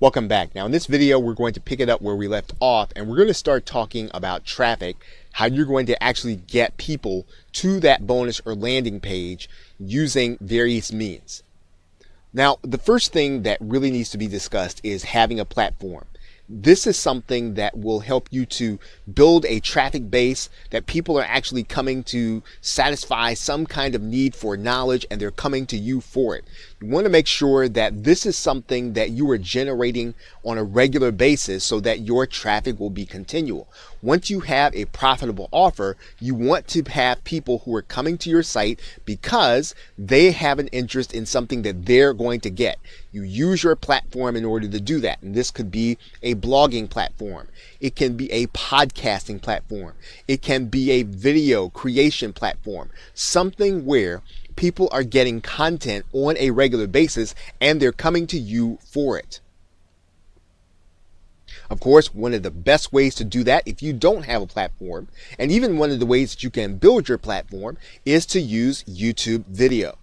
Welcome back. Now in this video, we're going to pick it up where we left off, and we're going to start talking about traffic, how you're going to actually get people to that bonus or landing page using various means. Now, the first thing that really needs to be discussed is having a platform. This is something that will help you to build a traffic base that people are actually coming to satisfy some kind of need for knowledge, and they're coming to you for it. You want to make sure that this is something that you are generating on a regular basis so that your traffic will be continual. Once you have a profitable offer, you want to have people who are coming to your site because they have an interest in something that they're going to get. You use your platform in order to do that. And this could be a blogging platform. It can be a podcasting platform. It can be a video creation platform. Something where people are getting content on a regular basis and they're coming to you for it. Of course, one of the best ways to do that if you don't have a platform, and even one of the ways that you can build your platform, is to use YouTube video.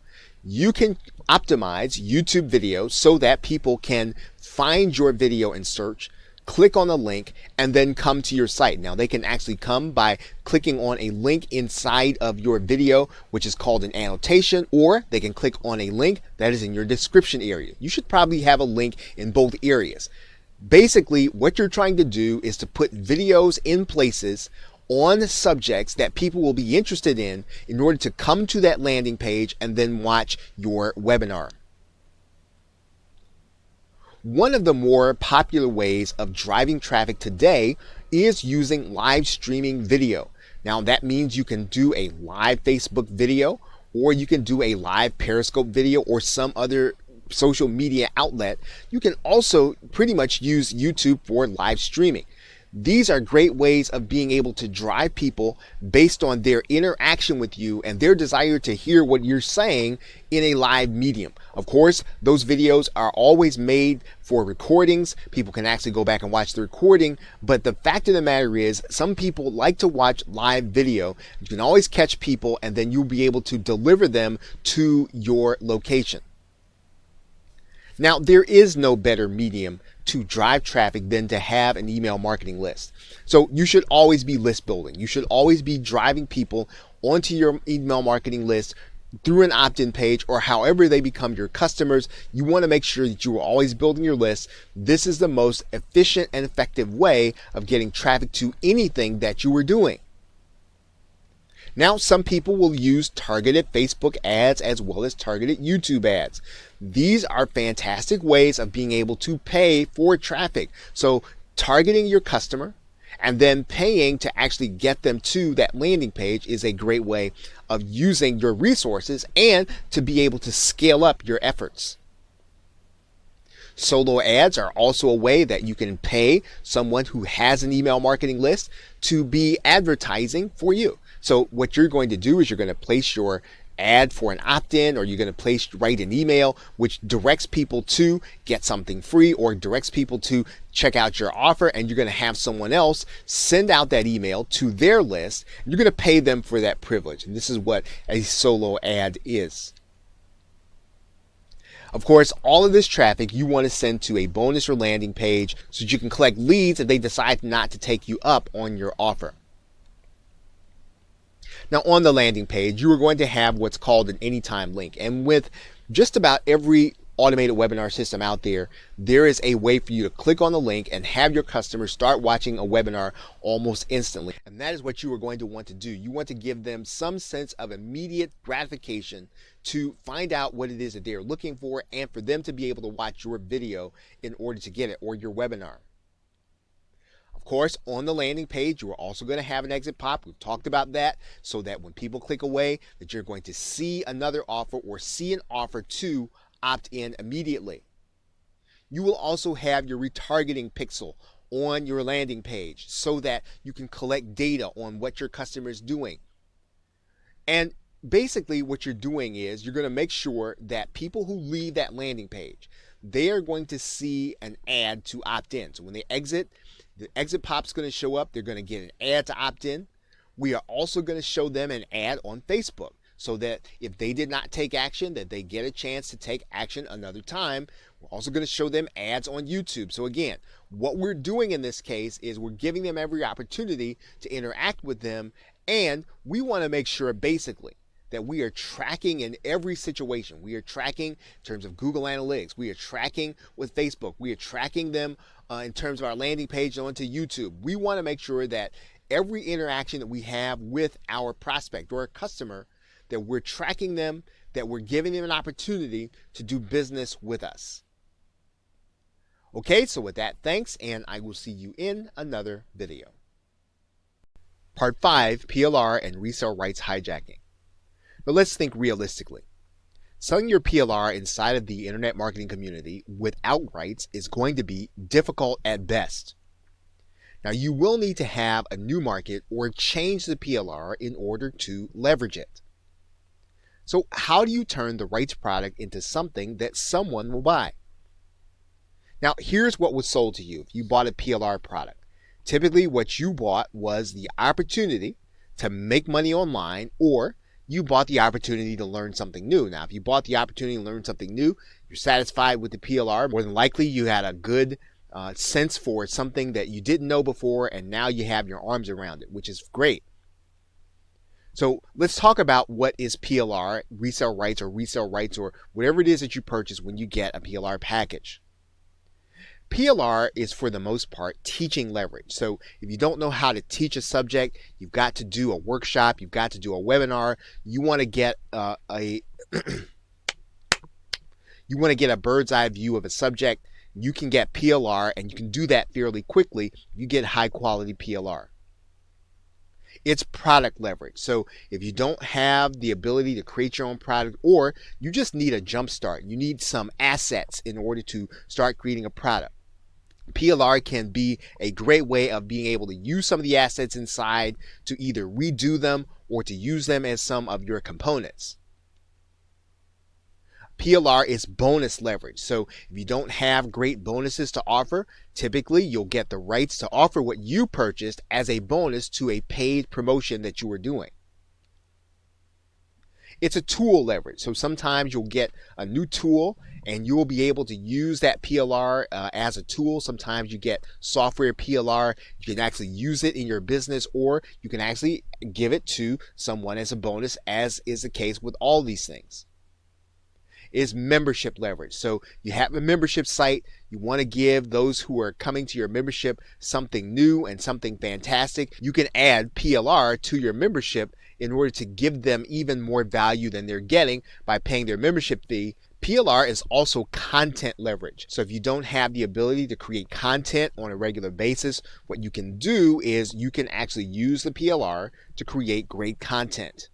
You can optimize YouTube video so that people can find your video in search, click on a link, and then come to your site. Now, they can actually come by clicking on a link inside of your video, which is called an annotation, or they can click on a link that is in your description area. You should probably have a link in both areas. Basically, what you're trying to do is to put videos in places on subjects that people will be interested in order to come to that landing page and then watch your webinar. One of the more popular ways of driving traffic today is using live streaming video. Now, that means you can do a live Facebook video, or you can do a live Periscope video, or some other social media outlet. You can also pretty much use YouTube for live streaming. These are great ways of being able to drive people based on their interaction with you and their desire to hear what you're saying in a live medium. Of course, those videos are always made for recordings. People can actually go back and watch the recording, but the fact of the matter is some people like to watch live video. You can always catch people, and then you'll be able to deliver them to your location. Now, there is no better medium to drive traffic than to have an email marketing list. So you should always be list building. You should always be driving people onto your email marketing list through an opt-in page, or however they become your customers. You want to make sure that you are always building your list. This is the most efficient and effective way of getting traffic to anything that you are doing. Now, some people will use targeted Facebook ads as well as targeted YouTube ads. These are fantastic ways of being able to pay for traffic. So targeting your customer and then paying to actually get them to that landing page is a great way of using your resources and to be able to scale up your efforts. Solo ads are also a way that you can pay someone who has an email marketing list to be advertising for you. So what you're going to do is you're going to place your ad for an opt-in, or you're going to write an email which directs people to get something free or directs people to check out your offer, and you're going to have someone else send out that email to their list. You're going to pay them for that privilege, and this is what a solo ad is. Of course, all of this traffic you want to send to a bonus or landing page so that you can collect leads if they decide not to take you up on your offer. Now, on the landing page, you are going to have what's called an anytime link. And with just about every automated webinar system out there, there is a way for you to click on the link and have your customers start watching a webinar almost instantly. And that is what you are going to want to do. You want to give them some sense of immediate gratification to find out what it is that they're looking for, and for them to be able to watch your video in order to get it, or your webinar. Of course, on the landing page, you are also going to have an exit pop. We've talked about that, so that when people click away, that you're going to see another offer or see an offer to opt in immediately. You will also have your retargeting pixel on your landing page so that you can collect data on what your customer is doing. And basically what you're doing is you're going to make sure that people who leave that landing page, they are going to see an ad to opt in. So when they exit, the exit pop's going to show up. They're going to get an ad to opt in. We are also going to show them an ad on Facebook, so that if they did not take action, that they get a chance to take action another time We're also going to show them ads on YouTube. So again, what we're doing in this case is we're giving them every opportunity to interact with them, and we want to make sure basically that we are tracking in every situation. We are tracking in terms of Google Analytics. We are tracking with Facebook. We are tracking them in terms of our landing page onto YouTube. We want to make sure that every interaction that we have with our prospect or our customer, that we're tracking them, that we're giving them an opportunity to do business with us. Okay, so with that, thanks, and I will see you in another video. Part 5, PLR and resale rights hijacking. But let's think realistically. Selling your PLR inside of the internet marketing community without rights is going to be difficult at best. Now, you will need to have a new market or change the PLR in order to leverage it. So how do you turn the rights product into something that someone will buy? Now, here's what was sold to you if you bought a PLR product. Typically, what you bought was the opportunity to make money online, or you bought the opportunity to learn something new. Now, if you bought the opportunity to learn something new, you're satisfied with the PLR. More than likely, you had a good sense for something that you didn't know before, and now you have your arms around it, which is great. So let's talk about what is PLR, resale rights or whatever it is that you purchase when you get a PLR package. PLR is, for the most part, teaching leverage. So if you don't know how to teach a subject, you've got to do a workshop, you've got to do a webinar, you want to get a bird's eye view of a subject, you can get PLR, and you can do that fairly quickly. You get high quality PLR. It's product leverage. So if you don't have the ability to create your own product, or you just need a jump start, you need some assets in order to start creating a product, PLR can be a great way of being able to use some of the assets inside to either redo them or to use them as some of your components. PLR is bonus leverage. So if you don't have great bonuses to offer, typically you'll get the rights to offer what you purchased as a bonus to a paid promotion that you are doing. It's a tool leverage. So sometimes you'll get a new tool and you will be able to use that PLR as a tool. Sometimes you get software PLR. You can actually use it in your business, or you can actually give it to someone as a bonus, as is the case with all these things. Is membership leverage. So you have a membership site, you want to give those who are coming to your membership something new and something fantastic. You can add PLR to your membership in order to give them even more value than they're getting by paying their membership fee. PLR is also content leverage. So if you don't have the ability to create content on a regular basis, what you can do is you can actually use the PLR to create great content.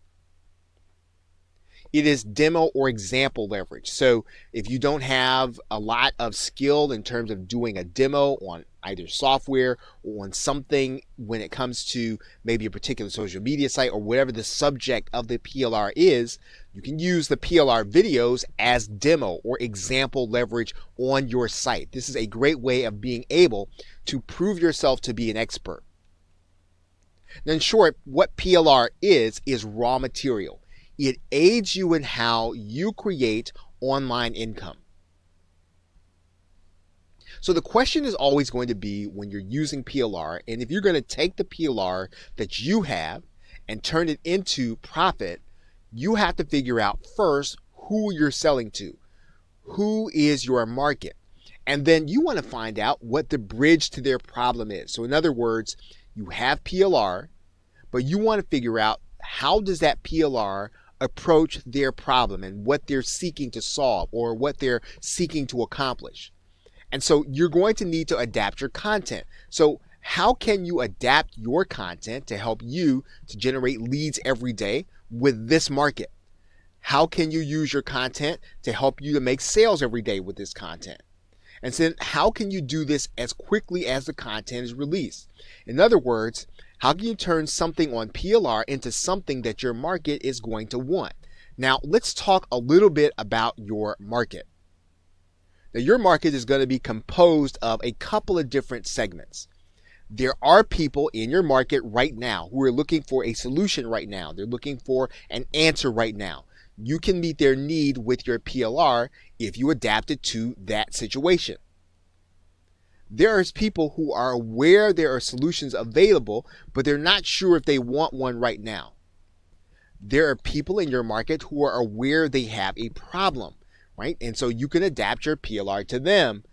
It is demo or example leverage. So if you don't have a lot of skill in terms of doing a demo on either software or on something when it comes to maybe a particular social media site or whatever the subject of the PLR is, you can use the PLR videos as demo or example leverage on your site. This is a great way of being able to prove yourself to be an expert. Now, in short, what PLR is raw material. It aids you in how you create online income. So the question is always going to be, when you're using PLR, and if you're going to take the PLR that you have and turn it into profit, you have to figure out first who you're selling to. Who is your market? And then you want to find out what the bridge to their problem is. So in other words, you have PLR, but you want to figure out how does that PLR approach their problem and what they're seeking to solve or what they're seeking to accomplish. And so you're going to need to adapt your content. So how can you adapt your content to help you to generate leads every day with this market? How can you use your content to help you to make sales every day with this content? And then how can you do this as quickly as the content is released? In other words, how can you turn something on PLR into something that your market is going to want? Now, let's talk a little bit about your market. Now, your market is going to be composed of a couple of different segments. There are people in your market right now who are looking for a solution right now. They're looking for an answer right now. you can meet their need with your PLR if you adapt it to that situation. There are people who are aware there are solutions available, but they're not sure if they want one right now. There are people in your market who are aware they have a problem, right? And so you can adapt your PLR to them.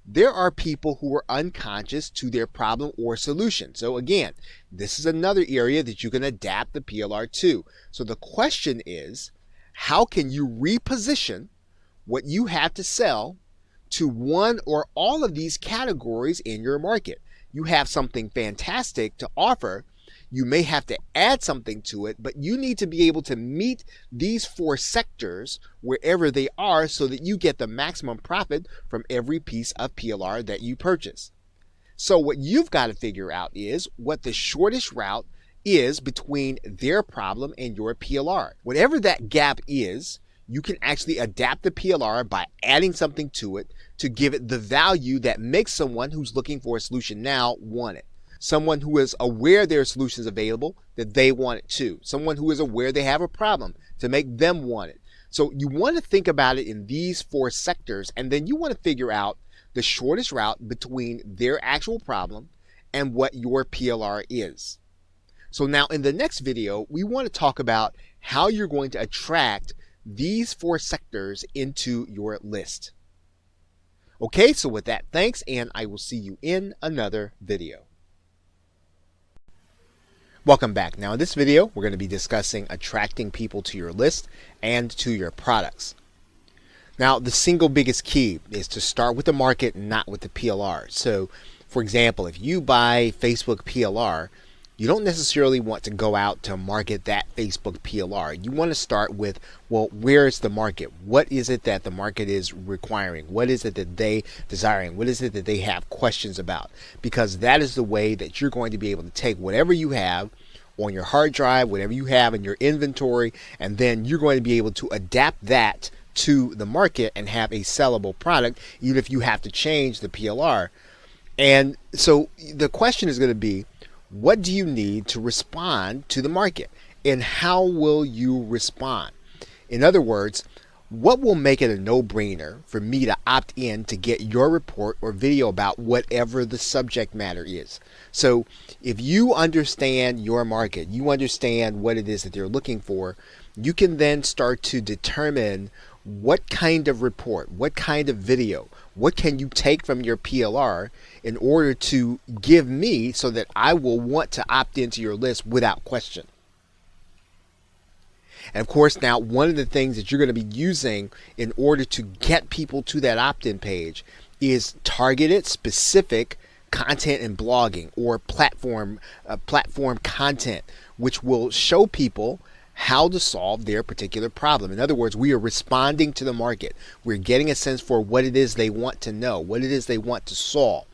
There are people who are unconscious to their problem or solution. So again, this is another area that you can adapt the PLR to. So the question is, how can you reposition what you have to sell to one or all of these categories in your market? You have something fantastic to offer. You may have to add something to it, but you need to be able to meet these 4 sectors wherever they are so that you get the maximum profit from every piece of PLR that you purchase. So what you've got to figure out is what the shortest route is between their problem and your PLR. Whatever that gap is, you can actually adapt the PLR by adding something to it to give it the value that makes someone who's looking for a solution now want it. Someone who is aware there are solutions available, that they want it too. Someone who is aware they have a problem, to make them want it. So you want to think about it in these 4 sectors, and then you want to figure out the shortest route between their actual problem and what your PLR is. So now in the next video, we want to talk about how you're going to attract these 4 sectors into your list. Okay, so with that, thanks, and I will see you in another video. Welcome back. Now in this video, we're going to be discussing attracting people to your list and to your products. Now, the single biggest key is to start with the market, not with the PLR. So, for example, if you buy Facebook PLR, you don't necessarily want to go out to market that Facebook PLR. You want to start with, well, where is the market? What is it that the market is requiring? What is it that they desiring? What is it that they have questions about? Because that is the way that you're going to be able to take whatever you have on your hard drive, whatever you have in your inventory, and then you're going to be able to adapt that to the market and have a sellable product, even if you have to change the PLR. And so the question is going to be, what do you need to respond to the market, and how will you respond? In other words, what will make it a no-brainer for me to opt in to get your report or video about whatever the subject matter is? So if you understand your market, you understand what it is that they're looking for, you can then start to determine what kind of report, what kind of video, what can you take from your PLR in order to give me so that I will want to opt into your list without question. And of course, now one of the things that you're going to be using in order to get people to that opt-in page is targeted, specific content and blogging, or platform content, which will show people how to solve their particular problem. In other words, we are responding to the market. We're getting a sense for what it is they want to know, what it is they want to solve.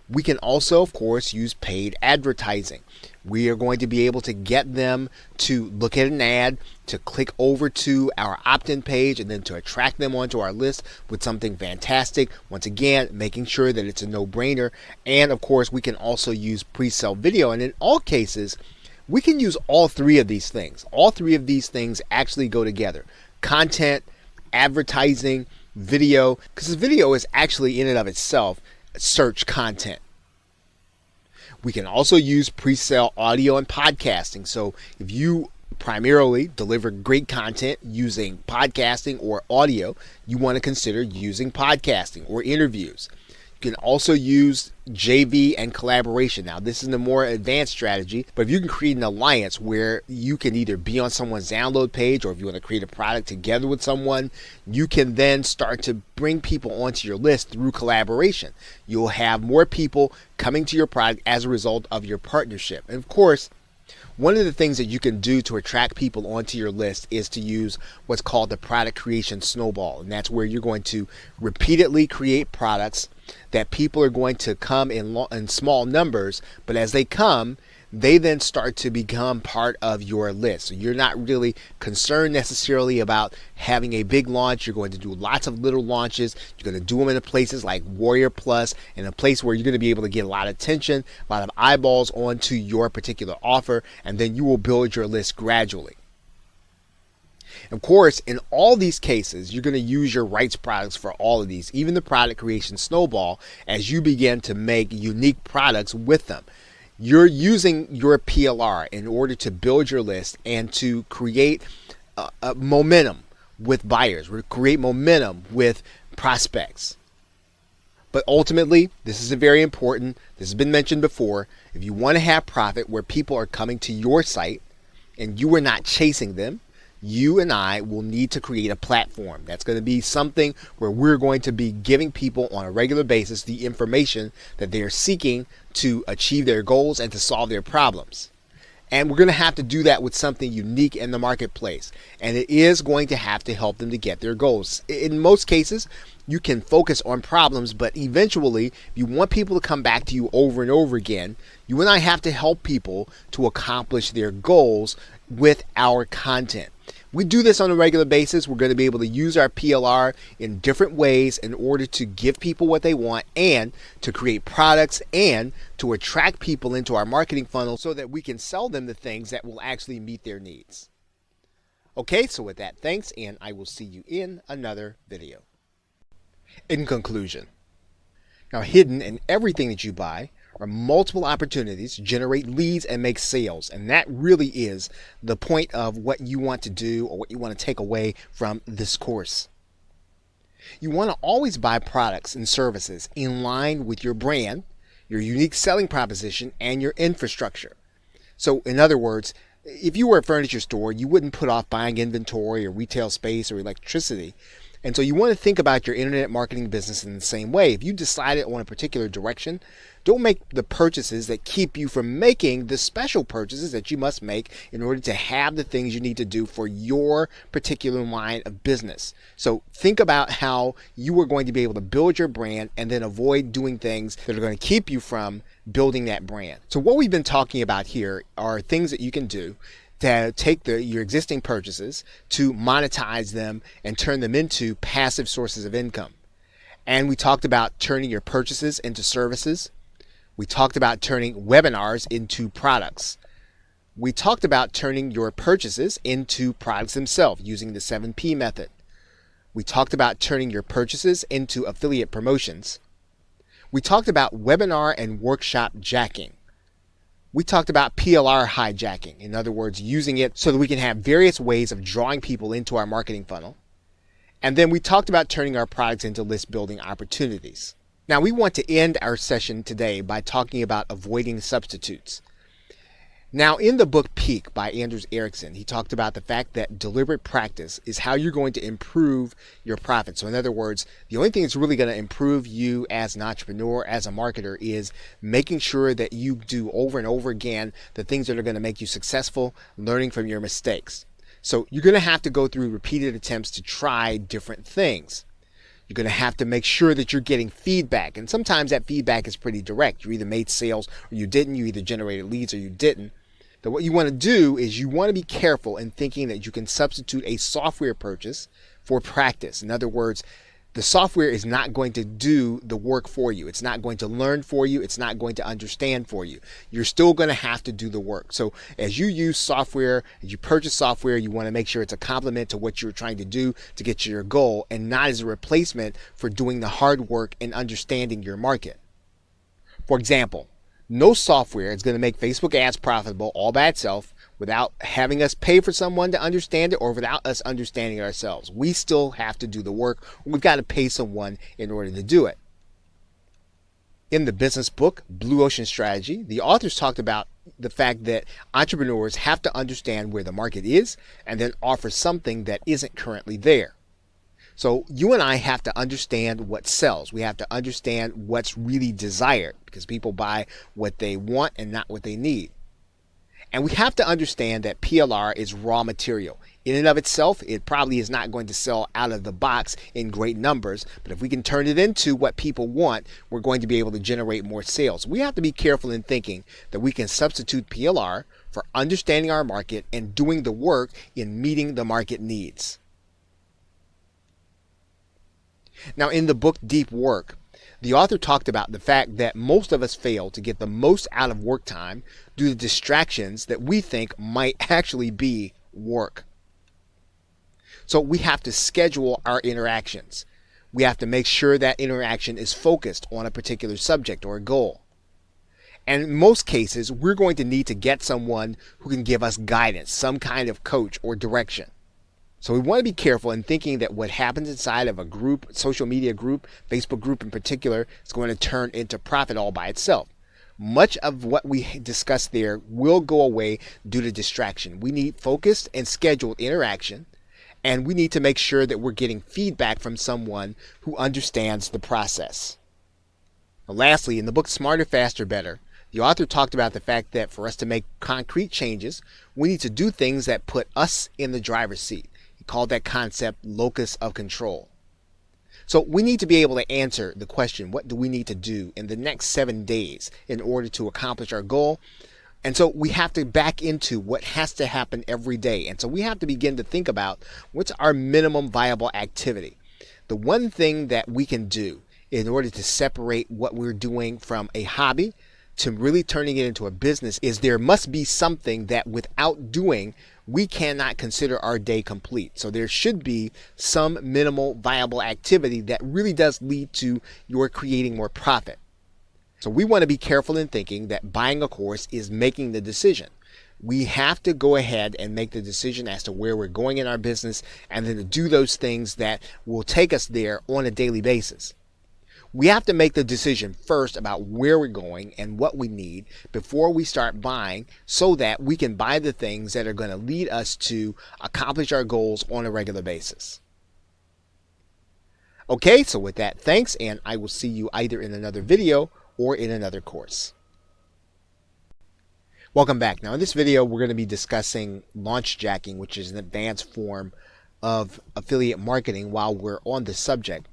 We can also, of course, use paid advertising. We are going to be able to get them to look at an ad, to click over to our opt-in page, and then to attract them onto our list with something fantastic. Once again, making sure that it's a no-brainer. And of course, we can also use pre-sale video. And in all cases, we can use all 3 of these things. All 3 of these things actually go together. Content, advertising, video, because the video is actually in and of itself search content. We can also use pre-sale audio and podcasting. So if you primarily deliver great content using podcasting or audio, you want to consider using podcasting or interviews. You can also use JV and collaboration. Now, this is the more advanced strategy, but if you can create an alliance where you can either be on someone's download page, or if you want to create a product together with someone, you can then start to bring people onto your list through collaboration. You'll have more people coming to your product as a result of your partnership. And of course, one of the things that you can do to attract people onto your list is to use what's called the product creation snowball. And that's where you're going to repeatedly create products that people are going to come in small numbers, but as they come, they then start to become part of your list. So you're not really concerned necessarily about having a big launch. You're going to do lots of little launches. You're going to do them in places like Warrior Plus, in a place where you're going to be able to get a lot of attention, a lot of eyeballs onto your particular offer, and then you will build your list gradually. Of course, in all these cases, you're going to use your rights products for all of these, even the product creation snowball, as you begin to make unique products with them. You're using your PLR in order to build your list and to create momentum with buyers, create momentum with prospects. But ultimately, this is very important. This has been mentioned before. If you want to have profit where people are coming to your site and you are not chasing them, you and I will need to create a platform. That's going to be something where we're going to be giving people on a regular basis the information that they are seeking to achieve their goals and to solve their problems. And we're going to have to do that with something unique in the marketplace. And it is going to have to help them to get their goals. In most cases, you can focus on problems, but eventually, if you want people to come back to you over and over again, you and I have to help people to accomplish their goals with our content. We do this on a regular basis. We're going to be able to use our PLR in different ways in order to give people what they want and to create products and to attract people into our marketing funnel so that we can sell them the things that will actually meet their needs. Okay, so with that, thanks, and I will see you in another video. In conclusion, now hidden in everything that you buy are multiple opportunities to generate leads and make sales. And that really is the point of what you want to do or what you want to take away from this course. You want to always buy products and services in line with your brand, your unique selling proposition, and your infrastructure. So in other words, if you were a furniture store, you wouldn't put off buying inventory or retail space or electricity. And so you want to think about your internet marketing business in the same way. If you decided on a particular direction, don't make the purchases that keep you from making the special purchases that you must make in order to have the things you need to do for your particular line of business. So think about how you are going to be able to build your brand and then avoid doing things that are going to keep you from building that brand. So what we've been talking about here are things that you can do to take your existing purchases, to monetize them and turn them into passive sources of income. And we talked about turning your purchases into services. We talked about turning webinars into products. We talked about turning your purchases into products themselves using the 7P method. We talked about turning your purchases into affiliate promotions. We talked about webinar and workshop jacking. We talked about PLR hijacking, in other words, using it so that we can have various ways of drawing people into our marketing funnel. And then we talked about turning our products into list building opportunities. Now we want to end our session today by talking about avoiding substitutes. Now in the book Peak by Anders Ericsson, he talked about the fact that deliberate practice is how you're going to improve your profit. So in other words, the only thing that's really going to improve you as an entrepreneur, as a marketer, is making sure that you do over and over again the things that are going to make you successful, learning from your mistakes. So you're going to have to go through repeated attempts to try different things. You're going to have to make sure that you're getting feedback. And sometimes that feedback is pretty direct. You either made sales or you didn't. You either generated leads or you didn't. But what you want to do is you want to be careful in thinking that you can substitute a software purchase for practice. In other words, the software is not going to do the work for you. It's not going to learn for you. It's not going to understand for you. You're still going to have to do the work. So as you use software, as you purchase software, you want to make sure it's a complement to what you're trying to do to get to your goal and not as a replacement for doing the hard work and understanding your market. For example, no software is going to make Facebook ads profitable all by itself without having us pay for someone to understand it or without us understanding it ourselves. We still have to do the work. We've got to pay someone in order to do it. In the business book, Blue Ocean Strategy, the authors talked about the fact that entrepreneurs have to understand where the market is and then offer something that isn't currently there. So you and I have to understand what sells. We have to understand what's really desired because people buy what they want and not what they need. And we have to understand that PLR is raw material. In and of itself, it probably is not going to sell out of the box in great numbers, but if we can turn it into what people want, we're going to be able to generate more sales. We have to be careful in thinking that we can substitute PLR for understanding our market and doing the work in meeting the market needs. Now, in the book Deep Work, the author talked about the fact that most of us fail to get the most out of work time due to distractions that we think might actually be work. So we have to schedule our interactions. We have to make sure that interaction is focused on a particular subject or a goal. And in most cases, we're going to need to get someone who can give us guidance, some kind of coach or direction. So we want to be careful in thinking that what happens inside of a group, social media group, Facebook group in particular, is going to turn into profit all by itself. Much of what we discuss there will go away due to distraction. We need focused and scheduled interaction, and we need to make sure that we're getting feedback from someone who understands the process. Now, lastly, in the book Smarter, Faster, Better, the author talked about the fact that for us to make concrete changes, we need to do things that put us in the driver's seat. He called that concept locus of control. So we need to be able to answer the question, what do we need to do in the next 7 days in order to accomplish our goal? And so we have to back into what has to happen every day. And so we have to begin to think about what's our minimum viable activity. The one thing that we can do in order to separate what we're doing from a hobby to really turning it into a business is there must be something that without doing, we cannot consider our day complete. So there should be some minimal viable activity that really does lead to your creating more profit. So we want to be careful in thinking that buying a course is making the decision. We have to go ahead and make the decision as to where we're going in our business and then to do those things that will take us there on a daily basis. We have to make the decision first about where we're going and what we need before we start buying so that we can buy the things that are going to lead us to accomplish our goals on a regular basis. Okay, so with that, thanks, and I will see you either in another video or in another course. Welcome back. Now in this video, we're going to be discussing launch jacking, which is an advanced form of affiliate marketing while we're on the subject.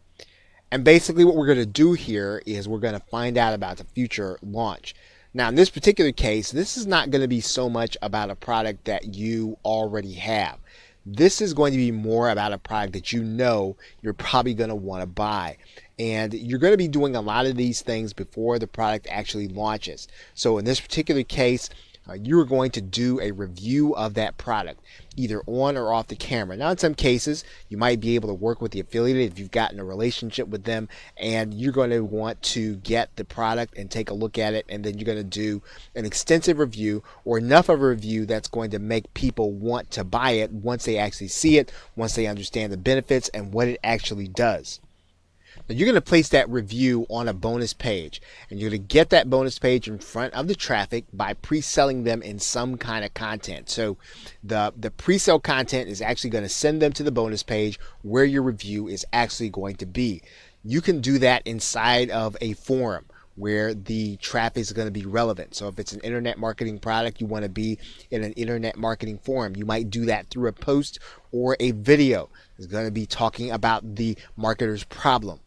And basically what we're going to do here is we're going to find out about the future launch. Now in this particular case, this is not going to be so much about a product that you already have. This is going to be more about a product that you know you're probably going to want to buy. And you're going to be doing a lot of these things before the product actually launches. So in this particular case, you're going to do a review of that product, either on or off the camera. Now, in some cases, you might be able to work with the affiliate if you've gotten a relationship with them, and you're going to want to get the product and take a look at it, and then you're going to do an extensive review or enough of a review that's going to make people want to buy it once they actually see it, once they understand the benefits and what it actually does. Now you're going to place that review on a bonus page, and you're going to get that bonus page in front of the traffic by pre-selling them in some kind of content. So the pre-sale content is actually going to send them to the bonus page where your review is actually going to be. You can do that inside of a forum where the traffic is going to be relevant. So if it's an internet marketing product, you want to be in an internet marketing forum. You might do that through a post or a video. It's going to be talking about the marketer's problem.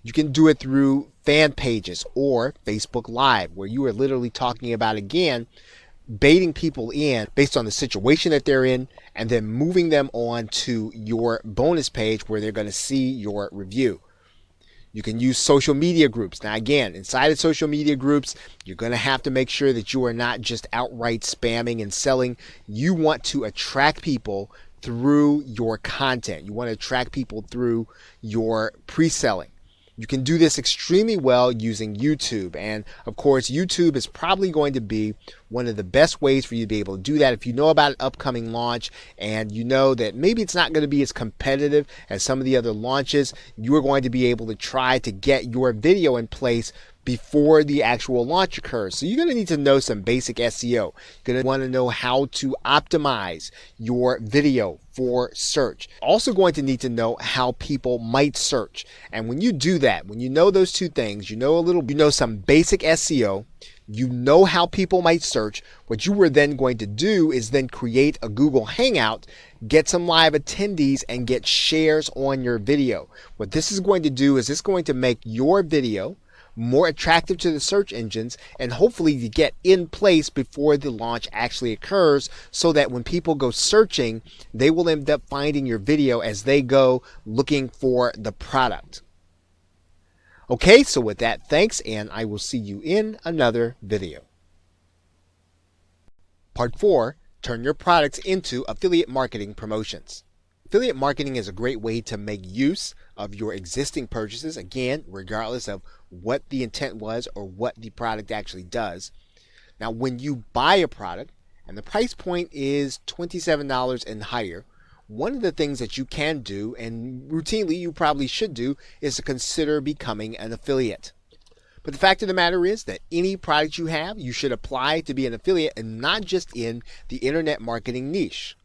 You can do it through fan pages or Facebook Live, where you are literally talking about, again, baiting people in based on the situation that they're in and then moving them on to your bonus page where they're going to see your review. You can use social media groups. Now, again, inside of social media groups, you're going to have to make sure that you are not just outright spamming and selling. You want to attract people through your content. You want to attract people through your pre-selling. You can do this extremely well using YouTube. And of course, YouTube is probably going to be one of the best ways for you to be able to do that. If you know about an upcoming launch and you know that maybe it's not going to be as competitive as some of the other launches, you are going to be able to try to get your video in place before the actual launch occurs. So you're going to need to know some basic SEO. You're going to want to know how to optimize your video for search. Also going to need to know how people might search. And when you do that, when you know those two things, you know some basic SEO, you know how people might search. What you were then going to do is then create a Google Hangout, get some live attendees, and get shares on your video. What this is going to do is it's going to make your video more attractive to the search engines and hopefully to get in place before the launch actually occurs so that when people go searching, they will end up finding your video as they go looking for the product. Okay, so with that, thanks, and I will see you in another video. Part 4, turn your products into affiliate marketing promotions. affiliate marketing is a great way to make use of your existing purchases, again, regardless of what the intent was or what the product actually does. Now, when you buy a product and the price point is $27 and higher, one of the things that you can do, and routinely you probably should do, is to consider becoming an affiliate. But the fact of the matter is that any product you have, you should apply to be an affiliate, and not just in the internet marketing niche.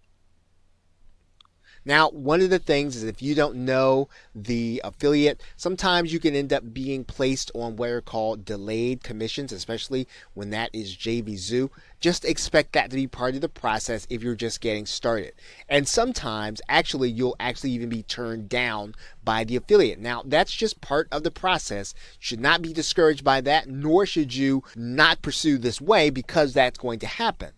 Now, one of the things is, if you don't know the affiliate, sometimes you can end up being placed on what are called delayed commissions, especially when that is JVZoo. Just expect that to be part of the process if you're just getting started. And sometimes, actually, you'll actually even be turned down by the affiliate. Now, that's just part of the process. You should not be discouraged by that, nor should you not pursue this way, because that's going to happen.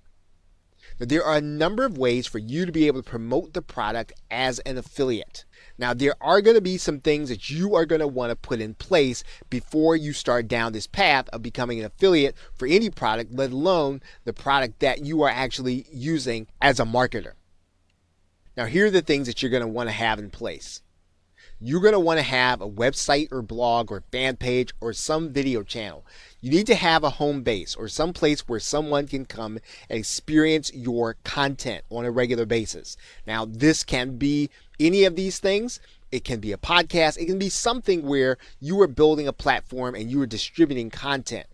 Now, there are a number of ways for you to be able to promote the product as an affiliate. Now, there are going to be some things that you are going to want to put in place before you start down this path of becoming an affiliate for any product, let alone the product that you are actually using as a marketer. Now, here are the things that you're going to want to have in place. You're going to want to have a website or blog or fan page or some video channel. You need to have a home base or some place where someone can come and experience your content on a regular basis. Now, this can be any of these things. It can be a podcast. It can be something where you are building a platform and you are distributing content.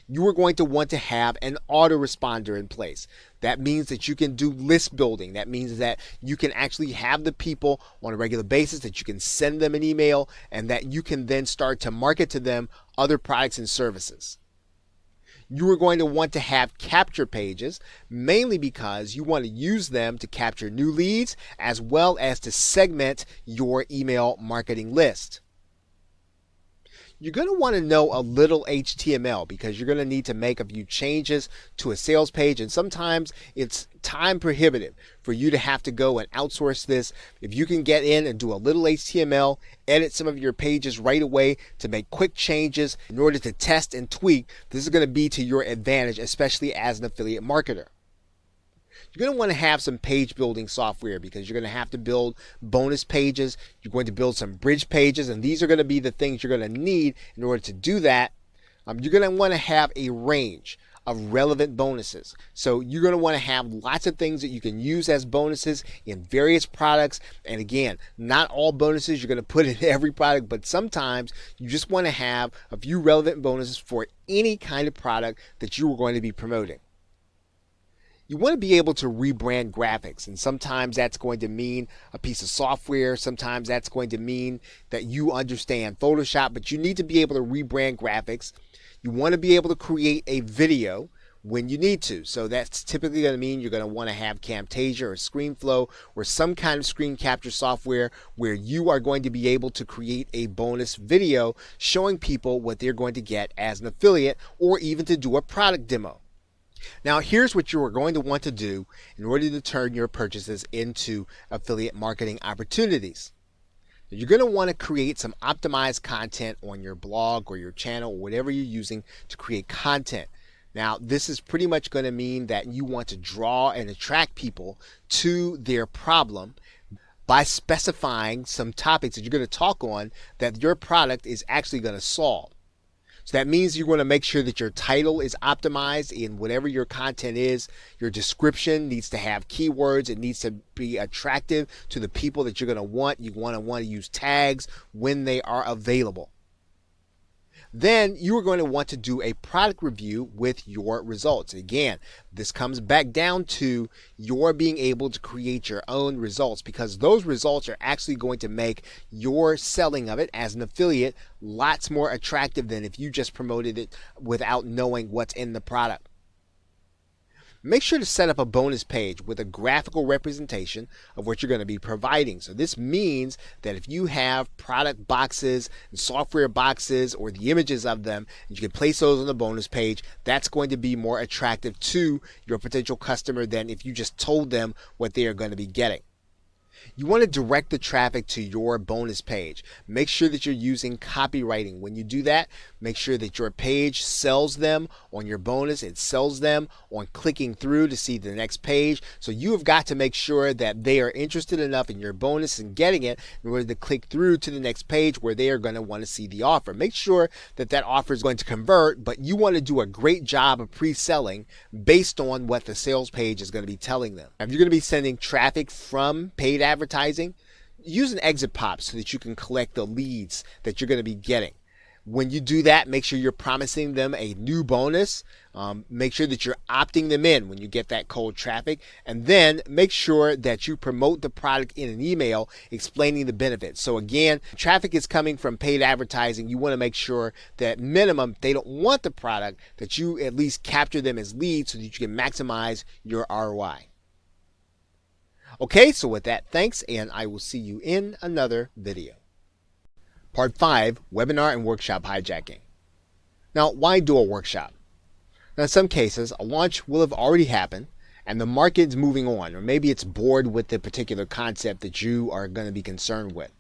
You are going to want to have an autoresponder in place. That means that you can do list building. That means that you can actually have the people on a regular basis, that you can send them an email, and that you can then start to market to them other products and services. You are going to want to have capture pages, mainly because you want to use them to capture new leads as well as to segment your email marketing list. You're going to want to know a little HTML, because you're going to need to make a few changes to a sales page, and sometimes it's time prohibitive for you to have to go and outsource this. If you can get in and do a little HTML, edit some of your pages right away to make quick changes in order to test and tweak, this is going to be to your advantage, especially as an affiliate marketer. You're going to want to have some page building software, because you're going to have to build bonus pages. You're going to build some bridge pages, and these are going to be the things you're going to need in order to do that. You're going to want to have a range of relevant bonuses. So you're going to want to have lots of things that you can use as bonuses in various products. And again, not all bonuses you're going to put in every product, but sometimes you just want to have a few relevant bonuses for any kind of product that you are going to be promoting. You want to be able to rebrand graphics, and sometimes that's going to mean a piece of software. Sometimes that's going to mean that you understand Photoshop, but you need to be able to rebrand graphics. You want to be able to create a video when you need to. So that's typically going to mean you're going to want to have Camtasia or ScreenFlow or some kind of screen capture software where you are going to be able to create a bonus video showing people what they're going to get as an affiliate, or even to do a product demo. Now, here's what you are going to want to do in order to turn your purchases into affiliate marketing opportunities. You're going to want to create some optimized content on your blog or your channel or whatever you're using to create content. Now, this is pretty much going to mean that you want to draw and attract people to their problem by specifying some topics that you're going to talk on that your product is actually going to solve. So that means you're going to make sure that your title is optimized in whatever your content is. Your description needs to have keywords. It needs to be attractive to the people that you're going to want. You want to use tags when they are available. Then you are going to want to do a product review with your results. Again, this comes back down to your being able to create your own results, because those results are actually going to make your selling of it as an affiliate lots more attractive than if you just promoted it without knowing what's in the product. Make sure to set up a bonus page with a graphical representation of what you're going to be providing. So this means that if you have product boxes and software boxes or the images of them, and you can place those on the bonus page, that's going to be more attractive to your potential customer than if you just told them what they are going to be getting. You want to direct the traffic to your bonus page. Make sure that you're using copywriting. When you do that, make sure that your page sells them on your bonus. It sells them on clicking through to see the next page. So you have got to make sure that they are interested enough in your bonus and getting it in order to click through to the next page where they are going to want to see the offer. Make sure that that offer is going to convert, but you want to do a great job of pre-selling based on what the sales page is going to be telling them. If you're going to be sending traffic from paid advertising, use an exit pop so that you can collect the leads that you're going to be getting. When you do that, make sure you're promising them a new bonus. Make sure that you're opting them in when you get that cold traffic. And then make sure that you promote the product in an email explaining the benefits. So again, traffic is coming from paid advertising. You want to make sure that minimum, if they don't want the product, that you at least capture them as leads so that you can maximize your ROI. Okay, so with that, thanks, and I will see you in another video. Part 5, Webinar and Workshop Hijacking. Now, why do a workshop? Now, in some cases, a launch will have already happened and the market's moving on, or maybe it's bored with the particular concept that you are going to be concerned with.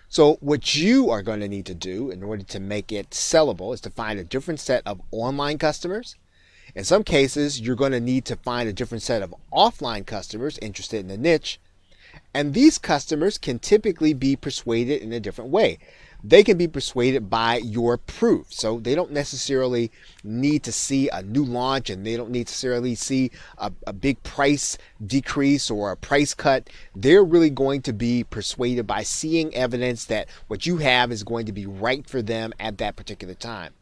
So what you are going to need to do in order to make it sellable is to find a different set of online customers. In some cases, you're going to need to find a different set of offline customers interested in the niche. And these customers can typically be persuaded in a different way. They can be persuaded by your proof. So they don't necessarily need to see a new launch, and they don't necessarily see a big price decrease or a price cut. They're really going to be persuaded by seeing evidence that what you have is going to be right for them at that particular time.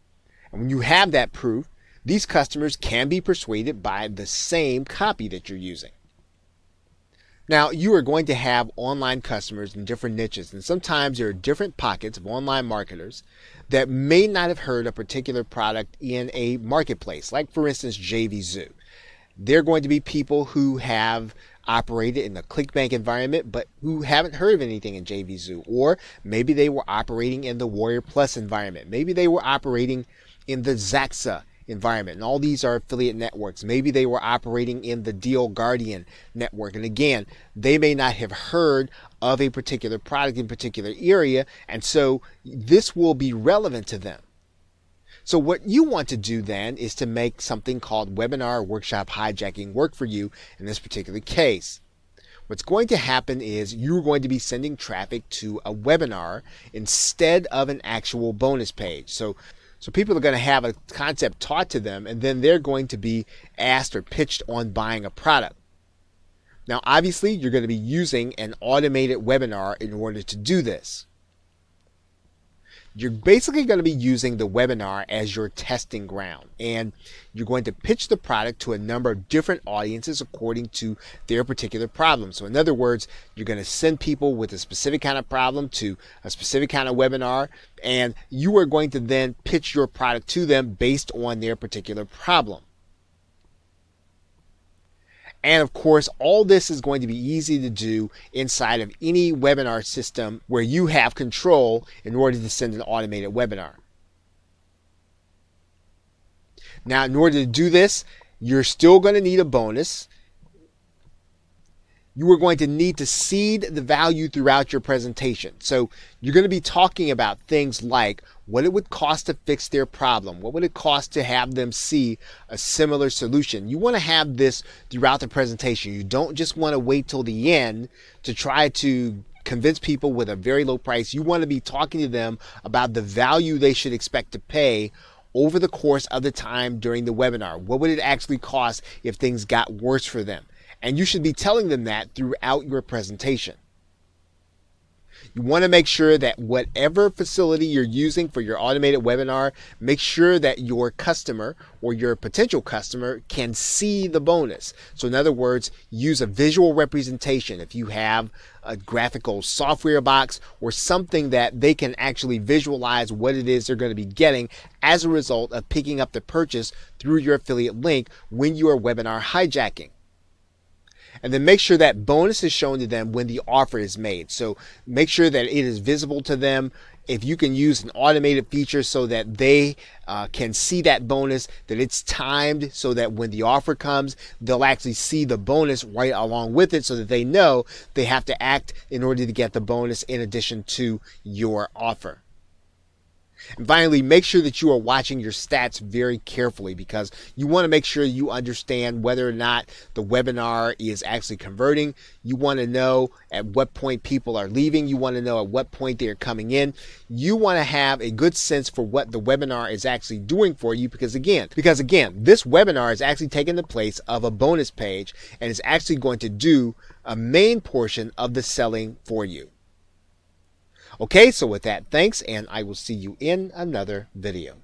And when you have that proof, these customers can be persuaded by the same copy that you're using. Now, you are going to have online customers in different niches, and sometimes there are different pockets of online marketers that may not have heard a particular product in a marketplace, like for instance, JVZoo. They're going to be people who have operated in the ClickBank environment, but who haven't heard of anything in JVZoo, or maybe they were operating in the Warrior Plus environment. Maybe they were operating in the Zaxa environment, and all these are affiliate networks. Maybe they were operating in the Deal Guardian network, and again, they may not have heard of a particular product in a particular area, and so this will be relevant to them. So what you want to do then is to make something called webinar workshop hijacking work for you in this particular case. What's going to happen is you're going to be sending traffic to a webinar instead of an actual bonus page. So people are going to have a concept taught to them, and then they're going to be asked or pitched on buying a product. Now, obviously, you're going to be using an automated webinar in order to do this. You're basically going to be using the webinar as your testing ground, and you're going to pitch the product to a number of different audiences according to their particular problem. So in other words, you're going to send people with a specific kind of problem to a specific kind of webinar, and you are going to then pitch your product to them based on their particular problem. And of course, all this is going to be easy to do inside of any webinar system where you have control in order to send an automated webinar. Now, in order to do this, you're still going to need a bonus. You are going to need to seed the value throughout your presentation. So you're going to be talking about things like what it would cost to fix their problem. What would it cost to have them see a similar solution? You want to have this throughout the presentation. You don't just want to wait till the end to try to convince people with a very low price. You want to be talking to them about the value they should expect to pay over the course of the time during the webinar. What would it actually cost if things got worse for them? And you should be telling them that throughout your presentation. You want to make sure that whatever facility you're using for your automated webinar, make sure that your customer or your potential customer can see the bonus. So in other words, use a visual representation. If you have a graphical software box or something that they can actually visualize what it is they're going to be getting as a result of picking up the purchase through your affiliate link when you are webinar hijacking. And then make sure that bonus is shown to them when the offer is made. So make sure that it is visible to them if you can use an automated feature so that they can see that bonus, that it's timed so that when the offer comes, they'll actually see the bonus right along with it so that they know they have to act in order to get the bonus in addition to your offer. And finally, make sure that you are watching your stats very carefully, because you want to make sure you understand whether or not the webinar is actually converting. You want to know at what point people are leaving. You want to know at what point they are coming in. You want to have a good sense for what the webinar is actually doing for you, because again, this webinar is actually taking the place of a bonus page and is actually going to do a main portion of the selling for you. Okay, so with that, thanks, and I will see you in another video.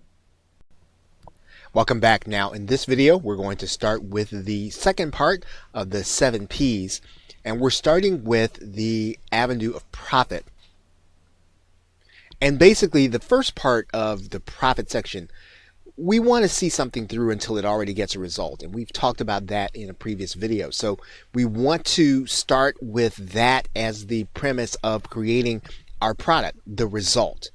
Welcome back. Now, in this video, we're going to start with the second part of the 7 Ps, and we're starting with the avenue of profit. And basically, the first part of the profit section, we want to see something through until it already gets a result, and we've talked about that in a previous video. So we want to start with that as the premise of creating our product, the result.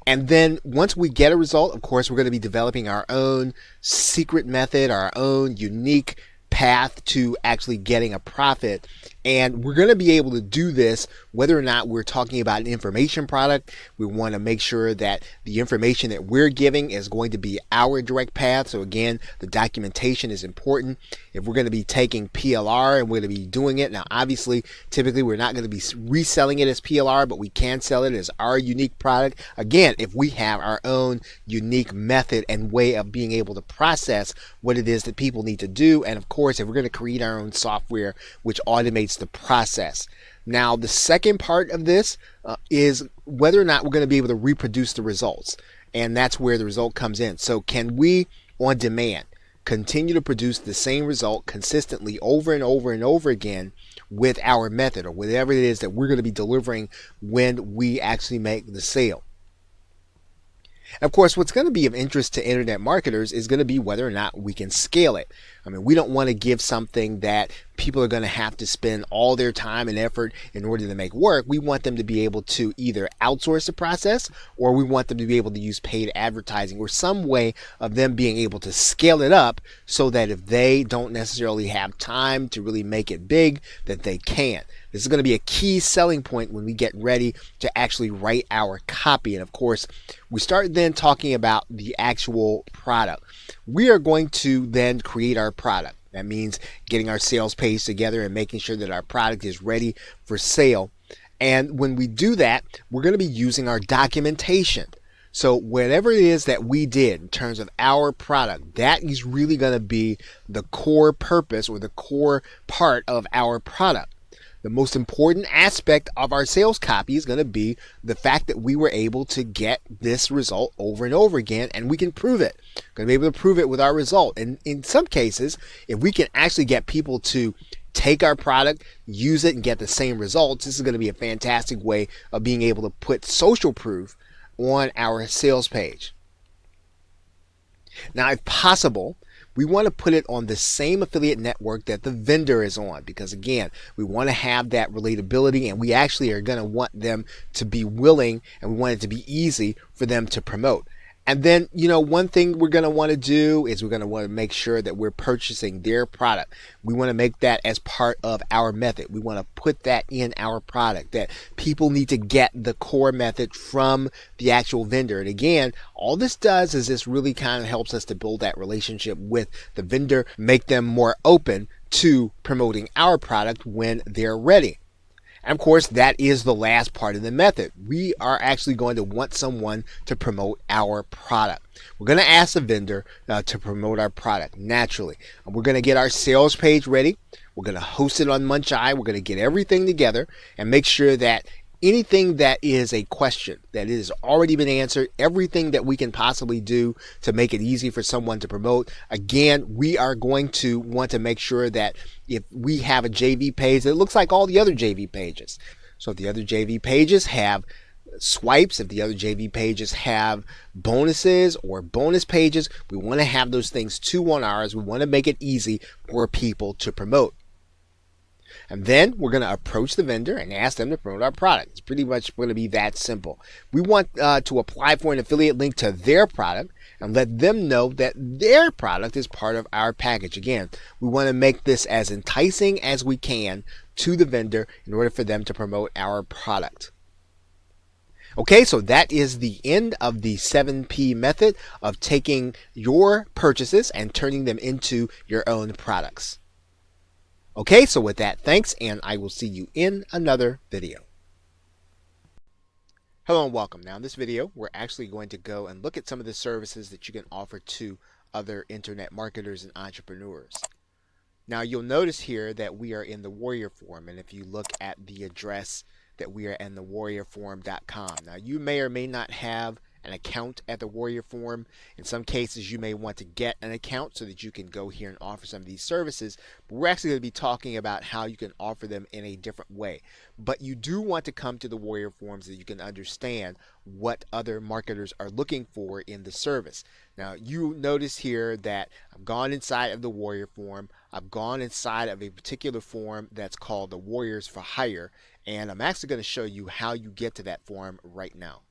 And then once we get a result, of course, we're going to be developing our own secret method, our own unique path to actually getting a profit. And we're going to be able to do this whether or not we're talking about an information product. We want to make sure that the information that we're giving is going to be our direct path. So again, the documentation is important. If we're going to be taking PLR and we're going to be doing it, now obviously, typically we're not going to be reselling it as PLR, but we can sell it as our unique product. Again, if we have our own unique method and way of being able to process what it is that people need to do. And of course, if we're going to create our own software which automates the process. Now, the second part of this is whether or not we're going to be able to reproduce the results. And that's where the result comes in. So can we, on demand, continue to produce the same result consistently over and over and over again with our method or whatever it is that we're going to be delivering when we actually make the sale? Of course, what's going to be of interest to internet marketers is going to be whether or not we can scale it. I mean, we don't want to give something that people are going to have to spend all their time and effort in order to make work. We want them to be able to either outsource the process, or we want them to be able to use paid advertising or some way of them being able to scale it up so that if they don't necessarily have time to really make it big, that they can. This is going to be a key selling point when we get ready to actually write our copy. And of course, we start then talking about the actual product. We are going to then create our product. That means getting our sales page together and making sure that our product is ready for sale. And when we do that, we're going to be using our documentation. So whatever it is that we did in terms of our product, that is really going to be the core purpose or the core part of our product. The most important aspect of our sales copy is going to be the fact that we were able to get this result over and over again, and we can prove it. Going to be able to prove it with our result. And in some cases, if we can actually get people to take our product, use it, and get the same results, this is going to be a fantastic way of being able to put social proof on our sales page. Now, if possible, we want to put it on the same affiliate network that the vendor is on, because again, we want to have that relatability, and we actually are going to want them to be willing, and we want it to be easy for them to promote. And then, one thing we're going to want to do is we're going to want to make sure that we're purchasing their product. We want to make that as part of our method. We want to put that in our product, that people need to get the core method from the actual vendor. And again, all this does is this really kind of helps us to build that relationship with the vendor, make them more open to promoting our product when they're ready. And of course, that is the last part of the method. We are actually going to want someone to promote our product. We're going to ask the vendor to promote our product naturally. And we're going to get our sales page ready. We're going to host it on Muncheye. We're going to get everything together and make sure that anything that is a question that has already been answered, everything that we can possibly do to make it easy for someone to promote. Again, we are going to want to make sure that if we have a JV page that looks like all the other JV pages. So if the other JV pages have swipes, if the other JV pages have bonuses or bonus pages, we want to have those things too on ours. We want to make it easy for people to promote. And then we're going to approach the vendor and ask them to promote our product. It's pretty much going to be that simple. We want to apply for an affiliate link to their product and let them know that their product is part of our package. Again, we want to make this as enticing as we can to the vendor in order for them to promote our product. Okay, so that is the end of the 7P method of taking your purchases and turning them into your own products. Okay, so with that, thanks, and I will see you in another video. Hello and welcome. Now in this video, we're actually going to go and look at some of the services that you can offer to other internet marketers and entrepreneurs. Now you'll notice here that we are in the Warrior Forum, and if you look at the address that we are in the warriorforum.com. Now you may or may not have an account at the Warrior Forum. In some cases you may want to get an account so that you can go here and offer some of these services, but we're actually going to be talking about how you can offer them in a different way. But you do want to come to the Warrior Forum so that you can understand what other marketers are looking for in the service. Now you notice here that I've gone inside of the Warrior Forum. I've gone inside of a particular forum that's called the Warriors for Hire, and I'm actually going to show you how you get to that forum right now.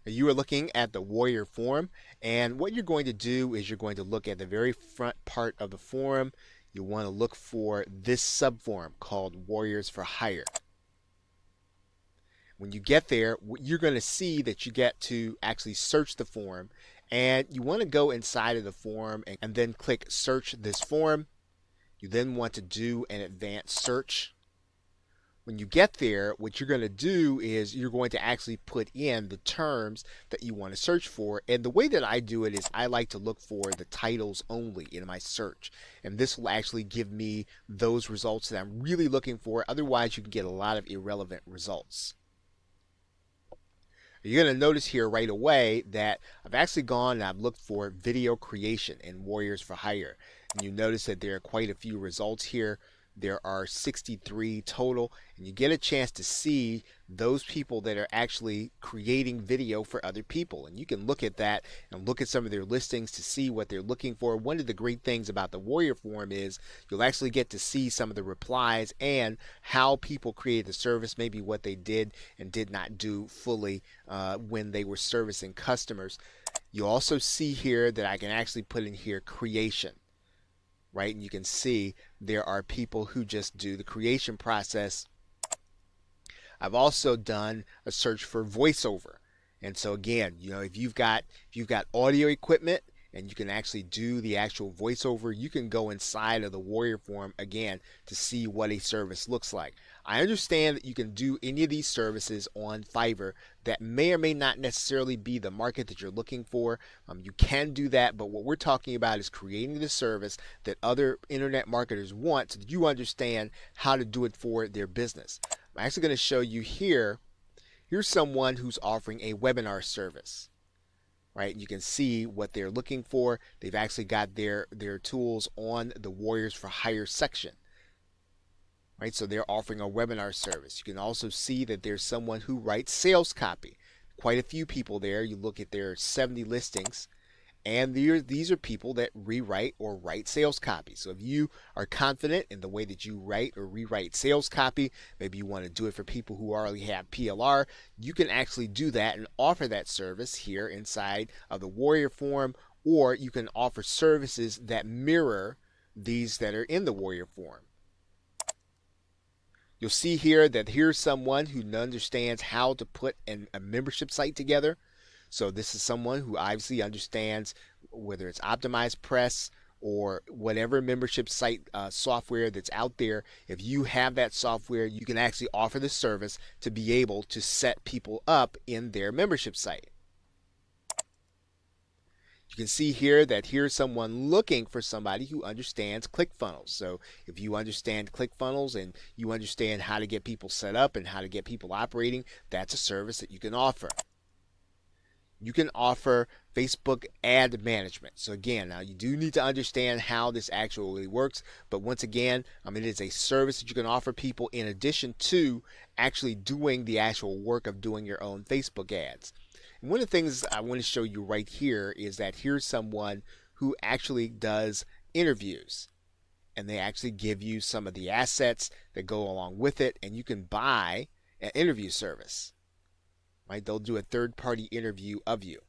Now you are looking at the Warrior Forum, and what you're going to do is you're going to look at the very front part of the forum. You want to look for this subforum called Warriors for Hire. When you get there, you're going to see that you get to actually search the forum, and you want to go inside of the forum and then click search this forum. You then want to do an advanced search. When you get there, what you're going to do is you're going to actually put in the terms that you want to search for. And the way that I do it is I like to look for the titles only in my search. And this will actually give me those results that I'm really looking for. Otherwise, you can get a lot of irrelevant results. You're going to notice here right away that I've actually gone and I've looked for video creation in Warriors for Hire. And you notice that there are quite a few results here. There are 63 total, and you get a chance to see those people that are actually creating video for other people. And you can look at that and look at some of their listings to see what they're looking for. One of the great things about the Warrior Forum is you'll actually get to see some of the replies and how people created the service, maybe what they did and did not do fully when they were servicing customers. You'll also see here that I can actually put in here creation. Right, and you can see there are people who just do the creation process. I've also done a search for voiceover, and so again, you know, if you've got audio equipment and you can actually do the actual voiceover, you can go inside of the Warrior Forum again to see what a service looks like. I understand that you can do any of these services on Fiverr that may or may not necessarily be the market that you're looking for. You can do that, but what we're talking about is creating the service that other internet marketers want so that you understand how to do it for their business. I'm actually going to show you here. Here's someone who's offering a webinar service. Right, you can see what they're looking for. They've actually got their tools on the Warriors for Hire section. Right, so they're offering a webinar service. You can also see that there's someone who writes sales copy. Quite a few people there. You look at their 70 listings, and these are people that rewrite or write sales copy. So if you are confident in the way that you write or rewrite sales copy, maybe you want to do it for people who already have PLR, you can actually do that and offer that service here inside of the Warrior Forum, or you can offer services that mirror these that are in the Warrior Forum. You'll see here that here's someone who understands how to put a membership site together. So this is someone who obviously understands whether it's optimized press or whatever membership site software that's out there. If you have that software, you can actually offer the service to be able to set people up in their membership site. You can see here that here's someone looking for somebody who understands ClickFunnels. So if you understand ClickFunnels and you understand how to get people set up and how to get people operating, that's a service that you can offer. You can offer Facebook ad management. So again, now you do need to understand how this actually works, but once again, it is a service that you can offer people in addition to actually doing the actual work of doing your own Facebook ads. And one of the things I want to show you right here is that here's someone who actually does interviews. and they actually give you some of the assets that go along with it, and you can buy an interview service. Right? They'll do a third-party interview of you.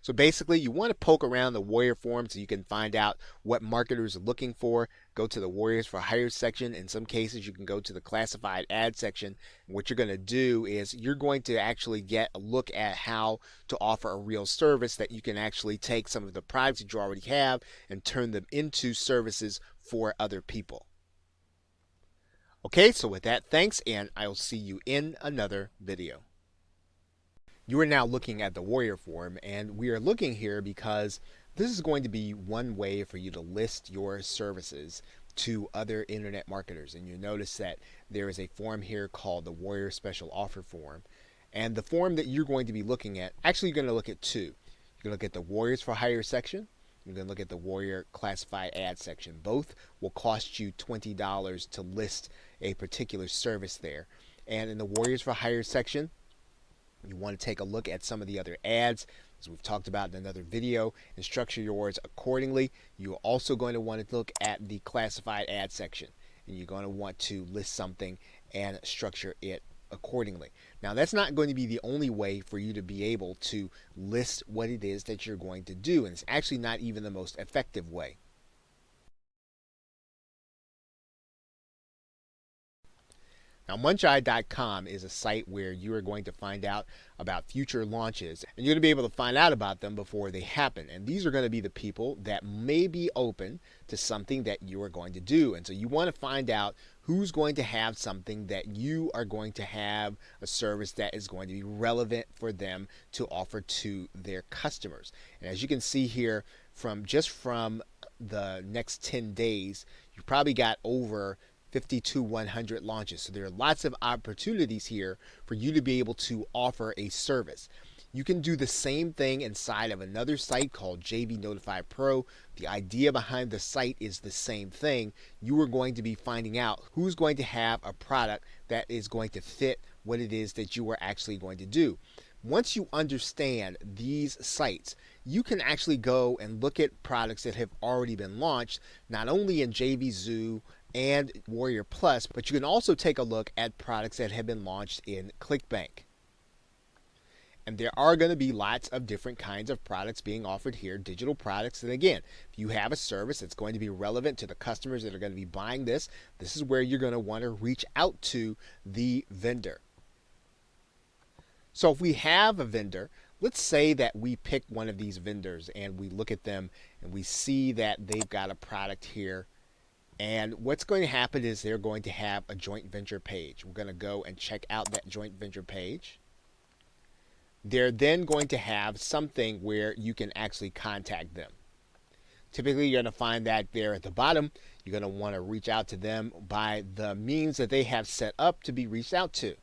So basically, you want to poke around the Warrior Forum so you can find out what marketers are looking for. Go to the Warriors for Hire section. In some cases, you can go to the classified ad section. And what you're going to do is you're going to actually get a look at how to offer a real service that you can actually take some of the products that you already have and turn them into services for other people. Okay, so with that, thanks, and I'll see you in another video. You are now looking at the Warrior Forum, and we are looking here because this is going to be one way for you to list your services to other internet marketers. And you notice that there is a form here called the Warrior Special Offer Form. And the form that you're going to be looking at, actually you're going to look at two. You're going to look at the Warriors for Hire section. You're going to look at the Warrior Classified Ad section. Both will cost you $20 to list a particular service there. And in the Warriors for Hire section, you want to take a look at some of the other ads, as we've talked about in another video, and structure yours accordingly. You're also going to want to look at the classified ad section, and you're going to want to list something and structure it accordingly. Now, that's not going to be the only way for you to be able to list what it is that you're going to do, and it's actually not even the most effective way. Now, Muncheye.com is a site where you are going to find out about future launches, and you're going to be able to find out about them before they happen. And these are going to be the people that may be open to something that you are going to do. And so you want to find out who's going to have something that you are going to have, a service that is going to be relevant for them to offer to their customers. And as you can see here, from the next 10 days, you probably got over 5,100 launches. So there are lots of opportunities here for you to be able to offer a service. You can do the same thing inside of another site called JV Notify Pro. The idea behind the site is the same thing. You are going to be finding out who's going to have a product that is going to fit what it is that you are actually going to do. Once you understand these sites, you can actually go and look at products that have already been launched, not only in JV Zoo and Warrior Plus, but you can also take a look at products that have been launched in ClickBank. And there are going to be lots of different kinds of products being offered here, digital products. And again, if you have a service that's going to be relevant to the customers that are going to be buying this, this is where you're going to want to reach out to the vendor. So if we have a vendor, let's say that we pick one of these vendors and we look at them and we see that they've got a product here. And what's going to happen is they're going to have a joint venture page. We're going to go and check out that joint venture page. They're then going to have something where you can actually contact them. Typically, you're going to find that there at the bottom. You're going to want to reach out to them by the means that they have set up to be reached out to.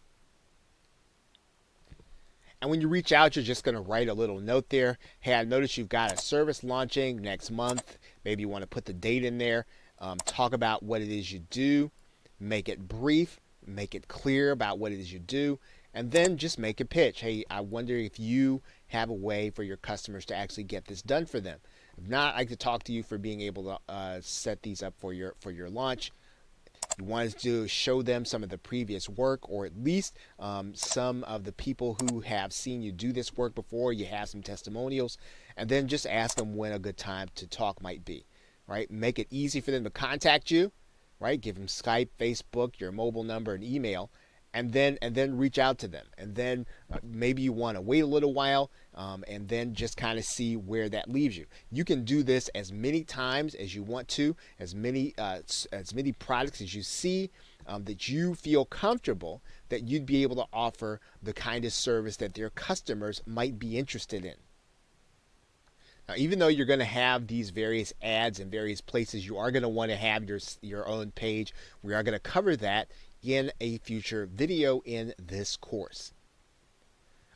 And when you reach out, you're just going to write a little note there. Hey, I noticed you've got a service launching next month. Maybe you want to put the date in there. Talk about what it is you do. Make it brief. Make it clear about what it is you do. And then just make a pitch. Hey, I wonder if you have a way for your customers to actually get this done for them. If not, I'd like to talk to you for being able to set these up for your launch. You want to show them some of the previous work, or at least some of the people who have seen you do this work before. You have some testimonials, and then just ask them when a good time to talk might be. Right? Make it easy for them to contact you. Right? Give them Skype, Facebook, your mobile number, and email, and then reach out to them. And then maybe you want to wait a little while, and then just kind of see where that leaves you. You can do this as many times as you want to, as many products as you see that you feel comfortable that you'd be able to offer the kind of service that their customers might be interested in. Now, even though you're going to have these various ads in various places, you are going to want to have your own page. We are going to cover that in a future video in this course.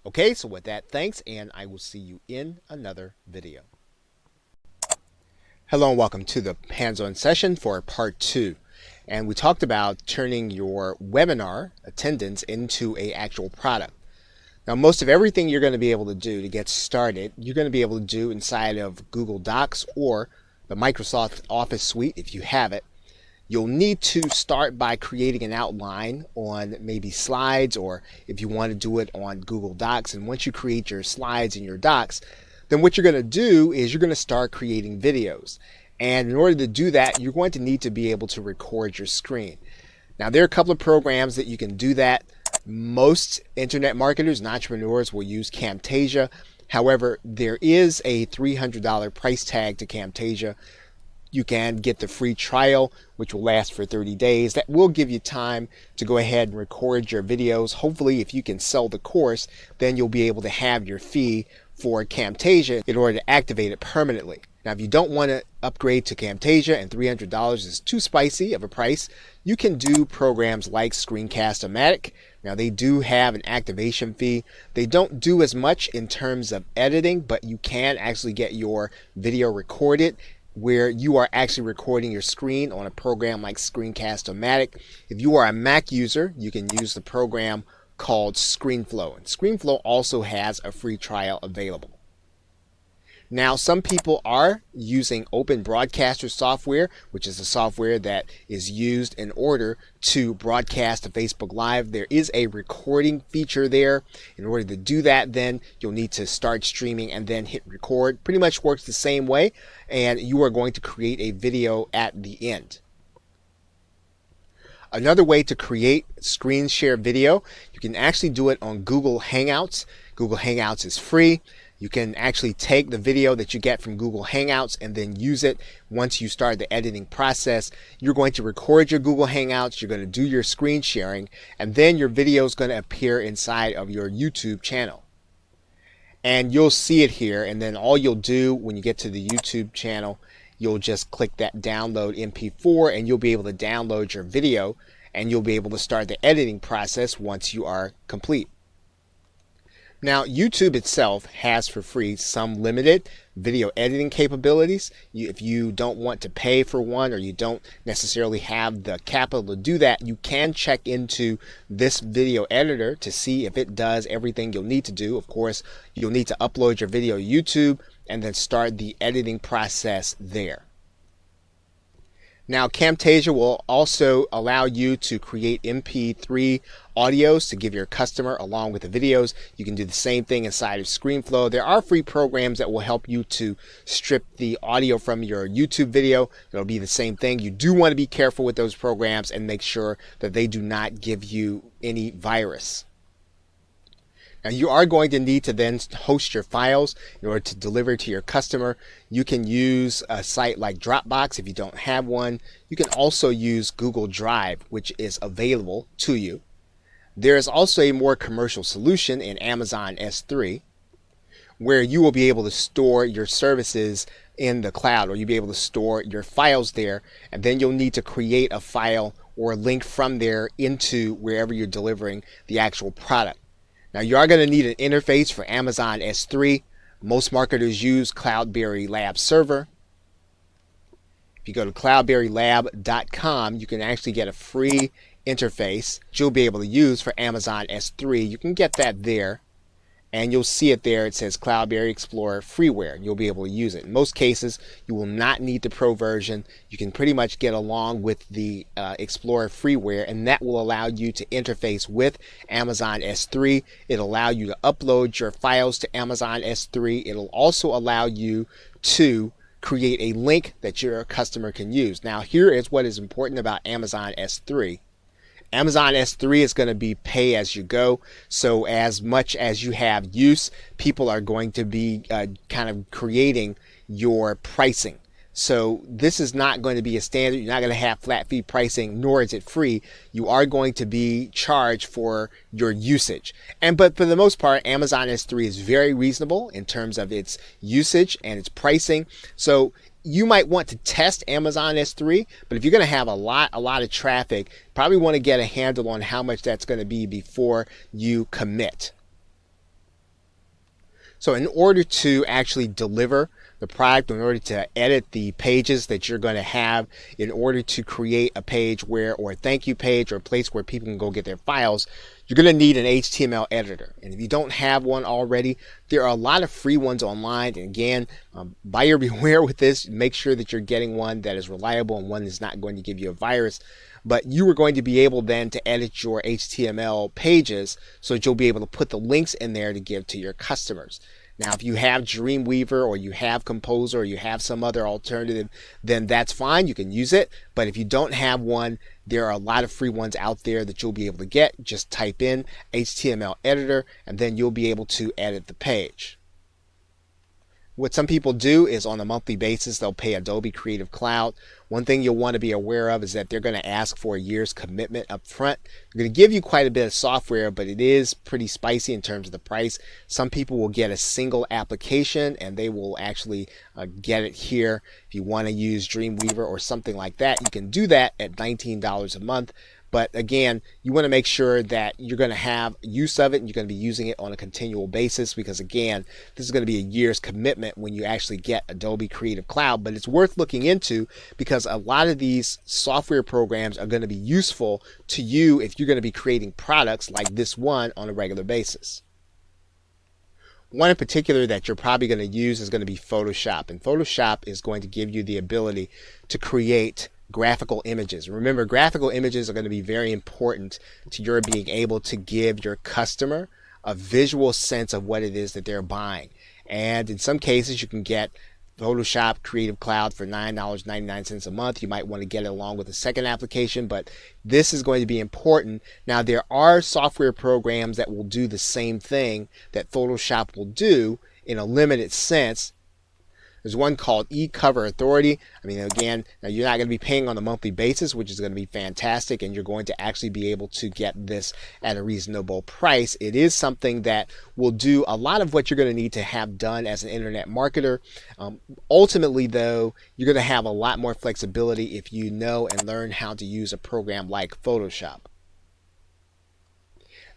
Okay, so with that, thanks, and I will see you in another video. Hello and welcome to the hands-on session for part 2. And we talked about turning your webinar attendance into an actual product. Now, most of everything you're going to be able to do to get started, you're going to be able to do inside of Google Docs or the Microsoft Office suite if you have it. You'll need to start by creating an outline on maybe slides, or if you want to do it on Google Docs. And once you create your slides and your docs, then what you're going to do is you're going to start creating videos. And in order to do that, you're going to need to be able to record your screen. Now, there are a couple of programs that you can do that. Most internet marketers and entrepreneurs will use Camtasia. However, there is a $300 price tag to Camtasia. You can get the free trial, which will last for 30 days. That will give you time to go ahead and record your videos. Hopefully, if you can sell the course, then you'll be able to have your fee for Camtasia in order to activate it permanently. Now, if you don't want to upgrade to Camtasia and $300 is too spicy of a price, you can do programs like Screencast-O-Matic. Now, they do have an activation fee. They don't do as much in terms of editing, but you can actually get your video recorded where you are actually recording your screen on a program like Screencast-O-Matic. If you are a Mac user, you can use the program called ScreenFlow. And ScreenFlow also has a free trial available. Now, some people are using Open Broadcaster software, which is a software that is used in order to broadcast to Facebook Live. There is a recording feature there. In order to do that, then you'll need to start streaming and then hit record. Pretty much works the same way, and you are going to create a video at the end. Another way to create screen share video, you can actually do it on Google Hangouts. Google Hangouts is free. You can actually take the video that you get from Google Hangouts and then use it once you start the editing process. You're going to record your Google Hangouts, you're going to do your screen sharing, and then your video is going to appear inside of your YouTube channel. And you'll see it here, and then all you'll do when you get to the YouTube channel, you'll just click that download MP4 and you'll be able to download your video, and you'll be able to start the editing process once you are complete. Now, YouTube itself has for free some limited video editing capabilities. If you don't want to pay for one, or you don't necessarily have the capital to do that, you can check into this video editor to see if it does everything you'll need to do. Of course, you'll need to upload your video to YouTube and then start the editing process there. Now, Camtasia will also allow you to create MP3 audios to give your customer along with the videos. You can do the same thing inside of ScreenFlow. There are free programs that will help you to strip the audio from your YouTube video. It'll be the same thing. You do want to be careful with those programs and make sure that they do not give you any virus. Now, you are going to need to then host your files in order to deliver to your customer. You can use a site like Dropbox if you don't have one. You can also use Google Drive, which is available to you. There is also a more commercial solution in Amazon S3, where you will be able to store your services in the cloud, or you'll be able to store your files there, and then you'll need to create a file or a link from there into wherever you're delivering the actual product. Now, you are going to need an interface for Amazon S3. Most marketers use Cloudberry Lab Server. If you go to cloudberrylab.com, you can actually get a free interface that you'll be able to use for Amazon S3. You can get that there, and you'll see it there. It says Cloudberry Explorer Freeware, and you'll be able to use it. In most cases, you will not need the Pro version. You can pretty much get along with the Explorer Freeware, and that will allow you to interface with Amazon S3. It'll allow you to upload your files to Amazon S3. It'll also allow you to create a link that your customer can use. Now, here is what is important about Amazon S3. Amazon S3 is going to be pay as you go. So as much as you have use, people are going to be kind of creating your pricing. So this is not going to be a standard. You're not going to have flat fee pricing, nor is it free. You are going to be charged for your usage. But for the most part, Amazon S3 is very reasonable in terms of its usage and its pricing. So you might want to test Amazon S3, but if you're going to have a lot of traffic, probably want to get a handle on how much that's going to be before you commit. So in order to actually deliver the product, in order to edit the pages that you're going to have, in order to create a page where, or a thank you page, or a place where people can go get their files, you're going to need an HTML editor. And if you don't have one already, there are a lot of free ones online. And again, buyer beware with this. Make sure that you're getting one that is reliable and one that's not going to give you a virus. But you are going to be able then to edit your HTML pages so that you'll be able to put the links in there to give to your customers. Now, if you have Dreamweaver or you have Composer or you have some other alternative, then that's fine. You can use it. But if you don't have one, there are a lot of free ones out there that you'll be able to get. Just type in HTML editor and then you'll be able to edit the page. What some people do is on a monthly basis, they'll pay Adobe Creative Cloud. One thing you'll want to be aware of is that they're going to ask for a year's commitment up front. They're going to give you quite a bit of software, but it is pretty spicy in terms of the price. Some people will get a single application and they will actually get it here. If you want to use Dreamweaver or something like that, you can do that at $19 a month. But again, you want to make sure that you're going to have use of it and you're going to be using it on a continual basis, because again, this is going to be a year's commitment when you actually get Adobe Creative Cloud. But it's worth looking into because a lot of these software programs are going to be useful to you if you're going to be creating products like this one on a regular basis. One in particular that you're probably going to use is going to be Photoshop. And Photoshop is going to give you the ability to create graphical images. Remember, graphical images are going to be very important to your being able to give your customer a visual sense of what it is that they're buying. And in some cases, you can get Photoshop Creative Cloud for $9.99 a month. You might want to get it along with a second application, but this is going to be important. Now, there are software programs that will do the same thing that Photoshop will do in a limited sense. There's one called eCover Authority. I mean, again, now you're not going to be paying on a monthly basis, which is going to be fantastic, and you're going to actually be able to get this at a reasonable price. It is something that will do a lot of what you're going to need to have done as an internet marketer. Ultimately, though, you're going to have a lot more flexibility if you know and learn how to use a program like Photoshop.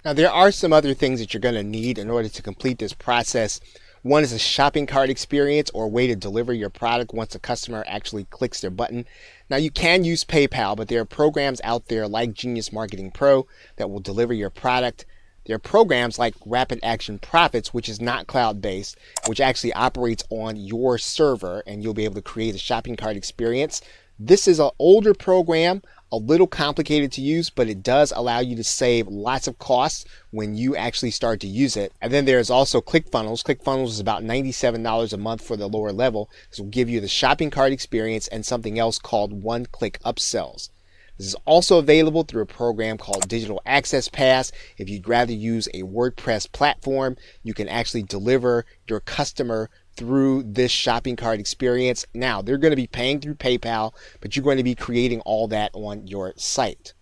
Now, there are some other things that you're going to need in order to complete this process. One is a shopping cart experience, or a way to deliver your product once a customer actually clicks their button. Now, you can use PayPal, but there are programs out there like Genius Marketing Pro that will deliver your product. There are programs like Rapid Action Profits, which is not cloud-based, which actually operates on your server, and you'll be able to create a shopping cart experience. This is an older program, a little complicated to use, but it does allow you to save lots of costs when you actually start to use it. And then there's also ClickFunnels. ClickFunnels is about $97 a month for the lower level. This will give you the shopping cart experience and something else called one-click upsells. This is also available through a program called Digital Access Pass. If you'd rather use a WordPress platform, you can actually deliver your customer through this shopping cart experience. Now, they're going to be paying through PayPal, but you're going to be creating all that on your site.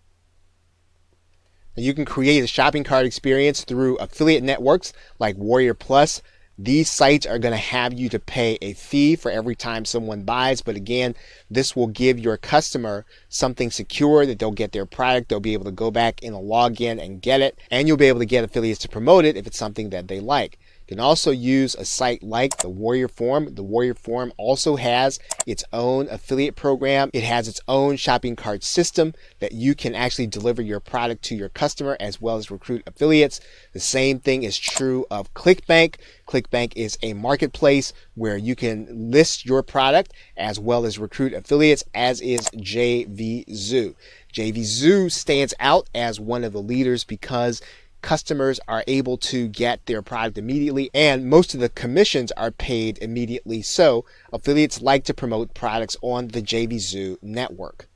Now, you can create a shopping cart experience through affiliate networks like Warrior Plus. These sites are going to have you to pay a fee for every time someone buys, but again, this will give your customer something secure that they'll get their product, they'll be able to go back in a login and get it, and you'll be able to get affiliates to promote it if it's something that they like. You can also use a site like the Warrior Forum. The Warrior Forum also has its own affiliate program. It has its own shopping cart system that you can actually deliver your product to your customer as well as recruit affiliates. The same thing is true of ClickBank. ClickBank is a marketplace where you can list your product as well as recruit affiliates, as is JVZoo. JVZoo stands out as one of the leaders because customers are able to get their product immediately, and most of the commissions are paid immediately. So affiliates like to promote products on the JVZoo network.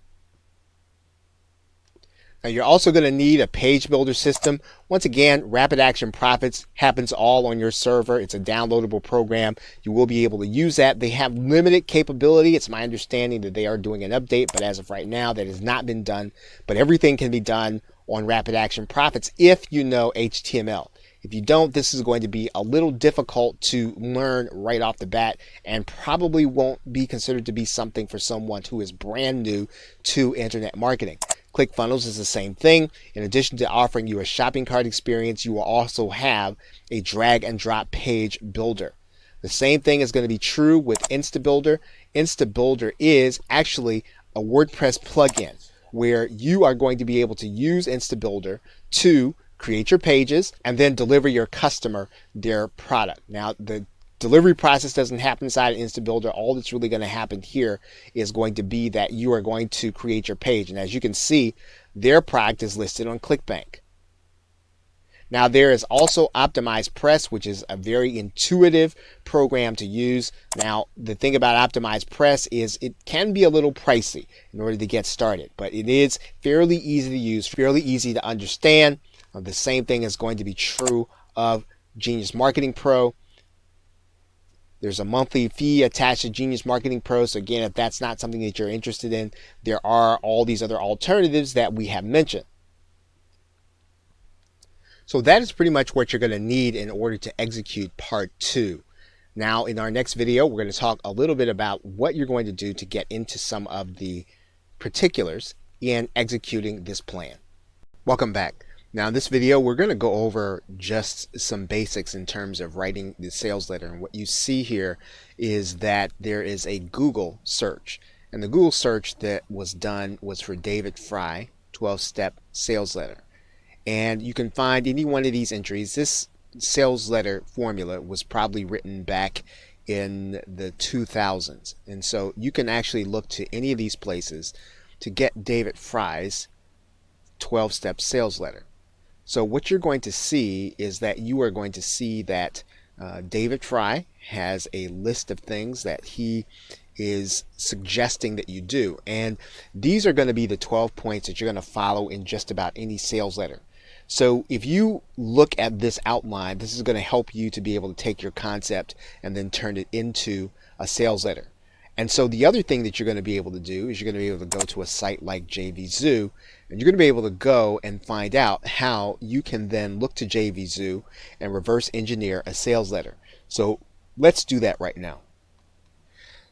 Now, you're also going to need a page builder system. Once again, Rapid Action Profits happens all on your server. It's a downloadable program. You will be able to use that. They have limited capability. It's my understanding that they are doing an update, but as of right now, that has not been done. But everything can be done on Rapid Action Profits if you know HTML. If you don't, this is going to be a little difficult to learn right off the bat and probably won't be considered to be something for someone who is brand new to internet marketing. ClickFunnels is the same thing. In addition to offering you a shopping cart experience, you will also have a drag and drop page builder. The same thing is going to be true with InstaBuilder. InstaBuilder is actually a WordPress plugin where you are going to be able to use InstaBuilder to create your pages, and then deliver your customer their product. Now, the delivery process doesn't happen inside of Instant Builder. All that's really going to happen here is going to be that you are going to create your page. And as you can see, their product is listed on ClickBank. Now, there is also Optimized Press, which is a very intuitive program to use. Now, the thing about Optimized Press is it can be a little pricey in order to get started, but it is fairly easy to use, fairly easy to understand. The same thing is going to be true of Genius Marketing Pro. There's a monthly fee attached to Genius Marketing Pro. So again, if that's not something that you're interested in, there are all these other alternatives that we have mentioned. So that is pretty much what you're going to need in order to execute part 2. Now, in our next video, we're going to talk a little bit about what you're going to do to get into some of the particulars in executing this plan. Welcome back. Now, in this video, we're going to go over just some basics in terms of writing the sales letter. And what you see here is that there is a Google search. And the Google search that was done was for David Fry, 12-step sales letter. And you can find any one of these entries. This sales letter formula was probably written back in the 2000s. And so you can actually look to any of these places to get David Fry's 12-step sales letter. So what you're going to see is that you are going to see that David Fry has a list of things that he is suggesting that you do. And these are going to be the 12 points that you're going to follow in just about any sales letter. So if you look at this outline, this is going to help you to be able to take your concept and then turn it into a sales letter. And so the other thing that you're going to be able to do is you're going to be able to go to a site like JVZoo, and you're going to be able to go and find out how you can then look to JVZoo and reverse engineer a sales letter. So let's do that right now.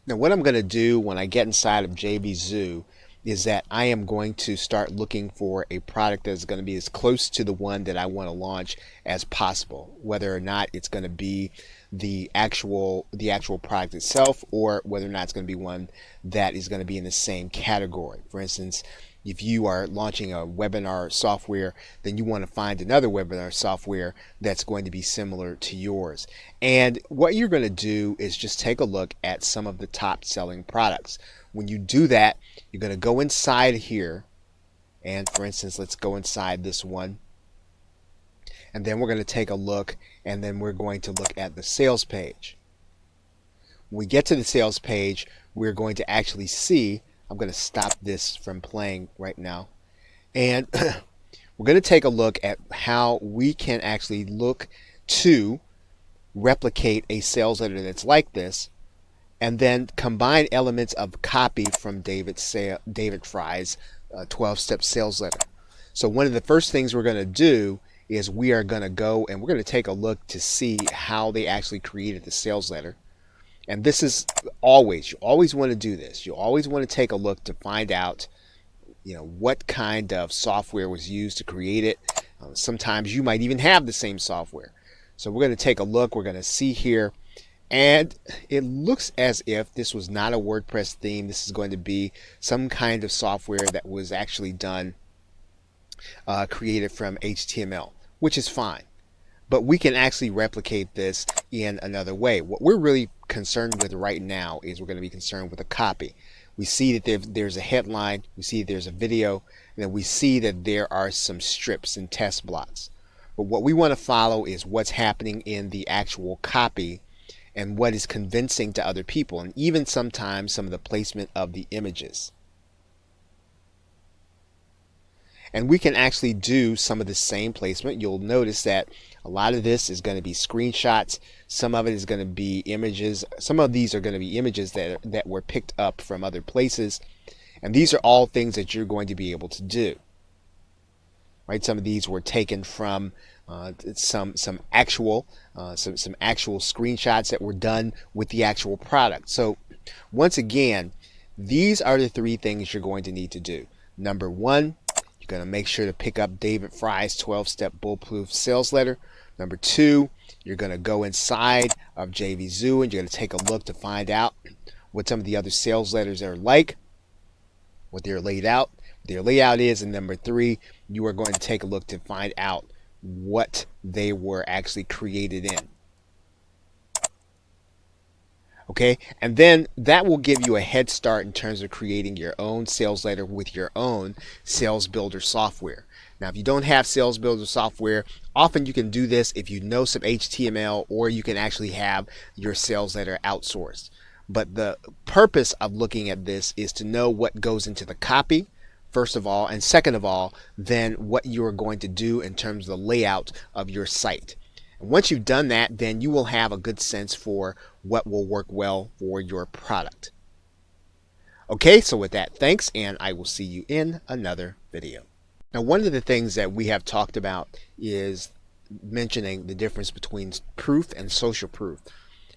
Now, what I'm going to do when I get inside of JVZoo is that I am going to start looking for a product that's going to be as close to the one that I want to launch as possible, whether or not it's going to be the actual product itself, or whether or not it's going to be one that is going to be in the same category. For instance, if you are launching a webinar software, then you want to find another webinar software that's going to be similar to yours. And what you're going to do is just take a look at some of the top selling products. When you do that, you're going to go inside here, and for instance, let's go inside this one. And then we're going to take a look, and then we're going to look at the sales page. When we get to the sales page, we're going to actually see, I'm going to stop this from playing right now, and we're going to take a look at how we can actually look to replicate a sales letter that's like this, and then combine elements of copy from David Fry's 12-step sales letter. So one of the first things we're going to do is we are going to go and we're going to take a look to see how they actually created the sales letter. And this is always, you always want to do this. You always want to take a look to find out, what kind of software was used to create it. Sometimes you might even have the same software. So we're going to take a look. We're going to see here. And it looks as if this was not a WordPress theme. This is going to be some kind of software that was actually done, created from HTML, which is fine. But we can actually replicate this in another way. What we're really concerned with right now is we're going to be concerned with a copy. We see that there's a headline, we see that there's a video, and then we see that there are some strips and test blocks. But what we want to follow is what's happening in the actual copy and what is convincing to other people, and even sometimes some of the placement of the images. And we can actually do some of the same placement. You'll notice that a lot of this is going to be screenshots. Some of it is going to be images. Some of these are going to be images that were picked up from other places. And these are all things that you're going to be able to do. Right? Some of these were taken from some actual screenshots that were done with the actual product. So once again, these are the 3 things you're going to need to do. Number 1, you're going to make sure to pick up David Fry's 12-step bulletproof sales letter. Number 2, you're going to go inside of JVZoo and you're going to take a look to find out what some of the other sales letters are like, what their layout is. And number 3, you are going to take a look to find out what they were actually created in. Okay, and then that will give you a head start in terms of creating your own sales letter with your own sales builder software. Now, if you don't have sales builder software, often you can do this if you know some HTML, or you can actually have your sales letter outsourced. But the purpose of looking at this is to know what goes into the copy, first of all, and second of all, then what you are going to do in terms of the layout of your site. And once you've done that, then you will have a good sense for what will work well for your product. Okay, so with that, thanks, and I will see you in another video. Now, one of the things that we have talked about is mentioning the difference between proof and social proof.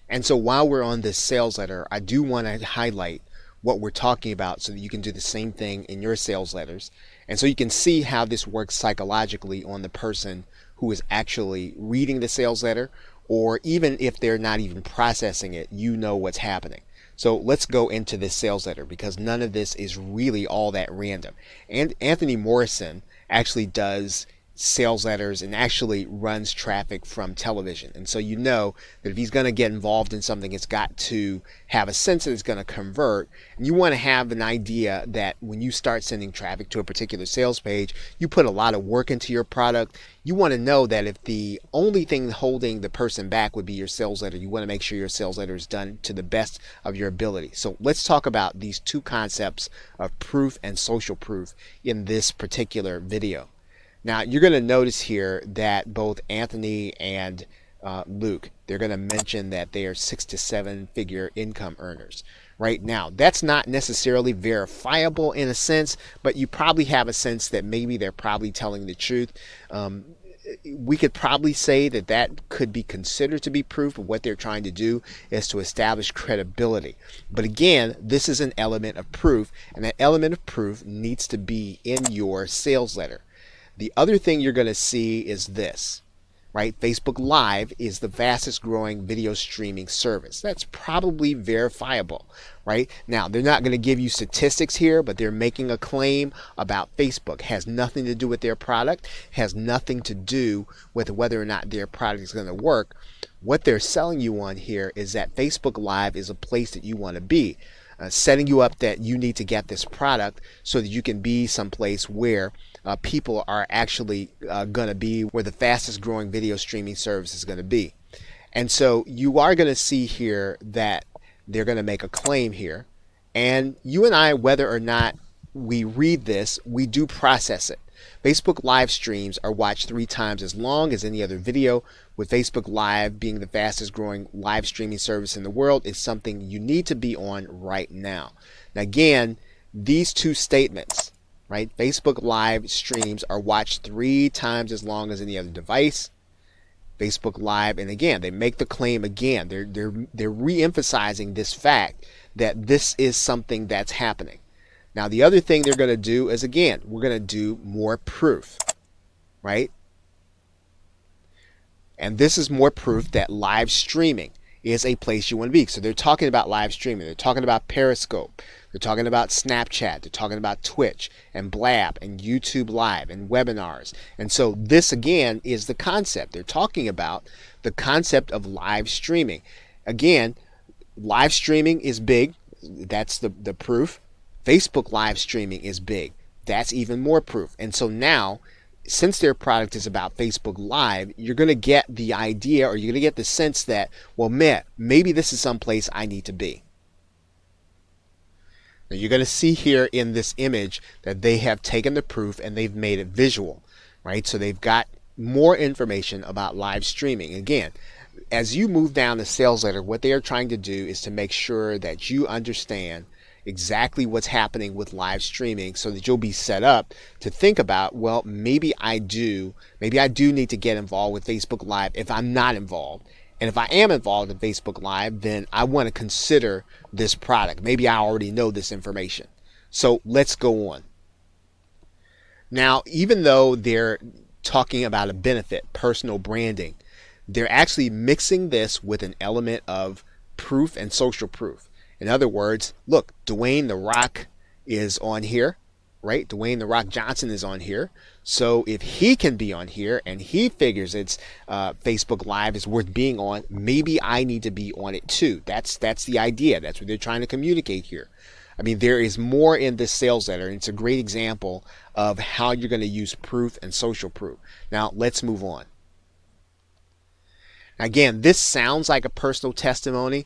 And so while we're on this sales letter, I do want to highlight what we're talking about so that you can do the same thing in your sales letters. And so you can see how this works psychologically on the person who is actually reading the sales letter, or even if they're not even processing it, you know what's happening. So let's go into this sales letter, because none of this is really all that random. And Anthony Morrison actually does sales letters and actually runs traffic from television. And so you know that if he's going to get involved in something, it's got to have a sense that it's going to convert. And you want to have an idea that when you start sending traffic to a particular sales page, you put a lot of work into your product. You want to know that if the only thing holding the person back would be your sales letter, you want to make sure your sales letter is done to the best of your ability. So let's talk about these two concepts of proof and social proof in this particular video. Now, you're going to notice here that both Anthony and Luke, they're going to mention that they are 6 to 7 figure income earners. Right now, that's not necessarily verifiable in a sense, but you probably have a sense that maybe they're probably telling the truth. We could probably say that that could be considered to be proof of what they're trying to do is to establish credibility. But again, this is an element of proof, and that element of proof needs to be in your sales letter. The other thing you're going to see is this, right? Facebook Live is the fastest growing video streaming service. That's probably verifiable, right? Now, they're not going to give you statistics here, but they're making a claim about Facebook. It has nothing to do with their product, has nothing to do with whether or not their product is going to work. What they're selling you on here is that Facebook Live is a place that you want to be. Setting you up that you need to get this product so that you can be someplace where people are actually going to be, where the fastest growing video streaming service is going to be. And so you are going to see here that they're going to make a claim here. And you and I, whether or not we read this, we do process it. Facebook live streams are watched 3 times as long as any other video. With Facebook Live being the fastest growing live streaming service in the world, it's something you need to be on right now. Now again, these two statements, right? Facebook Live streams are watched 3 times as long as any other device. Facebook Live, and again, they make the claim again. They're re-emphasizing this fact that this is something that's happening. Now, the other thing they're going to do is, again, we're going to do more proof, right? And this is more proof that live streaming is a place you want to be. So they're talking about live streaming. They're talking about Periscope. They're talking about Snapchat. They're talking about Twitch and Blab and YouTube Live and webinars. And so this, again, is the concept. They're talking about the concept of live streaming. Again, live streaming is big. That's the proof. Facebook live streaming is big. That's even more proof. And so now, since their product is about Facebook Live, you're going to get the idea, or you're going to get the sense that, well, man, maybe this is someplace I need to be. Now, you're going to see here in this image that they have taken the proof and they've made it visual, right? So they've got more information about live streaming. Again, as you move down the sales letter, what they are trying to do is to make sure that you understand exactly what's happening with live streaming, so that you'll be set up to think about, well, maybe I do need to get involved with Facebook Live if I'm not involved. And if I am involved in Facebook Live, then I want to consider this product. Maybe I already know this information. So let's go on. Now, even though they're talking about a benefit, personal branding, they're actually mixing this with an element of proof and social proof. In other words, look, Dwayne The Rock is on here, right? Dwayne The Rock Johnson is on here. So if he can be on here and he figures it's Facebook Live is worth being on, maybe I need to be on it too. That's the idea. That's what they're trying to communicate here. I mean, there is more in this sales letter, and it's a great example of how you're going to use proof and social proof. Now, let's move on. Again, this sounds like a personal testimony.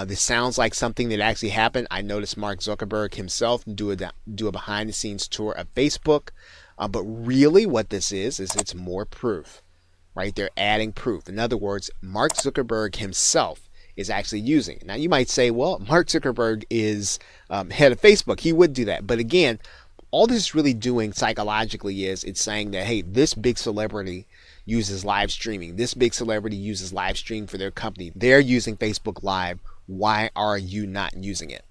This sounds like something that actually happened. I noticed Mark Zuckerberg himself do a behind-the-scenes tour of Facebook. But really what this is it's more proof, right? They're adding proof. In other words, Mark Zuckerberg himself is actually using it. Now, you might say, well, Mark Zuckerberg is head of Facebook. He would do that. But again, all this is really doing psychologically is it's saying that, hey, this big celebrity uses live streaming. This big celebrity uses live stream for their company. They're using Facebook Live. Why are you not using it?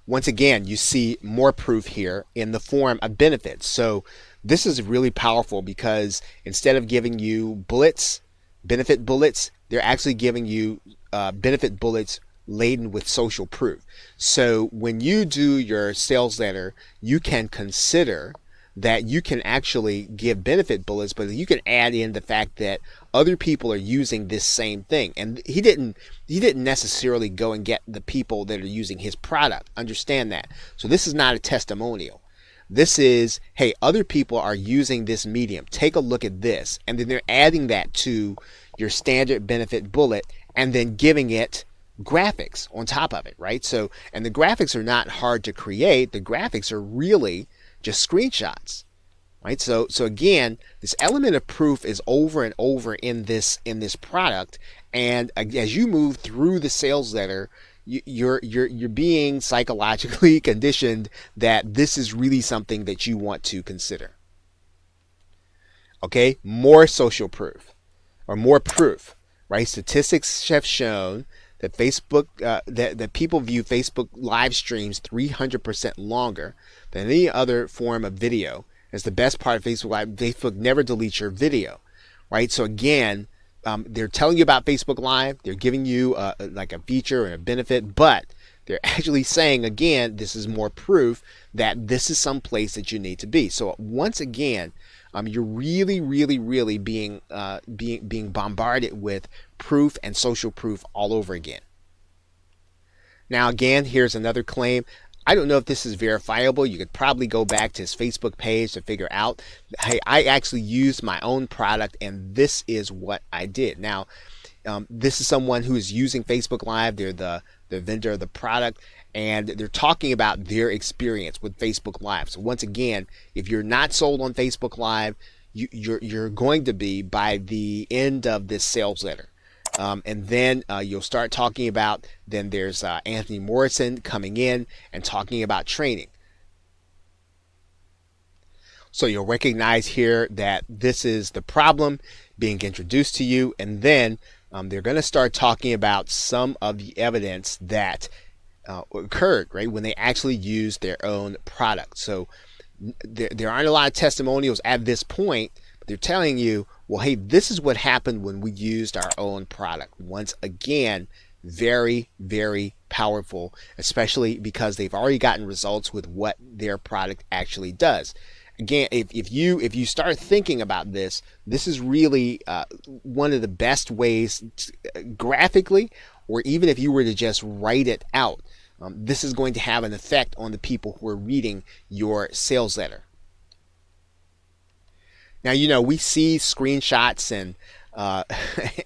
Once again, you see more proof here in the form of benefits. So this is really powerful because instead of giving you bullets, benefit bullets, they're actually giving you benefit bullets laden with social proof. So when you do your sales letter, you can consider that you can actually give benefit bullets, but you can add in the fact that other people are using this same thing. And he didn't necessarily go and get the people that are using his product. Understand that. So this is not a testimonial. This is, hey, other people are using this medium. Take a look at this. And then they're adding that to your standard benefit bullet and then giving it graphics on top of it, right? So, and the graphics are not hard to create. The graphics are really just screenshots, right? So again, this element of proof is over and over in this product. And as you move through the sales letter, you're being psychologically conditioned that this is really something that you want to consider. Okay, more social proof or more proof, right? Statistics have shown that Facebook, that people view Facebook live streams 300% longer than any other form of video. It's the best part of Facebook Live. Facebook never deletes your video, right? So again, they're telling you about Facebook Live. They're giving you like a feature and a benefit, but they're actually saying, again, this is more proof that this is some place that you need to be. So once again, you're really being bombarded with proof and social proof all over again. Now, again, here's another claim. I don't know if this is verifiable. You could probably go back to his Facebook page to figure out, hey, I actually used my own product and this is what I did. Now, this is someone who is using Facebook Live. They're the vendor of the product, and they're talking about their experience with Facebook Live. So once again, if you're not sold on Facebook Live, you're going to be by the end of this sales letter. And then you'll start talking about, then there's Anthony Morrison coming in and talking about training. So you'll recognize here that this is the problem being introduced to you. And then they're going to start talking about some of the evidence that occurred, right, when they actually used their own product. So there aren't a lot of testimonials at this point, but they're telling you, well, hey, this is what happened when we used our own product. Once again, very powerful, especially because they've already gotten results with what their product actually does. Again, if you start thinking about this, this is really one of the best ways graphically, or even if you were to just write it out, this is going to have an effect on the people who are reading your sales letter. Now, you know, we see screenshots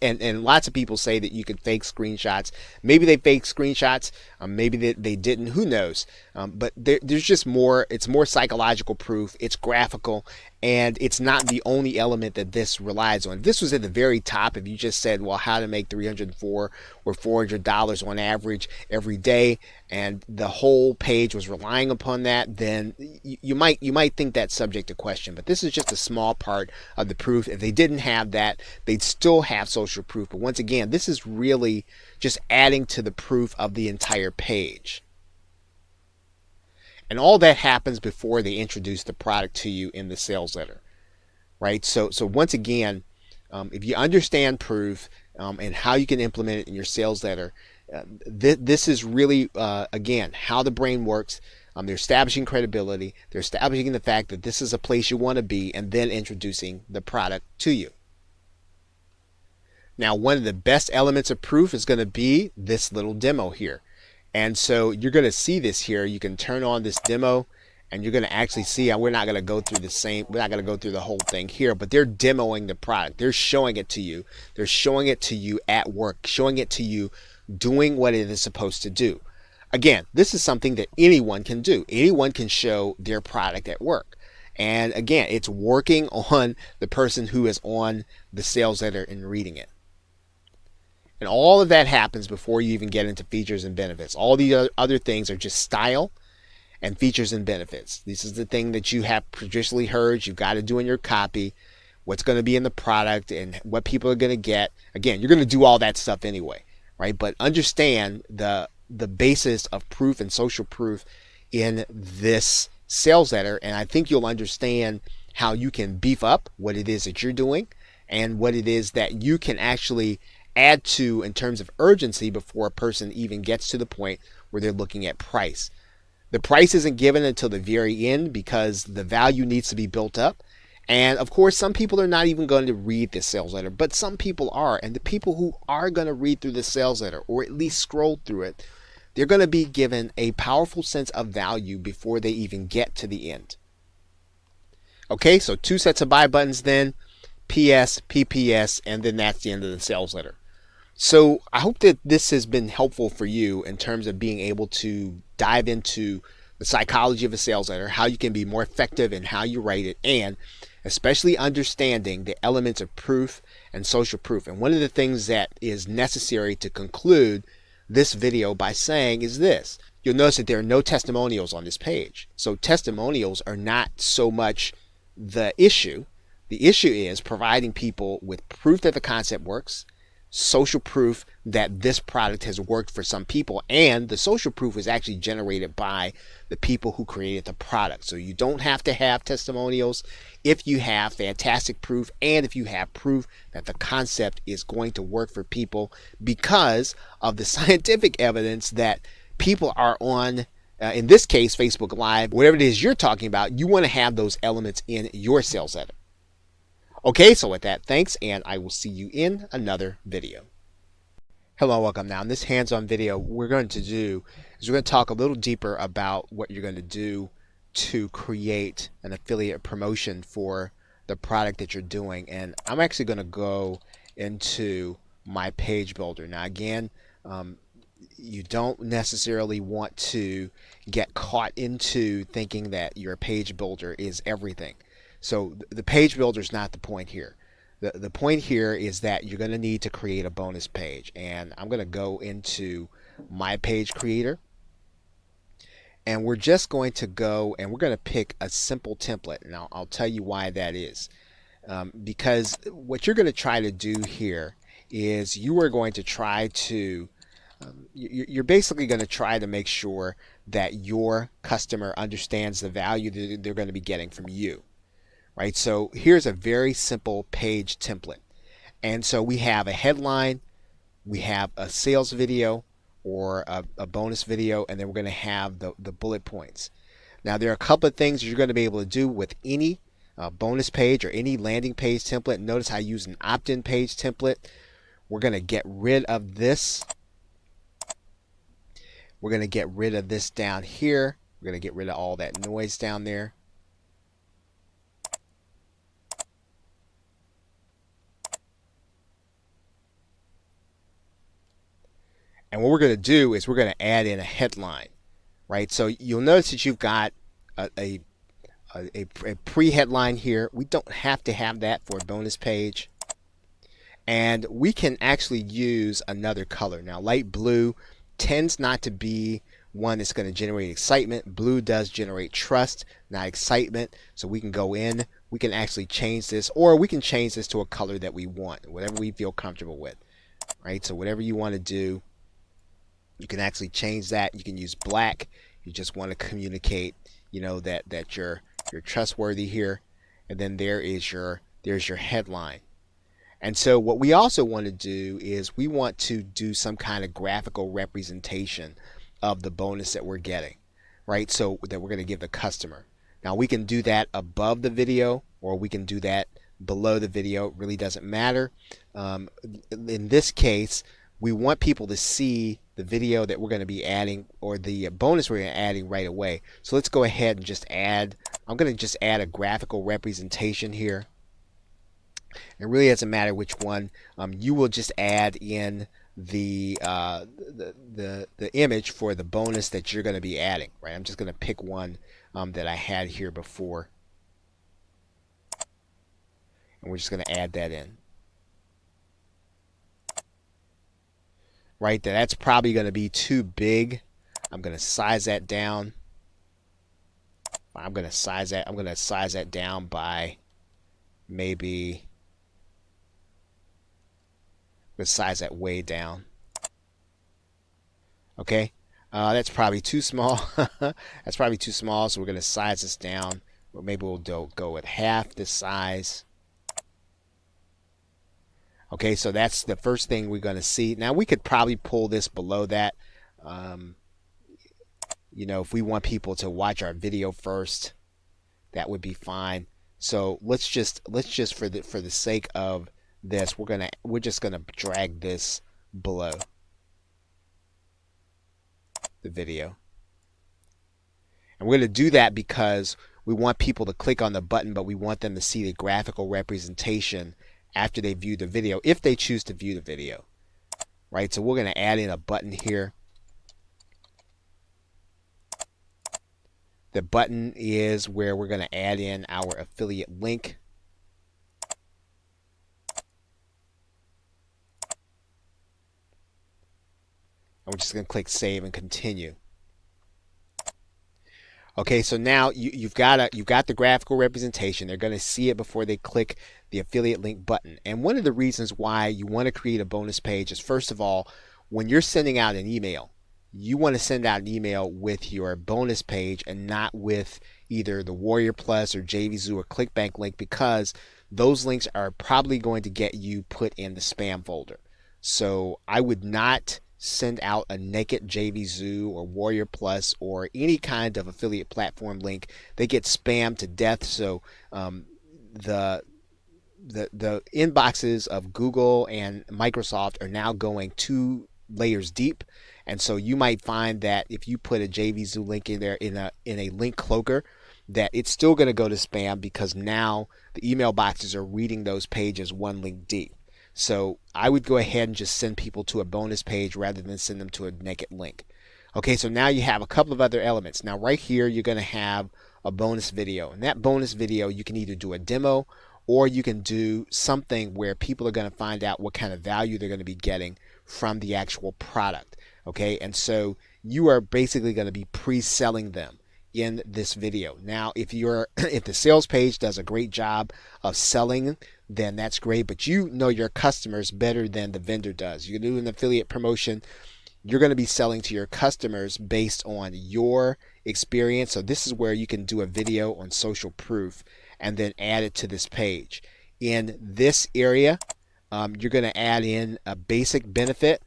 and lots of people say that you can fake screenshots. Maybe they fake screenshots. Maybe they didn't. Who knows? But there's just more. It's more psychological proof. It's graphical. And it's not the only element that this relies on. If this was at the very top, if you just said, well, how to make $304 or $400 on average every day, and the whole page was relying upon that, then you might think that's subject to question. But this is just a small part of the proof. If they didn't have that, they'd still have social proof. But once again, this is really just adding to the proof of the entire page. And all that happens before they introduce the product to you in the sales letter, right? So once again, if you understand proof and how you can implement it in your sales letter, this is really, again, how the brain works. They're establishing credibility. They're establishing the fact that this is a place you want to be, and then introducing the product to you. Now, one of the best elements of proof is going to be this little demo here. And so you're going to see this here. You can turn on this demo and you're going to actually see, we're not going to go through the whole thing here, but they're demoing the product. They're showing it to you. They're showing it to you at work, showing it to you doing what it is supposed to do. Again, this is something that anyone can do. Anyone can show their product at work. And again, it's working on the person who is on the sales letter and reading it. And all of that happens before you even get into features and benefits. All the other things are just style and features and benefits. This is the thing that you have traditionally heard you've got to do in your copy, what's going to be in the product and what people are going to get. Again, you're going to do all that stuff anyway, right? But understand the basis of proof and social proof in this sales letter, and I think you'll understand how you can beef up what it is that you're doing and what it is that you can actually add to in terms of urgency before a person even gets to the point where they're looking at price. The price isn't given until the very end because the value needs to be built up. And of course, some people are not even going to read this sales letter, but some people are. And the people who are going to read through the sales letter, or at least scroll through it, they're going to be given a powerful sense of value before they even get to the end. Okay, so 2 sets of buy buttons then, PS, PPS, and then that's the end of the sales letter. So I hope that this has been helpful for you in terms of being able to dive into the psychology of a sales letter, how you can be more effective in how you write it, and especially understanding the elements of proof and social proof. And one of the things that is necessary to conclude this video by saying is this. You'll notice that there are no testimonials on this page. So testimonials are not so much the issue. The issue is providing people with proof that the concept works, social proof that this product has worked for some people, and the social proof is actually generated by the people who created the product. So you don't have to have testimonials if you have fantastic proof and if you have proof that the concept is going to work for people because of the scientific evidence that people are on, in this case, Facebook Live, whatever it is you're talking about. You want to have those elements in your sales letter. Okay, so with that, thanks, and I will see you in another video. Hello, welcome. Now, in this hands-on video, we're going to talk a little deeper about what you're going to do to create an affiliate promotion for the product that you're doing. And I'm actually going to go into my page builder. Now, again, you don't necessarily want to get caught into thinking that your page builder is everything. So the page builder is not the point here. The point here is that you're going to need to create a bonus page. And I'm going to go into my page creator. And we're just going to go and we're going to pick a simple template. And I'll tell you why that is. Because what you're going to try to do here is you are going to try to, you're basically going to try to make sure that your customer understands the value that they're going to be getting from you. Right, so here's a very simple page template. And so we have a headline, we have a sales video or a bonus video, and then we're going to have the bullet points. Now, there are a couple of things you're going to be able to do with any bonus page or any landing page template. Notice I use an opt-in page template. We're going to get rid of this. We're going to get rid of this down here. We're going to get rid of all that noise down there. And what we're going to do is we're going to add in a headline, right? So you'll notice that you've got a pre-headline here. We don't have to have that for a bonus page. And we can actually use another color. Now, light blue tends not to be one that's going to generate excitement. Blue does generate trust, not excitement. So we can go in, we can actually change this, or we can change this to a color that we want, whatever we feel comfortable with, right? So whatever you want to do, you can actually change that. You can use black. You just want to communicate, that you're trustworthy here. And then there's your headline. And so what we also want to do is we want to do some kind of graphical representation of the bonus that we're getting, right? So that we're going to give the customer. Now we can do that above the video, or we can do that below the video. It really doesn't matter. In this case, we want people to see the video that we're going to be adding, or the bonus we're adding right away. So let's go ahead and just add. I'm going to just add a graphical representation here. It really doesn't matter which one. You will just add in the image for the bonus that you're going to be adding, right? I'm just going to pick one that I had here before, and we're just going to add that in. Right, that's probably going to be too big. I'm going to size that down. I'm going to size that down by maybe. Let's size that way down. Okay, that's probably too small. That's probably too small, so we're going to size this down. Or maybe we'll go with half the size. Okay, so that's the first thing we're going to see. Now we could probably pull this below that. You know, if we want people to watch our video first, that would be fine. So let's just for the sake of this, we're just gonna drag this below the video, and we're going to do that because we want people to click on the button, but we want them to see the graphical representation after they view the video, if they choose to view the video, right? So we're going to add in a button here. The button is where we're going to add in our affiliate link. And we're just going to click save and continue. Okay, so now you've got the graphical representation. They're going to see it before they click the affiliate link button. And one of the reasons why you want to create a bonus page is, first of all, when you're sending out an email, you want to send out an email with your bonus page and not with either the Warrior Plus or JVZoo or ClickBank link, because those links are probably going to get you put in the spam folder. So I would not send out a naked JVZoo or Warrior Plus or any kind of affiliate platform link. They get spammed to death. So the inboxes of Google and Microsoft are now going 2 layers deep, and so you might find that if you put a JVZoo link in there in a link cloaker, that it's still going to go to spam, because now the email boxes are reading those pages 1 link deep. So I would go ahead and just send people to a bonus page rather than send them to a naked link. Okay, so now you have a couple of other elements. Now right here you're going to have a bonus video, and that bonus video you can either do a demo, or you can do something where people are going to find out what kind of value they're going to be getting from the actual product. Okay, and so you are basically going to be pre-selling them in this video. Now if the sales page does a great job of selling, then that's great, but you know your customers better than the vendor does. You're doing an affiliate promotion, you're going to be selling to your customers based on your experience. So this is where you can do a video on social proof and then add it to this page. In this area, you're going to add in a basic benefit,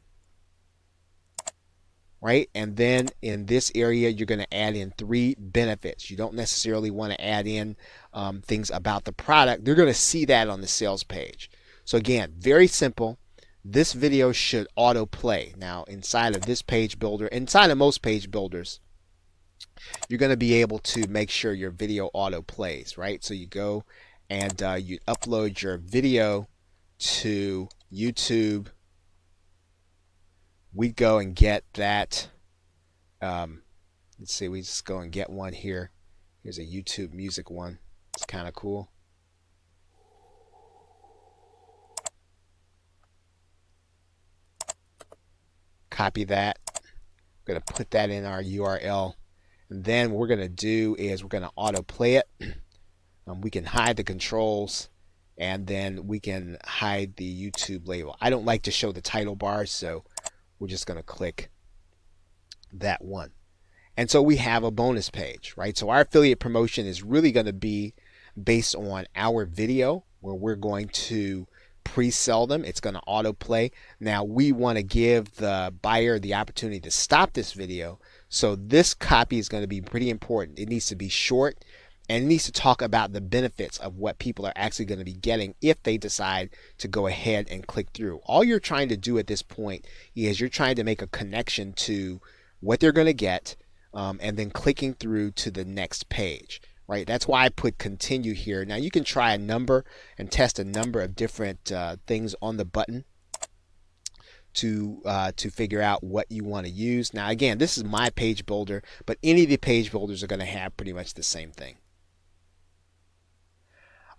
right? And then in this area, you're going to add in 3 benefits. You don't necessarily want to add in things about the product. They're going to see that on the sales page. So again, very simple. This video should autoplay. Now inside of this page builder, inside of most page builders, you're going to be able to make sure your video auto plays, right? So you go and you upload your video to YouTube. We go and get that. Let's see, we just go and get one here. Here's a YouTube music one. It's kind of cool. Copy that. We're going to put that in our URL. And then what we're going to do is we're going to autoplay it. We can hide the controls, and then we can hide the YouTube label. I don't like to show the title bar, so we're just going to click that one. And so we have a bonus page, right? So our affiliate promotion is really going to be based on our video, where we're going to pre-sell them. It's going to autoplay. Now we want to give the buyer the opportunity to stop this video So this copy is going to be pretty important. It needs to be short, and it needs to talk about the benefits of what people are actually going to be getting if they decide to go ahead and click through. All you're trying to do at this point is you're trying to make a connection to what they're going to get, and then clicking through to the next page. Right? That's why I put continue here. Now you can try a number and test a number of different things on the button to figure out what you want to use. Now again, this is my page builder, but any of the page builders are going to have pretty much the same thing.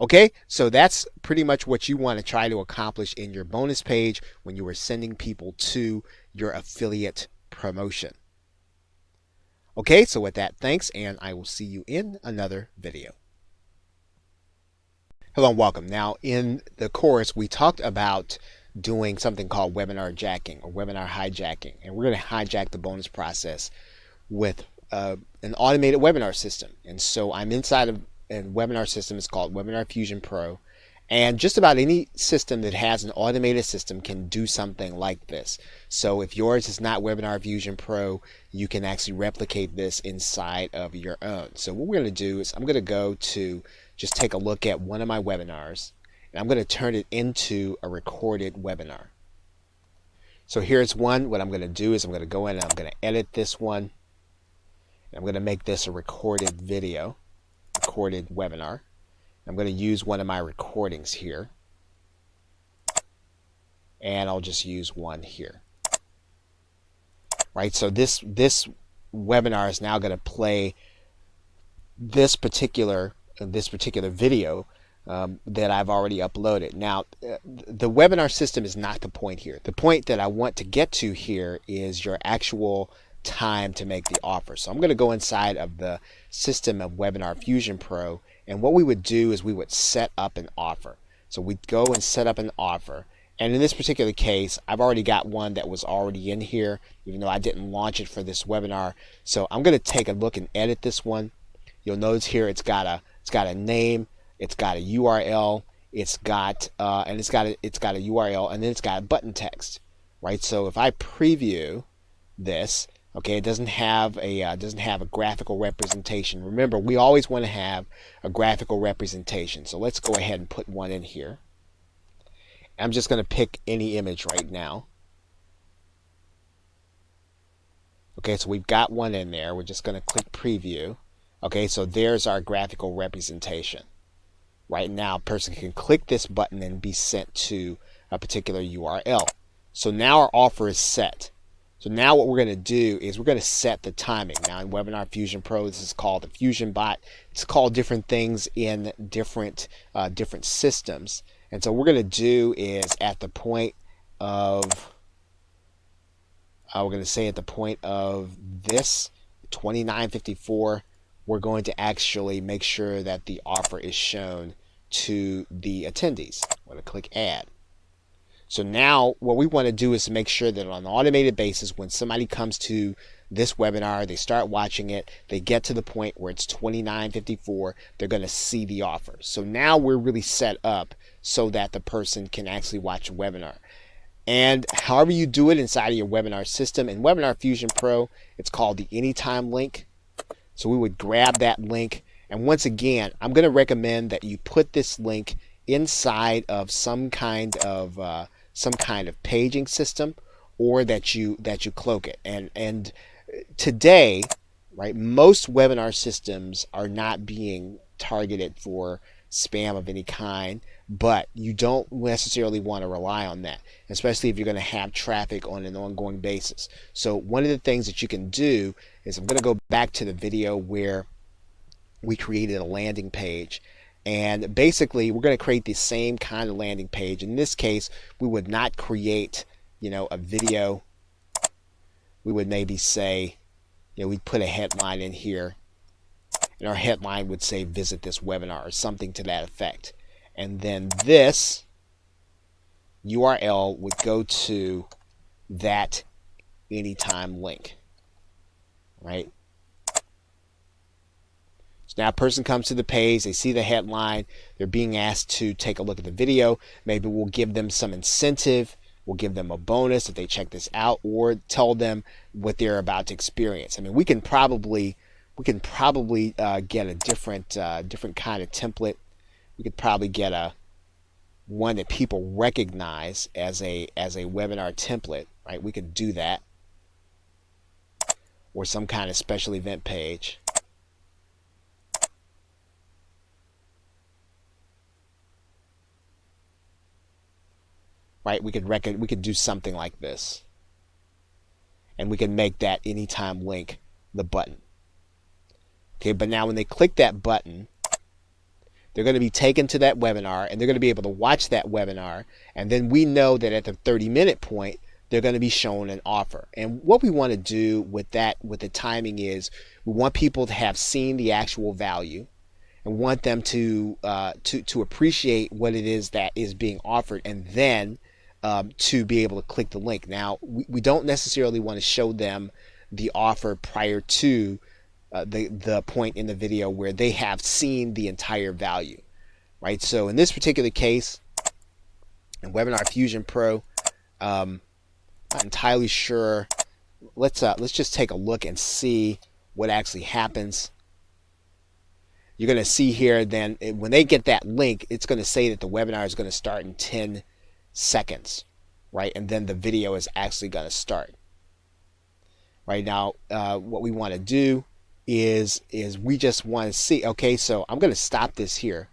Okay, so that's pretty much what you want to try to accomplish in your bonus page when you are sending people to your affiliate promotion. Okay, so with that, thanks, and I will see you in another video. Hello and welcome. Now, in the course, we talked about doing something called webinar jacking or webinar hijacking, and we're going to hijack the bonus process with an automated webinar system. And so I'm inside of a webinar system. It's called Webinar Fusion Pro. And just about any system that has an automated system can do something like this. So if yours is not Webinar Fusion Pro, you can actually replicate this inside of your own. So what we're going to do is I'm going to go to just take a look at one of my webinars, and I'm going to turn it into a recorded webinar. So here's one. What I'm going to do is I'm going to go in and I'm going to edit this one. And I'm going to make this a recorded video, recorded webinar. I'm going to use one of my recordings here, and I'll just use one here. Right, so this webinar is now going to play this particular video that I've already uploaded. Now, the webinar system is not the point here. The point that I want to get to here is your actual time to make the offer. So I'm going to go inside of the system of Webinar Fusion Pro, and what we would do is we would set up an offer. So we'd go and set up an offer, and in this particular case I've already got one that was already in here, even though I didn't launch it for this webinar. So I'm going to take a look and edit this one. You'll notice here it's got a name, it's got a URL, it's got a URL, and then it's got a button text. Right, so if I preview this, okay, it doesn't have a graphical representation. Remember, we always want to have a graphical representation. So let's go ahead and put one in here. I'm just going to pick any image right now. Okay, so we've got one in there. We're just going to click preview. Okay, so there's our graphical representation. Right now, a person can click this button and be sent to a particular URL. So now our offer is set. So now what we're going to do is we're going to set the timing. Now in Webinar Fusion Pro, this is called the Fusion Bot. It's called different things in different systems. And so what we're going to do is at the point of, we're going to say at the point of this 2954, we're going to actually make sure that the offer is shown to the attendees. I'm going to click Add. So now what we want to do is to make sure that on an automated basis, when somebody comes to this webinar, they start watching it, they get to the point where it's 2954, they're going to see the offer. So now we're really set up so that the person can actually watch a webinar. And however you do it inside of your webinar system, in Webinar Fusion Pro, it's called the Anytime link. So we would grab that link, and once again, I'm going to recommend that you put this link inside of some kind of paging system, or that you cloak it. And today, right, most webinar systems are not being targeted for spam of any kind, but you don't necessarily want to rely on that, especially if you're going to have traffic on an ongoing basis. So one of the things that you can do is, I'm going to go back to the video where we created a landing page. And basically, we're going to create the same kind of landing page. In this case, we would not create, a video. We would maybe say, we'd put a headline in here, and our headline would say, visit this webinar, or something to that effect. And then this URL would go to that Anytime link, right? Now a person comes to the page, they see the headline, they're being asked to take a look at the video. Maybe we'll give them some incentive We'll give them a bonus if they check this out, or tell them what they're about to experience. I mean, we can probably get a different kind of template. We could probably get one that people recognize as a webinar template, right? We could do that, or some kind of special event page. Right? We could do something like this, and we can make that anytime link the button. Okay, but now when they click that button, they're going to be taken to that webinar, and they're going to be able to watch that webinar, and then we know that at the 30-minute point, they're going to be shown an offer. And what we want to do with that, with the timing, is we want people to have seen the actual value, and want them to appreciate what it is that is being offered, and then to be able to click the link. Now, we don't necessarily want to show them the offer prior to the point in the video where they have seen the entire value, right? So in this particular case, in Webinar Fusion Pro, not entirely sure. Let's just take a look and see what actually happens. You're going to see here then when they get that link, it's going to say that the webinar is going to start in 10 seconds, right? And then the video is actually going to start. Right now, what we want to do is we just want to see, okay, so I'm going to stop this here.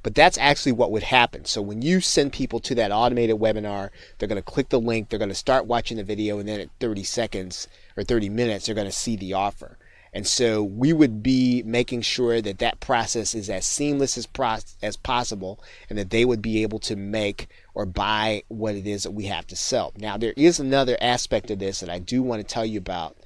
But that's actually what would happen. So when you send people to that automated webinar, they're going to click the link, they're going to start watching the video, and then at 30 seconds or 30 minutes, they're going to see the offer. And so we would be making sure that that process is as seamless as possible, and that they would be able to make or buy what it is that we have to sell. Now, there is another aspect of this that I do want to tell you about.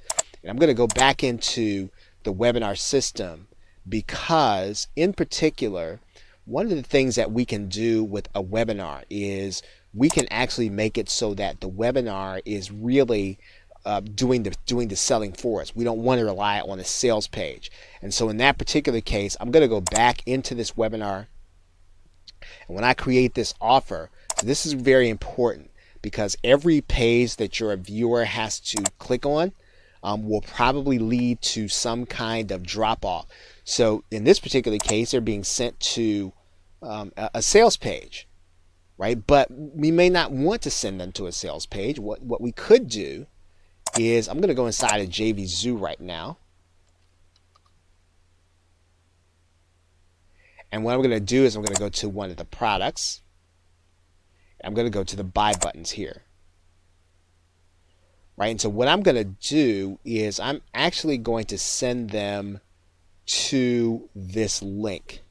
And I'm going to go back into the webinar system, because in particular, one of the things that we can do with a webinar is we can actually make it so that the webinar is really doing the selling for us. We don't want to rely on a sales page. And so in that particular case, I'm going to go back into this webinar, and when I create this offer, so this is very important, because every page that your viewer has to click on will probably lead to some kind of drop off. So in this particular case, they're being sent to a sales page, right? But we may not want to send them to a sales page. What we could do is, I'm going to go inside of JV Zoo right now. And what I'm going to do is I'm going to go to one of the products. I'm going to go to the buy buttons here. Right, and so what I'm going to do is I'm actually going to send them to this link.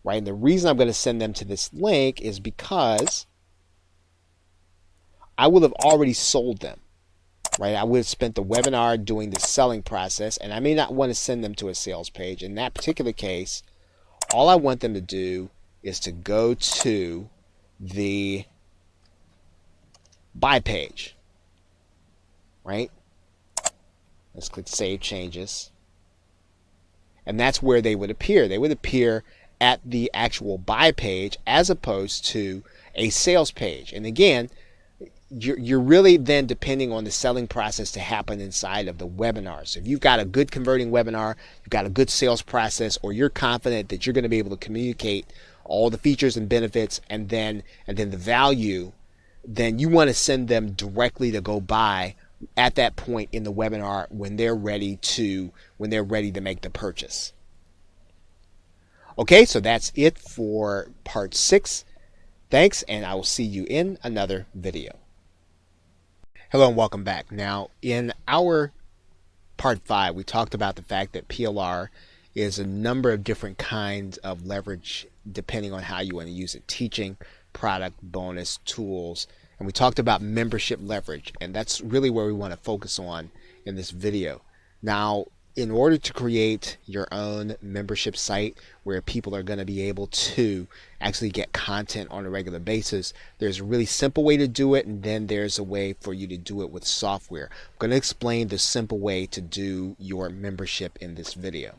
Right, and the reason I'm going to send them to this link is because I will have already sold them. Right, I would have spent the webinar doing the selling process, and I may not want to send them to a sales page. In that particular case, all I want them to do is to go to the buy page, right? Let's click Save Changes. And that's where they would appear. They would appear at the actual buy page as opposed to a sales page. And again, you're really then depending on the selling process to happen inside of the webinar. So if you've got a good converting webinar, you've got a good sales process, or you're confident that you're going to be able to communicate all the features and benefits and then the value, then you want to send them directly to go buy at that point in the webinar when they're ready to make the purchase. Okay, so that's it for part 6. Thanks, and I will see you in another video. Hello and welcome back. Now, in our part 5, we talked about the fact that PLR is a number of different kinds of leverage depending on how you want to use it: teaching, product, bonus, tools. And we talked about membership leverage, and that's really where we want to focus on in this video. Now, in order to create your own membership site where people are going to be able to actually get content on a regular basis, there's a really simple way to do it, and then there's a way for you to do it with software. I'm going to explain the simple way to do your membership in this video.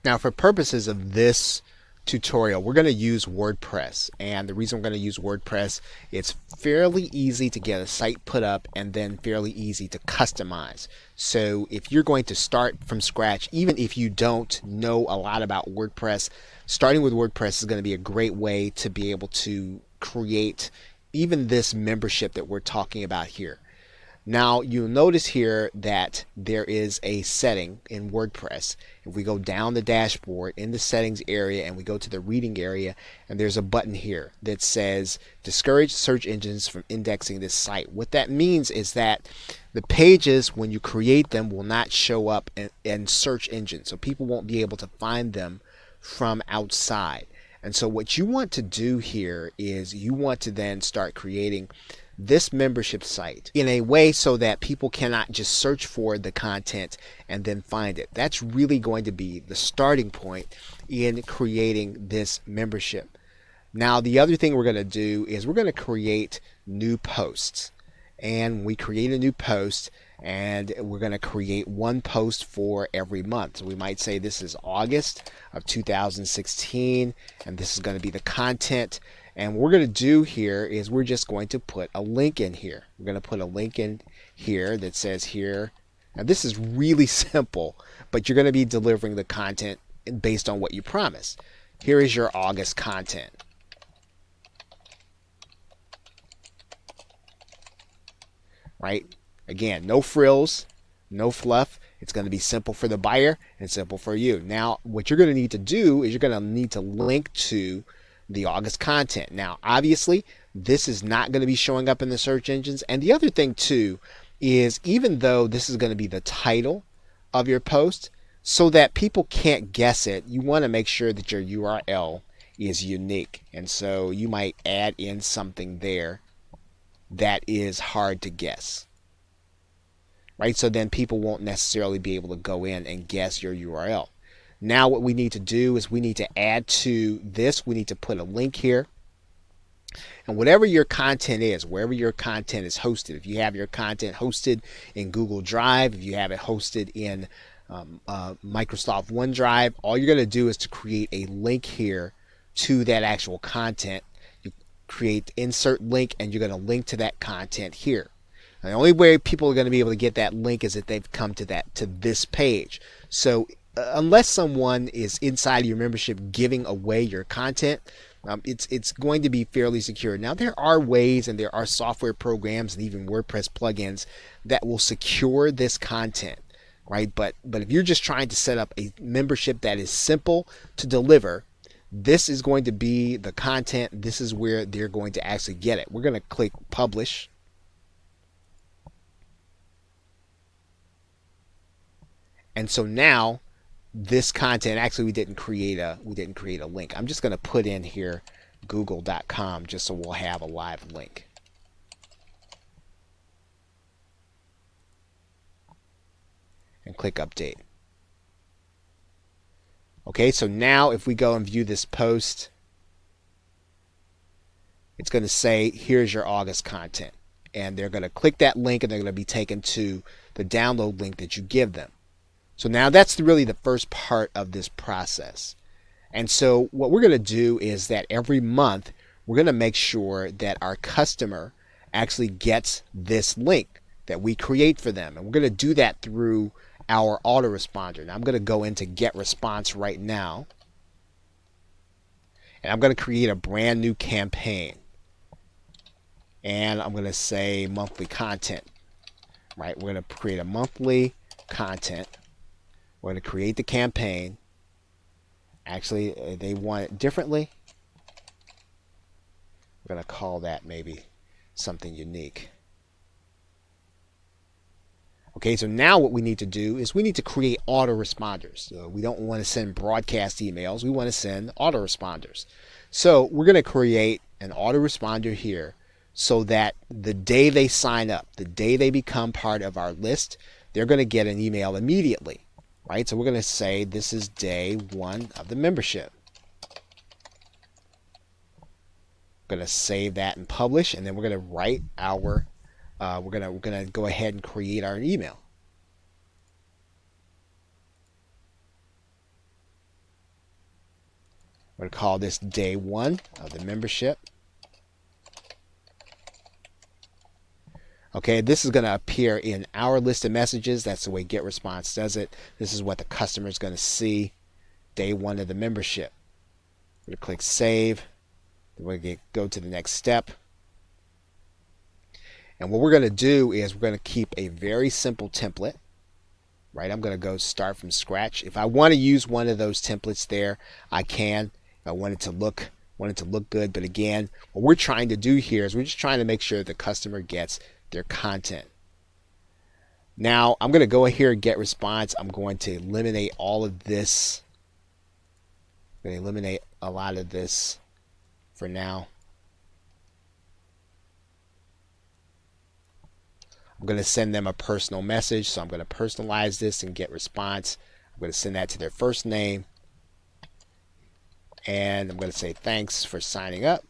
Now, for purposes of this tutorial, we're going to use WordPress. And the reason we're going to use WordPress, it's fairly easy to get a site put up and then fairly easy to customize. So if you're going to start from scratch, even if you don't know a lot about WordPress, starting with WordPress is going to be a great way to be able to create even this membership that we're talking about here. Now you'll notice here that there is a setting in WordPress. If we go down the dashboard in the settings area and we go to the reading area, and there's a button here that says discourage search engines from indexing this site. What that means is that the pages, when you create them, will not show up in search engines, so people won't be able to find them from outside. And so what you want to do here is you want to then start creating this membership site in a way so that people cannot just search for the content and then find it. That's really going to be the starting point in creating this membership. Now, the other thing we're going to do is we're going to create new posts. And we create a new post, and we're going to create one post for every month. So we might say this is August of 2016, and this is going to be the content. And what we're going to do here is we're just going to put a link in here. We're going to put a link in here that says here. Now this is really simple, but you're going to be delivering the content based on what you promise. Here is your August content. Right? Again, no frills, no fluff. It's going to be simple for the buyer and simple for you. Now, what you're going to need to do is you're going to need to link to the August content. Now, obviously, this is not going to be showing up in the search engines. And the other thing, too, is even though this is going to be the title of your post, so that people can't guess it, you want to make sure that your URL is unique. And so you might add in something there that is hard to guess. Right? So then people won't necessarily be able to go in and guess your URL. Now what we need to do is we need to add to this, we need to put a link here. And whatever your content is, wherever your content is hosted, if you have your content hosted in Google Drive, if you have it hosted in Microsoft OneDrive, all you're going to do is to create a link here to that actual content. You create insert link, and you're going to link to that content here. And the only way people are going to be able to get that link is if they've come to this page. So unless someone is inside of your membership giving away your content, it's going to be fairly secure. Now, there are ways and there are software programs and even WordPress plugins that will secure this content, right? But if you're just trying to set up a membership that is simple to deliver, this is going to be the content. This is where they're going to actually get it. We're going to click publish. And so now this content, actually we didn't create a link. I'm just going to put in here google.com just so we'll have a live link. And click update. Okay, so now if we go and view this post, it's going to say here's your August content. And they're going to click that link and they're going to be taken to the download link that you give them. So now that's really the first part of this process. And so what we're going to do is that every month we're going to make sure that our customer actually gets this link that we create for them. And we're going to do that through our autoresponder. Now I'm going to go into Get Response right now. And I'm going to create a brand new campaign. And I'm going to say monthly content. Right? We're going to create a monthly content. We're going to create the campaign. Actually, they want it differently. We're going to call that maybe something unique. Okay, so now what we need to do is we need to create autoresponders. So we don't want to send broadcast emails. We want to send autoresponders. So we're going to create an autoresponder here so that the day they sign up, the day they become part of our list, they're going to get an email immediately. Right, so we're going to say this is day 1 of the membership. We're going to save that and publish, and then we're going to write our. We're going to go ahead and create our email. I'm going to call this day 1 of the membership. Okay, this is going to appear in our list of messages. That's the way GetResponse does it. This is what the customer is going to see, day 1 of the membership. We're going to click Save. Then we're going to go to the next step. And what we're going to do is we're going to keep a very simple template. Right, I'm going to go start from scratch. If I want to use one of those templates there, I can. If I want it to look good, but again, what we're trying to do here is we're just trying to make sure the customer gets their content. Now I'm going to go here and GetResponse. I'm going to eliminate all of this. I'm going to eliminate a lot of this for now. I'm going to send them a personal message, so I'm going to personalize this and GetResponse. I'm going to send that to their first name, and I'm going to say thanks for signing up.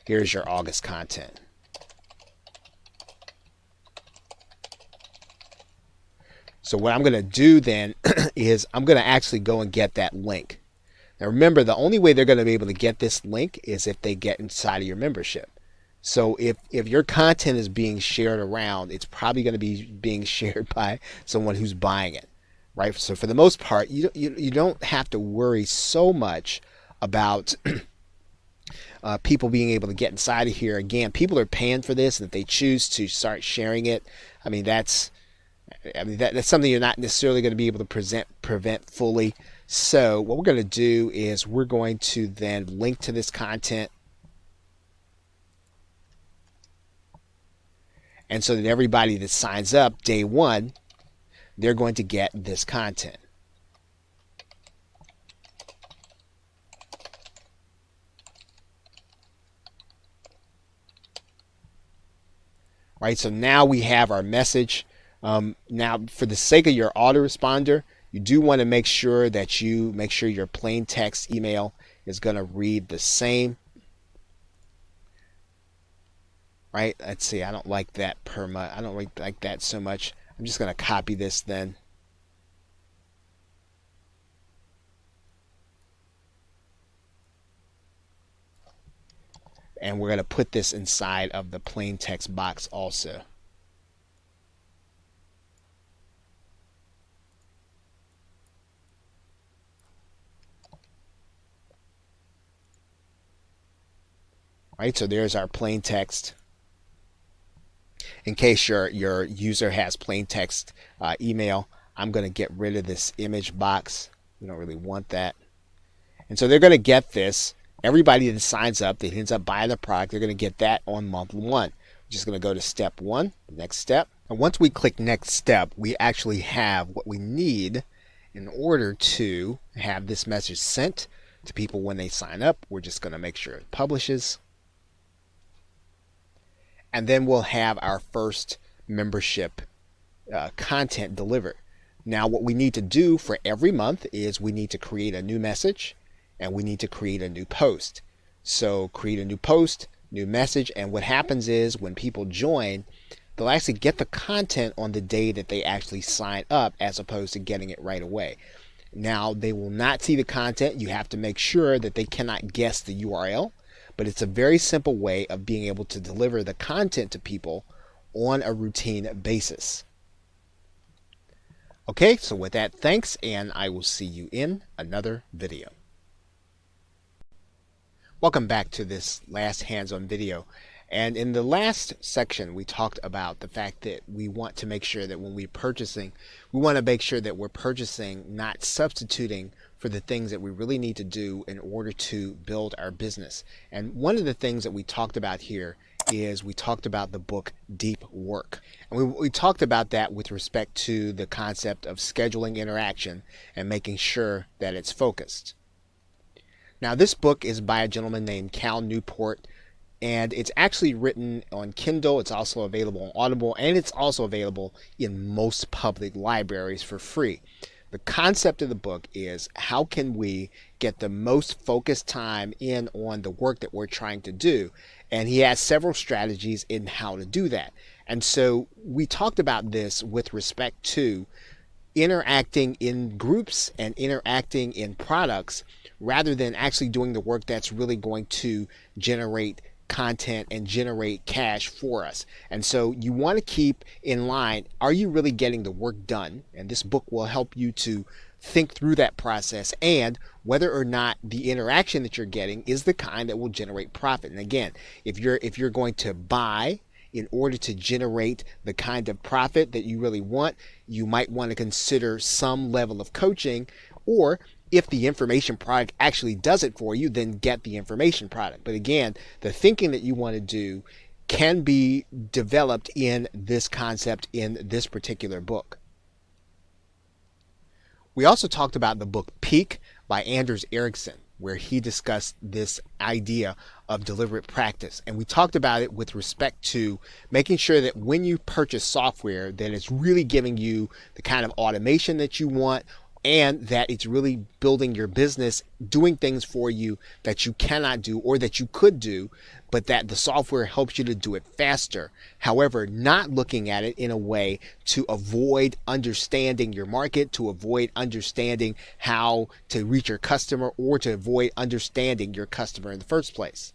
Here's your August content. So what I'm going to do then is I'm going to actually go and get that link. Now remember, the only way they're going to be able to get this link is if they get inside of your membership. So if your content is being shared around, it's probably going to be being shared by someone who's buying it, right? So for the most part, you don't have to worry so much about people being able to get inside of here. Again, people are paying for this, and if they choose to start sharing it, that's something you're not necessarily going to be able to prevent fully. So what we're going to do is we're going to then link to this content, and so that everybody that signs up day 1, they're going to get this content. Right, so now we have our message. Now, for the sake of your autoresponder, you do want to make sure that your plain text email is going to read the same. Right? Let's see. I don't like that I don't really like that so much. I'm just going to copy this then. And we're going to put this inside of the plain text box also. Right, so there's our plain text. In case your user has plain text email, I'm going to get rid of this image box. We don't really want that. And so they're going to get this. Everybody that signs up, that ends up buying the product, they're going to get that on month 1. We're just going to go to step 1, next step. And once we click next step, we actually have what we need in order to have this message sent to people when they sign up. We're just going to make sure it publishes. And then we'll have our first membership content delivered. Now what we need to do for every month is we need to create a new message, and we need to create a new post. So create a new post, new message, and what happens is when people join, they'll actually get the content on the day that they actually sign up, as opposed to getting it right away. Now they will not see the content. You have to make sure that they cannot guess the URL, but it's a very simple way of being able to deliver the content to people on a routine basis. Okay, so with that, thanks, and I will see you in another video. Welcome back to this last hands-on video. And in the last section, we talked about the fact that we want to make sure that when we're purchasing, we want to make sure that we're purchasing, not substituting for the things that we really need to do in order to build our business. And one of the things that we talked about here is we talked about the book Deep Work. And we talked about that with respect to the concept of scheduling interaction and making sure that it's focused. Now, this book is by a gentleman named Cal Newport, and it's actually written on Kindle. It's also available on Audible, and it's also available in most public libraries for free. The concept of the book is how can we get the most focused time in on the work that we're trying to do, and he has several strategies in how to do that. And so we talked about this with respect to interacting in groups and interacting in products rather than actually doing the work that's really going to generate content and generate cash for us. And so you want to keep in line, are you really getting the work done? And this book will help you to think through that process and whether or not the interaction that you're getting is the kind that will generate profit. And again, if you're going to buy in order to generate the kind of profit that you really want, you might want to consider some level of coaching, or if the information product actually does it for you, then get the information product. But again, the thinking that you want to do can be developed in this concept in this particular book. We also talked about the book Peak by Anders Ericsson, where he discussed this idea of deliberate practice. And we talked about it with respect to making sure that when you purchase software, that it's really giving you the kind of automation that you want, and that it's really building your business, doing things for you that you cannot do or that you could do, but that the software helps you to do it faster. However, not looking at it in a way to avoid understanding your market, to avoid understanding how to reach your customer, or to avoid understanding your customer in the first place.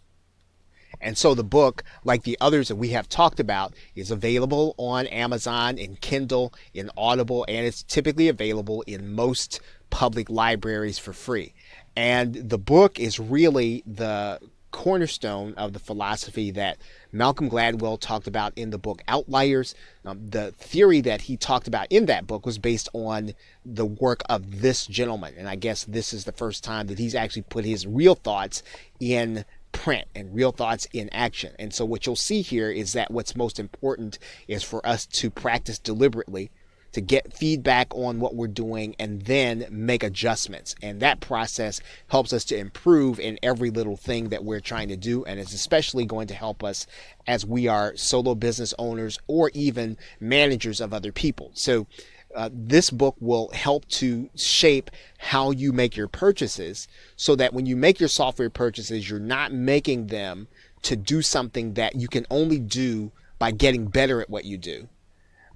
And so the book, like the others that we have talked about, is available on Amazon, in Kindle, in Audible, and it's typically available in most public libraries for free. And the book is really the cornerstone of the philosophy that Malcolm Gladwell talked about in the book Outliers. The theory that he talked about in that book was based on the work of this gentleman. And I guess this is the first time that he's actually put his real thoughts in print and real thoughts in action. And so what you'll see here is that what's most important is for us to practice deliberately, to get feedback on what we're doing, and then make adjustments. And that process helps us to improve in every little thing that we're trying to do. And it's especially going to help us as we are solo business owners or even managers of other people. So this book will help to shape how you make your purchases, so that when you make your software purchases, you're not making them to do something that you can only do by getting better at what you do,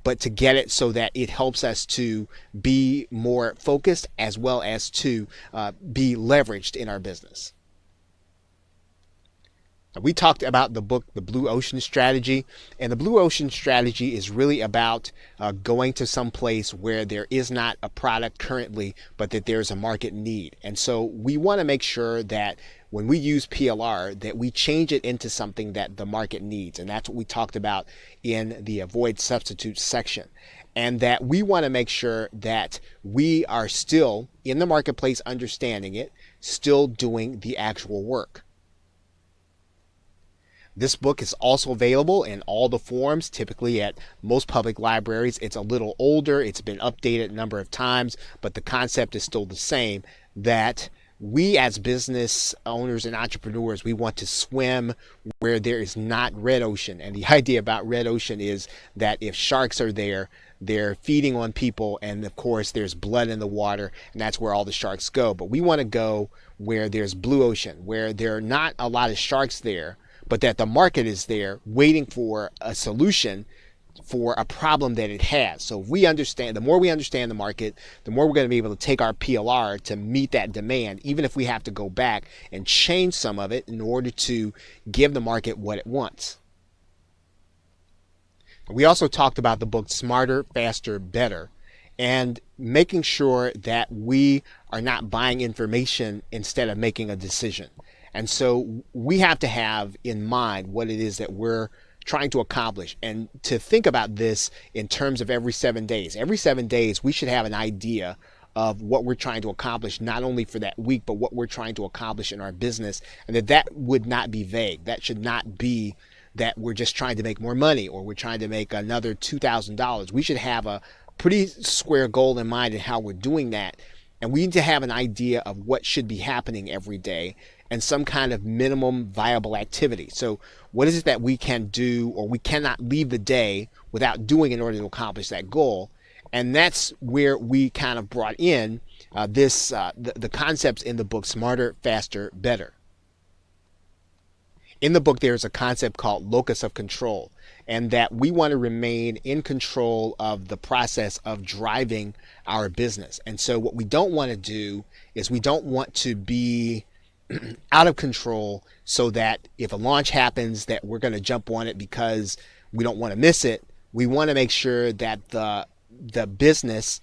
but to get it so that it helps us to be more focused as well as to be leveraged in our business. We talked about the book, The Blue Ocean Strategy, and the Blue Ocean Strategy is really about going to some place where there is not a product currently, but that there's a market need. And so we want to make sure that when we use PLR, that we change it into something that the market needs. And that's what we talked about in the Avoid Substitutes section. And that we want to make sure that we are still in the marketplace understanding it, still doing the actual work. This book is also available in all the forms, typically at most public libraries. It's a little older. It's been updated a number of times, but the concept is still the same, that we as business owners and entrepreneurs, we want to swim where there is not red ocean. And the idea about red ocean is that if sharks are there, they're feeding on people, and of course there's blood in the water, and that's where all the sharks go. But we want to go where there's blue ocean, where there are not a lot of sharks there, but that the market is there waiting for a solution for a problem that it has. So if we understand, the more we understand the market, the more we're going to be able to take our PLR to meet that demand, even if we have to go back and change some of it in order to give the market what it wants. We also talked about the book Smarter, Faster, Better, and making sure that we are not buying information instead of making a decision. And so we have to have in mind what it is that we're trying to accomplish, and to think about this in terms of every 7 days. Every 7 days, we should have an idea of what we're trying to accomplish, not only for that week, but what we're trying to accomplish in our business, and that would not be vague. That should not be that we're just trying to make more money or we're trying to make another $2,000. We should have a pretty square goal in mind in how we're doing that. And we need to have an idea of what should be happening every day and some kind of minimum viable activity. So what is it that we can do or we cannot leave the day without doing in order to accomplish that goal? And that's where we kind of brought in the concepts in the book Smarter, Faster, Better. In the book, there's a concept called locus of control, and that we want to remain in control of the process of driving our business. And so what we don't want to do is we don't want to be out of control so that if a launch happens that we're going to jump on it because we don't want to miss it. We want to make sure that the business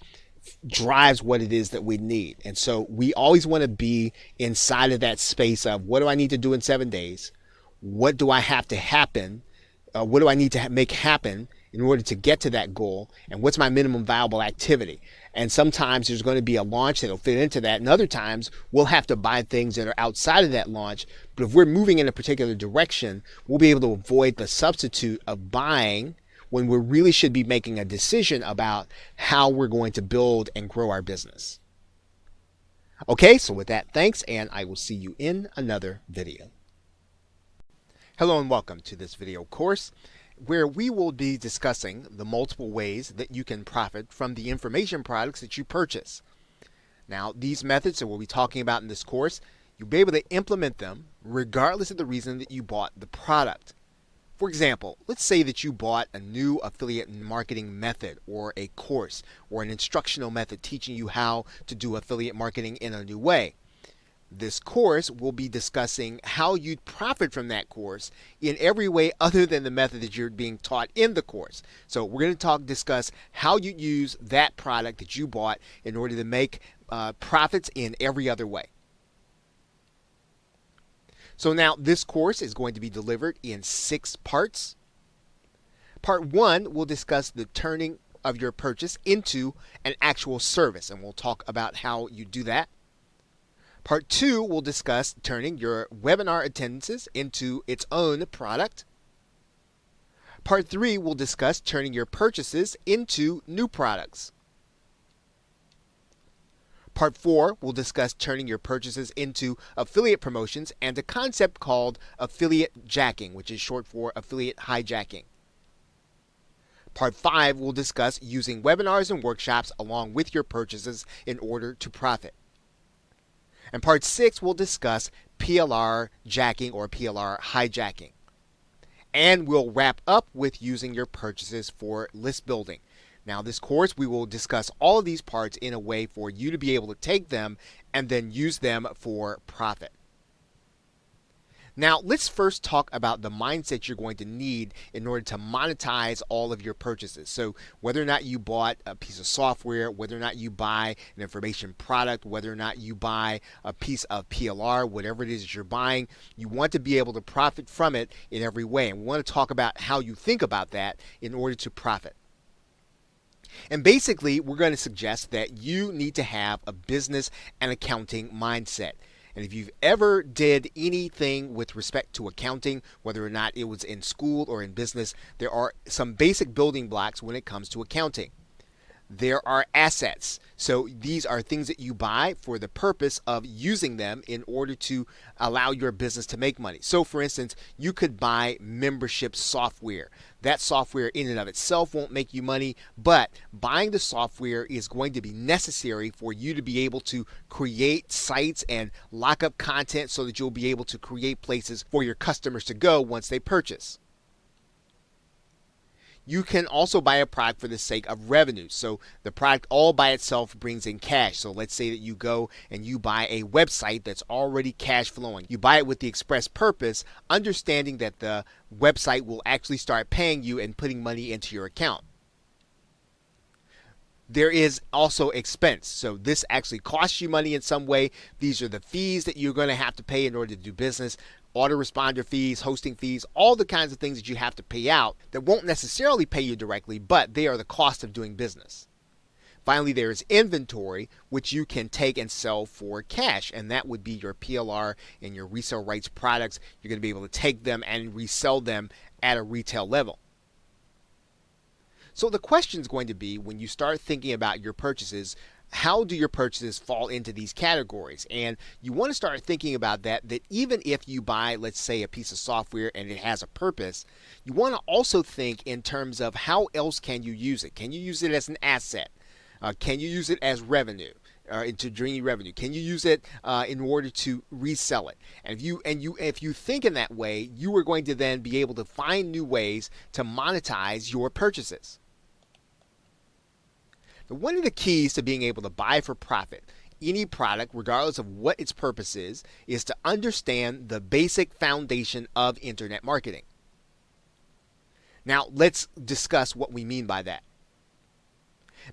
drives what it is that we need. And so we always want to be inside of that space of what do I need to do in 7 days? What do I have to happen? What do I need to make happen in order to get to that goal? And what's my minimum viable activity? And sometimes there's going to be a launch that'll fit into that. And other times we'll have to buy things that are outside of that launch. But if we're moving in a particular direction, we'll be able to avoid the substitute of buying when we really should be making a decision about how we're going to build and grow our business. Okay, so with that, thanks, and I will see you in another video. Hello and welcome to this video course where we will be discussing the multiple ways that you can profit from the information products that you purchase. Now, these methods that we'll be talking about in this course, you'll be able to implement them regardless of the reason that you bought the product. For example, let's say that you bought a new affiliate marketing method or a course or an instructional method teaching you how to do affiliate marketing in a new way. This course will be discussing how you'd profit from that course in every way other than the method that you're being taught in the course. So we're going to discuss how you use that product that you bought in order to make profits in every other way. So now this course is going to be delivered in 6 parts. Part 1 will discuss the turning of your purchase into an actual service, and we'll talk about how you do that. Part 2 will discuss turning your webinar attendances into its own product. Part 3 will discuss turning your purchases into new products. Part 4 will discuss turning your purchases into affiliate promotions and a concept called affiliate jacking, which is short for affiliate hijacking. Part 5 will discuss using webinars and workshops along with your purchases in order to profit. And Part 6 will discuss PLR jacking or PLR hijacking. And we'll wrap up with using your purchases for list building. Now, this course, we will discuss all of these parts in a way for you to be able to take them and then use them for profit. Now, let's first talk about the mindset you're going to need in order to monetize all of your purchases. So whether or not you bought a piece of software, whether or not you buy an information product, whether or not you buy a piece of PLR, whatever it is that you're buying, you want to be able to profit from it in every way. And we want to talk about how you think about that in order to profit. And basically, we're going to suggest that you need to have a business and accounting mindset. And if you've ever did anything with respect to accounting, whether or not it was in school or in business, there are some basic building blocks when it comes to accounting. There are assets. So these are things that you buy for the purpose of using them in order to allow your business to make money. So for instance, you could buy membership software. That software in and of itself won't make you money, but buying the software is going to be necessary for you to be able to create sites and lock up content so that you'll be able to create places for your customers to go once they purchase. You can also buy a product for the sake of revenue. So the product all by itself brings in cash. So let's say that you go and you buy a website that's already cash flowing. You buy it with the express purpose, understanding that the website will actually start paying you and putting money into your account. There is also expense. So this actually costs you money in some way. These are the fees that you're going to have to pay in order to do business. Autoresponder fees, hosting fees, all the kinds of things that you have to pay out that won't necessarily pay you directly, but they are the cost of doing business. Finally, there is inventory, which you can take and sell for cash, and that would be your PLR and your resale rights products. You're going to be able to take them and resell them at a retail level. So the question is going to be, when you start thinking about your purchases, how do your purchases fall into these categories? And you want to start thinking about that even if you buy, let's say, a piece of software and it has a purpose, you want to also think in terms of how else can you use it? Can you use it as an asset? Can you use it as revenue? to bring you revenue? Can you use it in order to resell it? And if you think in that way, you are going to then be able to find new ways to monetize your purchases. Now, one of the keys to being able to buy for profit any product, regardless of what its purpose is to understand the basic foundation of internet marketing. Now, let's discuss what we mean by that.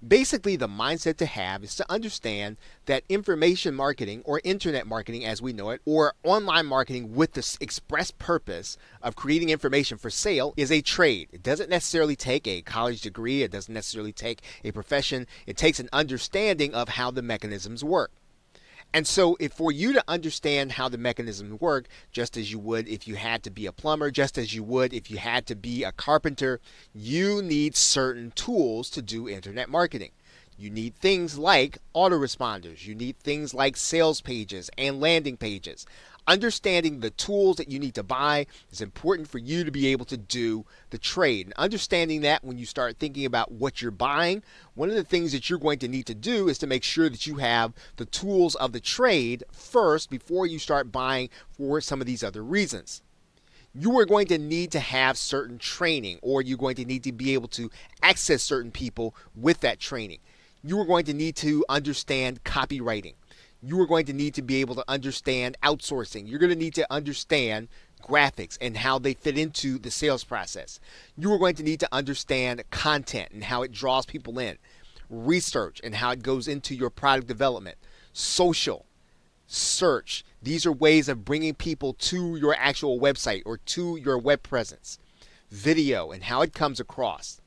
Basically, the mindset to have is to understand that information marketing, or internet marketing as we know it, or online marketing with the express purpose of creating information for sale is a trade. It doesn't necessarily take a college degree. It doesn't necessarily take a profession. It takes an understanding of how the mechanisms work. And so for you to understand how the mechanisms work, just as you would if you had to be a plumber, just as you would if you had to be a carpenter, you need certain tools to do internet marketing. You need things like autoresponders. You need things like sales pages and landing pages. Understanding the tools that you need to buy is important for you to be able to do the trade. And understanding that when you start thinking about what you're buying, one of the things that you're going to need to do is to make sure that you have the tools of the trade first before you start buying for some of these other reasons. You are going to need to have certain training, or you're going to need to be able to access certain people with that training. You are going to need to understand copywriting. You are going to need to be able to understand outsourcing. You're going to need to understand graphics and how they fit into the sales process. You are going to need to understand content and how it draws people in, research and how it goes into your product development, social, search. These are ways of bringing people to your actual website or to your web presence, video and how it comes across.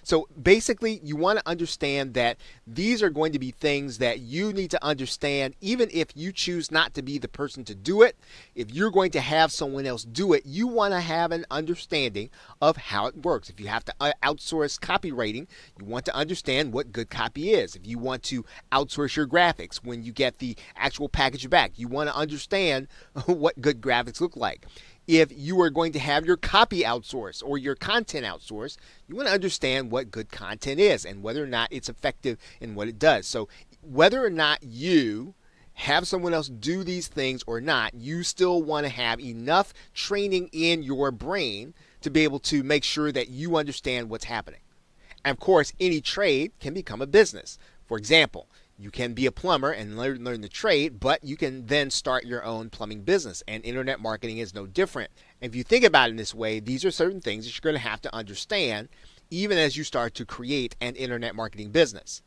So basically, you want to understand that these are going to be things that you need to understand, even if you choose not to be the person to do it. If you're going to have someone else do it, you want to have an understanding of how it works. If you have to outsource copywriting, you want to understand what good copy is. If you want to outsource your graphics when you get the actual package back, you want to understand what good graphics look like. If you are going to have your copy outsourced or your content outsourced, you want to understand what good content is and whether or not it's effective in what it does. So whether or not you have someone else do these things or not, you still want to have enough training in your brain to be able to make sure that you understand what's happening. And of course, any trade can become a business. For example, you can be a plumber and learn the trade, but you can then start your own plumbing business, and internet marketing is no different. And if you think about it in this way, these are certain things that you're going to have to understand even as you start to create an internet marketing business.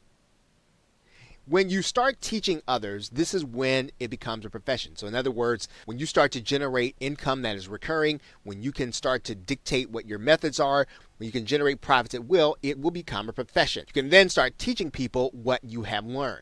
When you start teaching others, this is when it becomes a profession. So in other words, when you start to generate income that is recurring, when you can start to dictate what your methods are, when you can generate profits at will, it will become a profession. You can then start teaching people what you have learned.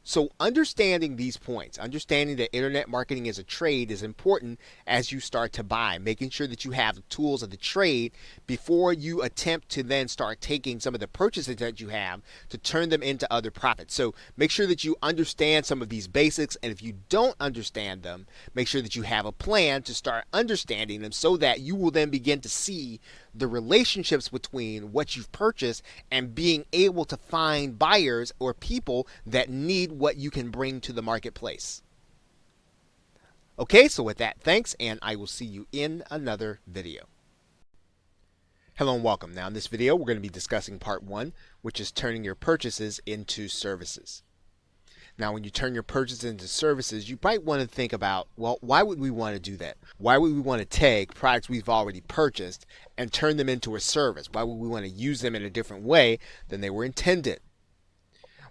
So understanding these points, understanding that internet marketing as a trade is important as you start to buy, making sure that you have the tools of the trade before you attempt to then start taking some of the purchases that you have to turn them into other profits. So make sure that you understand some of these basics, and if you don't understand them, make sure that you have a plan to start understanding them so that you will then begin to see the relationships between what you've purchased and being able to find buyers or people that need what you can bring to the marketplace. Okay, so with that, thanks, and I will see you in another video. Hello and welcome. Now in this video, we're going to be discussing part 1, which is turning your purchases into services. Now, when you turn your purchases into services, you might want to think about, well, why would we want to do that? Why would we want to take products we've already purchased and turn them into a service? Why would we want to use them in a different way than they were intended?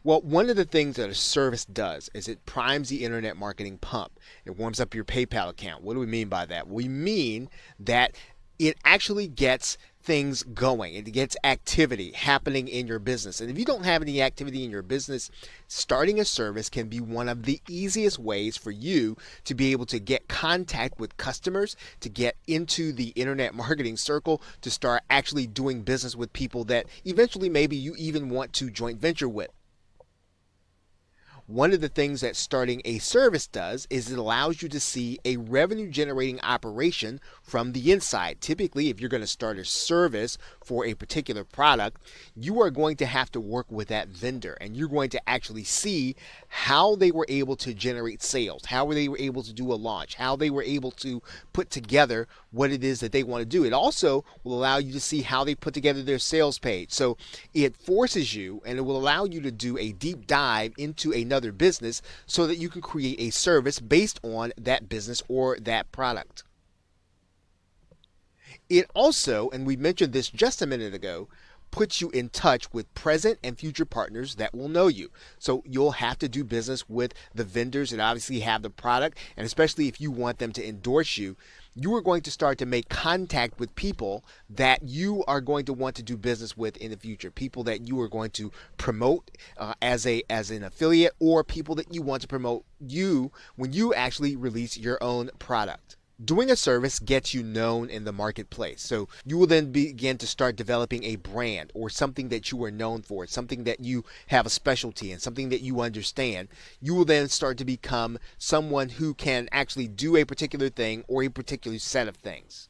Well, one of the things that a service does is it primes the internet marketing pump. It warms up your PayPal account. What do we mean by that? We mean that it actually gets things going. It gets activity happening in your business. And if you don't have any activity in your business, starting a service can be one of the easiest ways for you to be able to get contact with customers, to get into the internet marketing circle, to start actually doing business with people that eventually maybe you even want to joint venture with. one of the things that starting a service does is it allows you to see a revenue generating operation from the inside. Typically, if you're going to start a service for a particular product, you are going to have to work with that vendor, and you're going to actually see how they were able to generate sales, how they were able to do a launch, how they were able to put together what it is that they want to do. It also will allow you to see how they put together their sales page. So it forces you, and it will allow you to do a deep dive into another business so that you can create a service based on that business or that product. It also, and we mentioned this just a minute ago, puts you in touch with present and future partners that will know you. So you'll have to do business with the vendors that obviously have the product, and especially if you want them to endorse you, you are going to start to make contact with people that you are going to want to do business with in the future, people that you are going to promote as an affiliate, or people that you want to promote you when you actually release your own product. Doing a service gets you known in the marketplace. So you will then begin to start developing a brand or something that you are known for, something that you have a specialty in, something that you understand. You will then start to become someone who can actually do a particular thing or a particular set of things.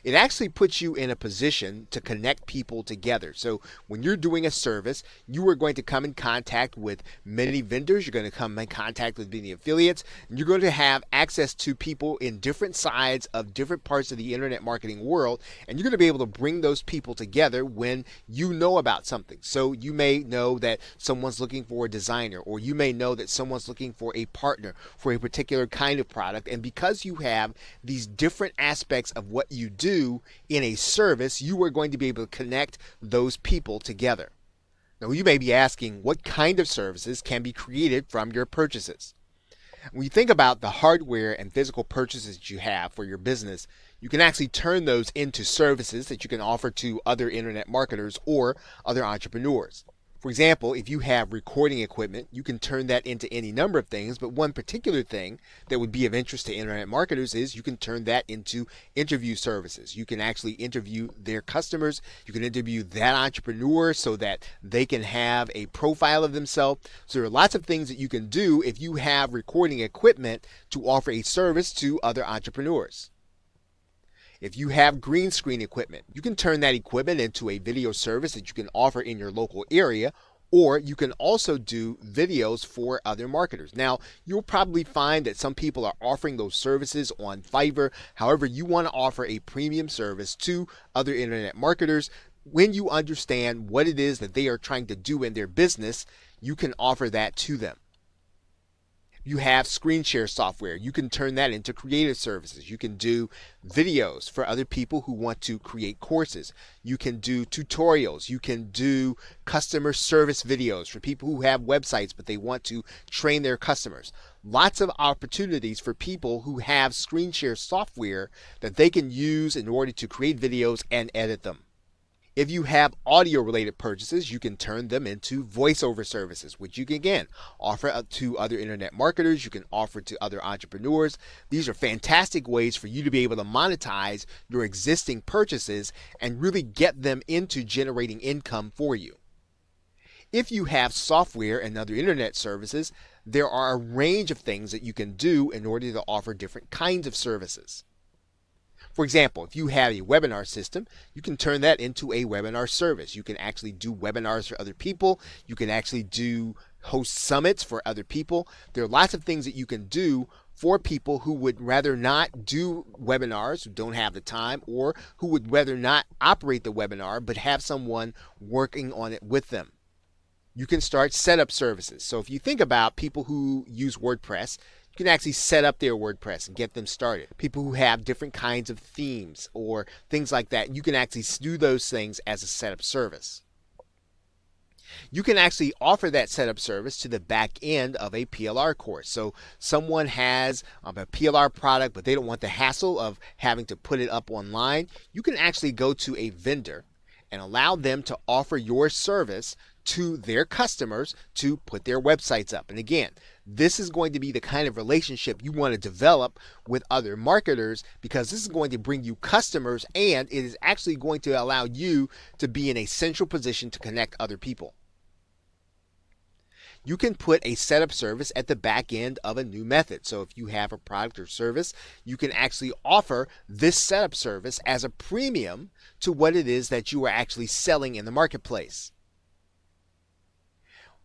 It actually puts you in a position to connect people together. So when you're doing a service, you are going to come in contact with many vendors, you're going to come in contact with many affiliates, and you're going to have access to people in different sides of different parts of the internet marketing world, and you're going to be able to bring those people together when you know about something. So you may know that someone's looking for a designer, or you may know that someone's looking for a partner for a particular kind of product, and because you have these different aspects of what you do in a service, you are going to be able to connect those people together. Now, you may be asking, what kind of services can be created from your purchases? When you think about the hardware and physical purchases that you have for your business, you can actually turn those into services that you can offer to other internet marketers or other entrepreneurs. For example, if you have recording equipment, you can turn that into any number of things, but one particular thing that would be of interest to internet marketers is you can turn that into interview services. You can actually interview their customers. You can interview that entrepreneur so that they can have a profile of themselves. So there are lots of things that you can do if you have recording equipment to offer a service to other entrepreneurs. If you have green screen equipment, you can turn that equipment into a video service that you can offer in your local area, or you can also do videos for other marketers. Now, you'll probably find that some people are offering those services on Fiverr. However, you want to offer a premium service to other internet marketers. When you understand what it is that they are trying to do in their business, you can offer that to them. You have screen share software. You can turn that into creative services. You can do videos for other people who want to create courses. You can do tutorials. You can do customer service videos for people who have websites but they want to train their customers. Lots of opportunities for people who have screen share software that they can use in order to create videos and edit them. If you have audio related purchases, you can turn them into voiceover services, which you can again offer to other internet marketers. You can offer to other entrepreneurs. These are fantastic ways for you to be able to monetize your existing purchases and really get them into generating income for you. If you have software and other internet services, there are a range of things that you can do in order to offer different kinds of services. For example, if you have a webinar system, you can turn that into a webinar service. You can actually do webinars for other people. You can actually host summits for other people. There are lots of things that you can do for people who would rather not do webinars, who don't have the time, or who would rather not operate the webinar but have someone working on it with them. You can start setup services. So if you think about people who use WordPress, you can actually set up their WordPress and get them started. People who have different kinds of themes or things like that, you can actually do those things as a setup service. You can actually offer that setup service to the back end of a PLR course. So someone has a PLR product, but they don't want the hassle of having to put it up online. You can actually go to a vendor and allow them to offer your service to their customers to put their websites up. And again, this is going to be the kind of relationship you want to develop with other marketers, because this is going to bring you customers, and it is actually going to allow you to be in a central position to connect other people. you can put a setup service at the back end of a new method. So if you have a product or service, you can actually offer this setup service as a premium to what it is that you are actually selling in the marketplace.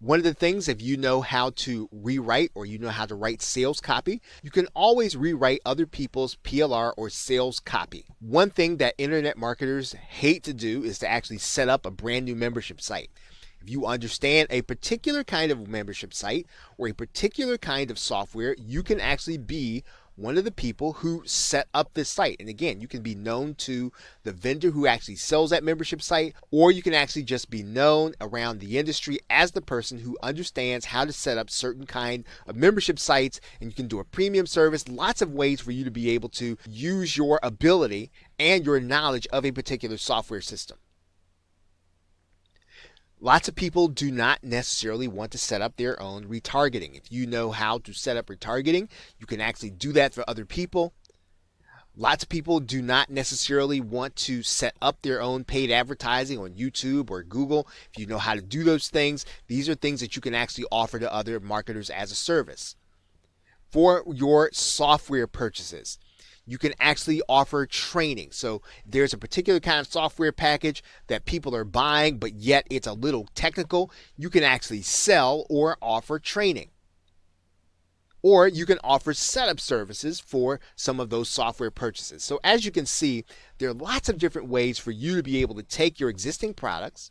One of the things, if you know how to rewrite or you know how to write sales copy, you can always rewrite other people's PLR or sales copy. One thing that internet marketers hate to do is to actually set up a brand new membership site. If you understand a particular kind of membership site or a particular kind of software, you can actually be one of the people who set up this site. And again, you can be known to the vendor who actually sells that membership site, or you can actually just be known around the industry as the person who understands how to set up certain kind of membership sites, and you can do a premium service. Lots of ways for you to be able to use your ability and your knowledge of a particular software system. Lots of people do not necessarily want to set up their own retargeting. If you know how to set up retargeting, you can actually do that for other people. Lots of people do not necessarily want to set up their own paid advertising on YouTube or Google. If you know how to do those things, these are things that you can actually offer to other marketers as a service. For your software purchases, you can actually offer training. So there's a particular kind of software package that people are buying, but yet it's a little technical. You can actually sell or offer training. Or you can offer setup services for some of those software purchases. So as you can see, there are lots of different ways for you to be able to take your existing products,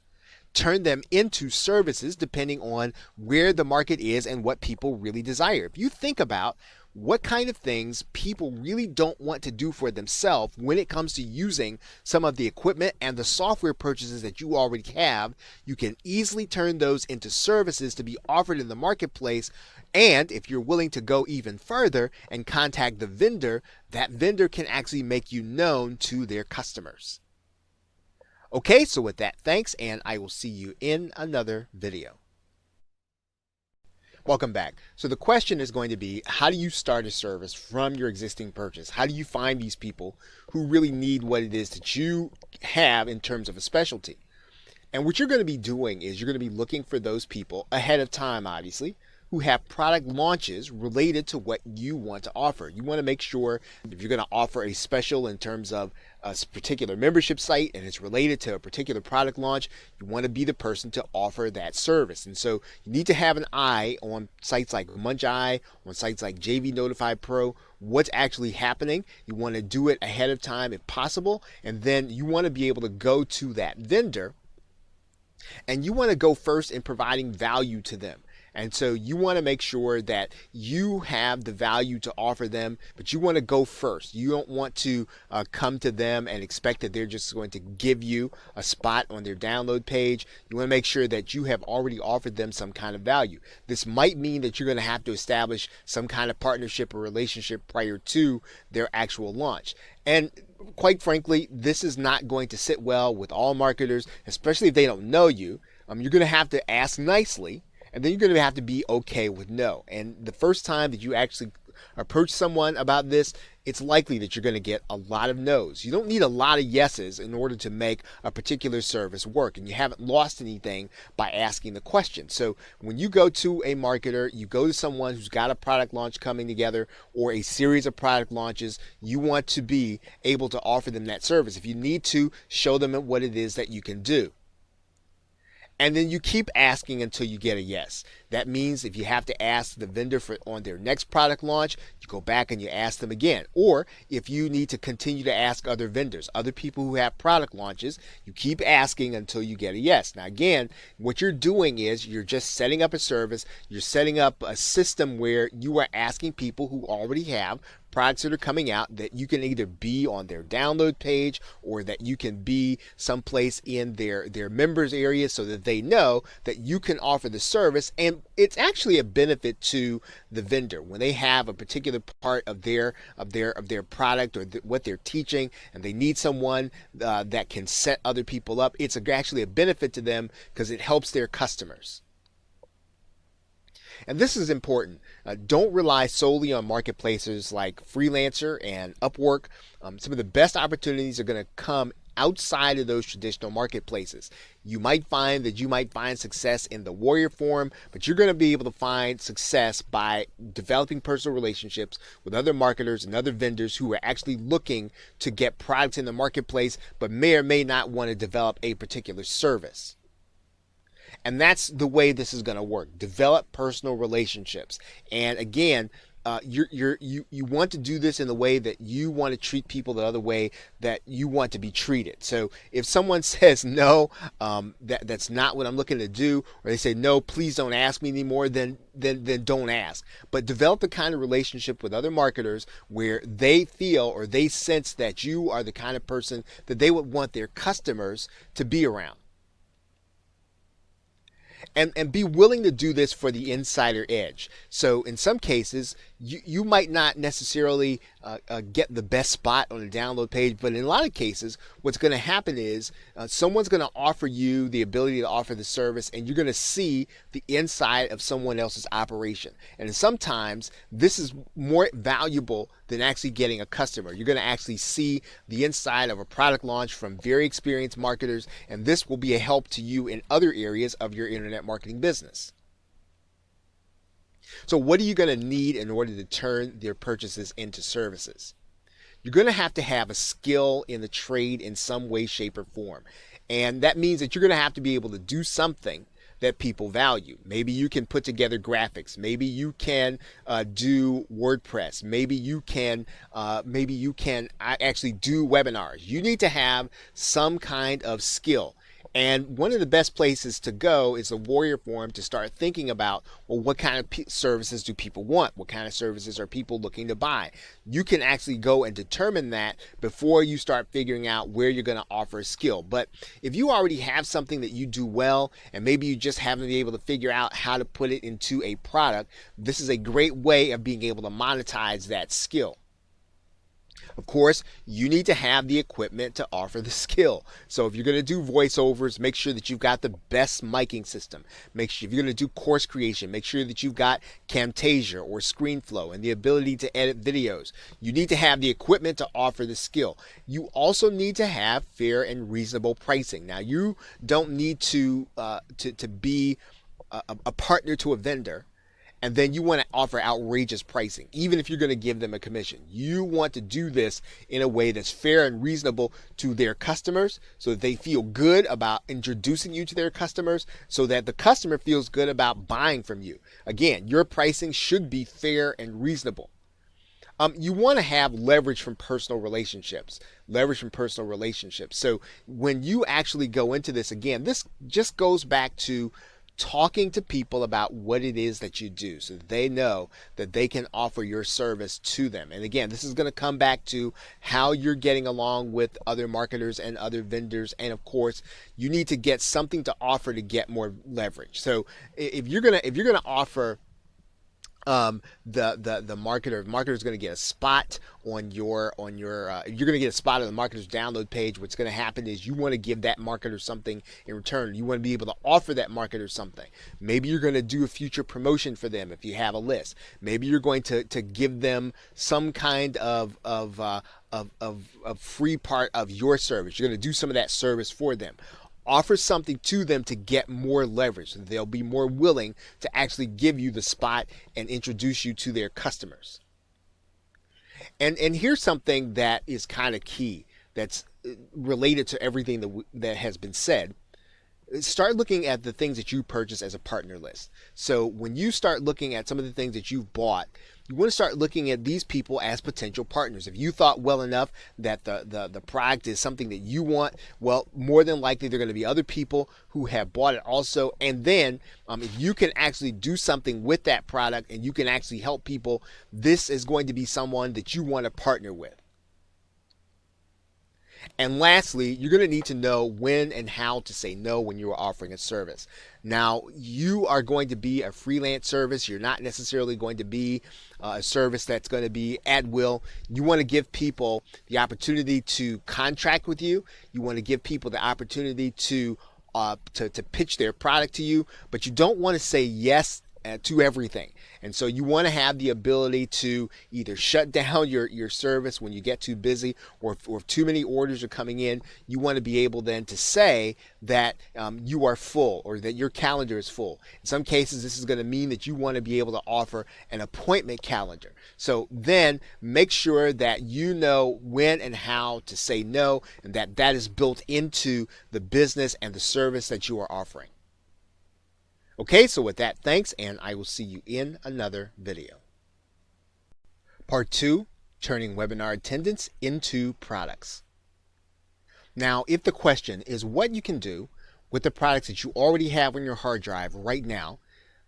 turn them into services depending on where the market is and what people really desire. If you think about what kind of things people really don't want to do for themselves when it comes to using some of the equipment and the software purchases that you already have, you can easily turn those into services to be offered in the marketplace. And if you're willing to go even further and contact the vendor, that vendor can actually make you known to their customers. Okay, so with that, thanks, and I will see you in another video. Welcome back. So the question is going to be, how do you start a service from your existing purchase? How do you find these people who really need what it is that you have in terms of a specialty? And what you're going to be doing is you're going to be looking for those people ahead of time, obviously, who have product launches related to what you want to offer. You want to make sure if you're going to offer a special in terms of a particular membership site and it's related to a particular product launch, you want to be the person to offer that service. And so you need to have an eye on sites like Munch Eye, on sites like JV Notify Pro, what's actually happening. You want to do it ahead of time if possible, and then you want to be able to go to that vendor and you want to go first in providing value to them. And so you want to make sure that you have the value to offer them, but you want to go first. You don't want to come to them and expect that they're just going to give you a spot on their download page. You want to make sure that you have already offered them some kind of value. This might mean that you're going to have to establish some kind of partnership or relationship prior to their actual launch. And quite frankly, this is not going to sit well with all marketers, especially if they don't know you. You're going to have to ask nicely. And then you're going to have to be okay with no. And the first time that you actually approach someone about this, it's likely that you're going to get a lot of no's. You don't need a lot of yeses in order to make a particular service work. And you haven't lost anything by asking the question. So when you go to a marketer, you go to someone who's got a product launch coming together or a series of product launches, you want to be able to offer them that service. If you need to, show them what it is that you can do. And then you keep asking until you get a yes. That means if you have to ask the vendor for on their next product launch, you go back and you ask them again. Or if you need to continue to ask other vendors, other people who have product launches, you keep asking until you get a yes. Now again, what you're doing is you're just setting up a service. You're setting up a system where you are asking people who already have products that are coming out that you can either be on their download page or that you can be someplace in their members area so that they know that you can offer the service. And it's actually a benefit to the vendor when they have a particular part of their product or what they're teaching and they need someone that can set other people up. It's actually a benefit to them because it helps their customers. And this is important. Don't rely solely on marketplaces like Freelancer and Upwork. Some of the best opportunities are going to come outside of those traditional marketplaces. You might find success in the warrior form, but you're going to be able to find success by developing personal relationships with other marketers and other vendors who are actually looking to get products in the marketplace, but may or may not want to develop a particular service. And that's the way this is going to work. Develop personal relationships. And again, you want to do this in the way that you want to treat people the other way that you want to be treated. So if someone says no, that's not what I'm looking to do, or they say no, please don't ask me anymore, then don't ask. But develop the kind of relationship with other marketers where they feel or they sense that you are the kind of person that they would want their customers to be around. And be willing to do this for the insider edge. So in some cases, you might not necessarily get the best spot on the download page, but in a lot of cases, what's going to happen is someone's going to offer you the ability to offer the service, and you're going to see the inside of someone else's operation. And sometimes this is more valuable than actually getting a customer. You're going to actually see the inside of a product launch from very experienced marketers, and this will be a help to you in other areas of your internet marketing business. So what are you going to need in order to turn their purchases into services? You're going to have a skill in the trade in some way, shape, or form. And that means that you're going to have to be able to do something that people value. Maybe you can put together graphics. Maybe you can do WordPress. Maybe you can actually do webinars. You need to have some kind of skill. And one of the best places to go is the warrior forum to start thinking about, well, what kind of services do people want? What kind of services are people looking to buy? You can actually go and determine that before you start figuring out where you're going to offer a skill. But if you already have something that you do well, and maybe you just haven't been able to figure out how to put it into a product, this is a great way of being able to monetize that skill. Of course, you need to have the equipment to offer the skill. So if you're going to do voiceovers, make sure that you've got the best miking system. Make sure if you're going to do course creation, make sure that you've got Camtasia or ScreenFlow and the ability to edit videos. You need to have the equipment to offer the skill. You also need to have fair and reasonable pricing. Now, you don't need to be a partner to a vendor and then you want to offer outrageous pricing, even if you're going to give them a commission. You want to do this in a way that's fair and reasonable to their customers so that they feel good about introducing you to their customers, so that the customer feels good about buying from you. Again, your pricing should be fair and reasonable. You want to have leverage from personal relationships. So when you actually go into this, again, this just goes back to talking to people about what it is that you do so that they know that they can offer your service to them. And again, this is going to come back to how you're getting along with other marketers and other vendors. And of course, you need to get something to offer to get more leverage. So if you're going to offer the marketer is going to get a spot on your you're going to get a spot on the marketer's download page. What's going to happen is you want to give that marketer something in return. You want to be able to offer that marketer something. Maybe you're going to do a future promotion for them if you have a list. Maybe you're going to give them some kind of free part of your service. You're going to do some of that service for them. Offer something to them to get more leverage. They'll be more willing to actually give you the spot and introduce you to their customers. And here's something that is kind of key that's related to everything that has been said. Start looking at the things that you purchase as a partner list. So when you start looking at some of the things that you've bought, you want to start looking at these people as potential partners. If you thought well enough that the product is something that you want, well, more than likely there are going to be other people who have bought it also. And then if you can actually do something with that product and you can actually help people, this is going to be someone that you want to partner with. And lastly, you're going to need to know when and how to say no when you are offering a service. Now, you are going to be a freelance service. You're not necessarily going to be a service that's going to be at will. You want to give people the opportunity to contract with you. You want to give people the opportunity to pitch their product to you, but you don't want to say yes to everything. And so you want to have the ability to either shut down your service when you get too busy, or if too many orders are coming in, you want to be able then to say that you are full, or that your calendar is full. In some cases, this is going to mean that you want to be able to offer an appointment calendar. So then make sure that you know when and how to say no, and that is built into the business and the service that you are offering. Okay, so with that, thanks, and I will see you in another video. Part 2, turning webinar attendance into products. Now, if the question is what you can do with the products that you already have on your hard drive right now,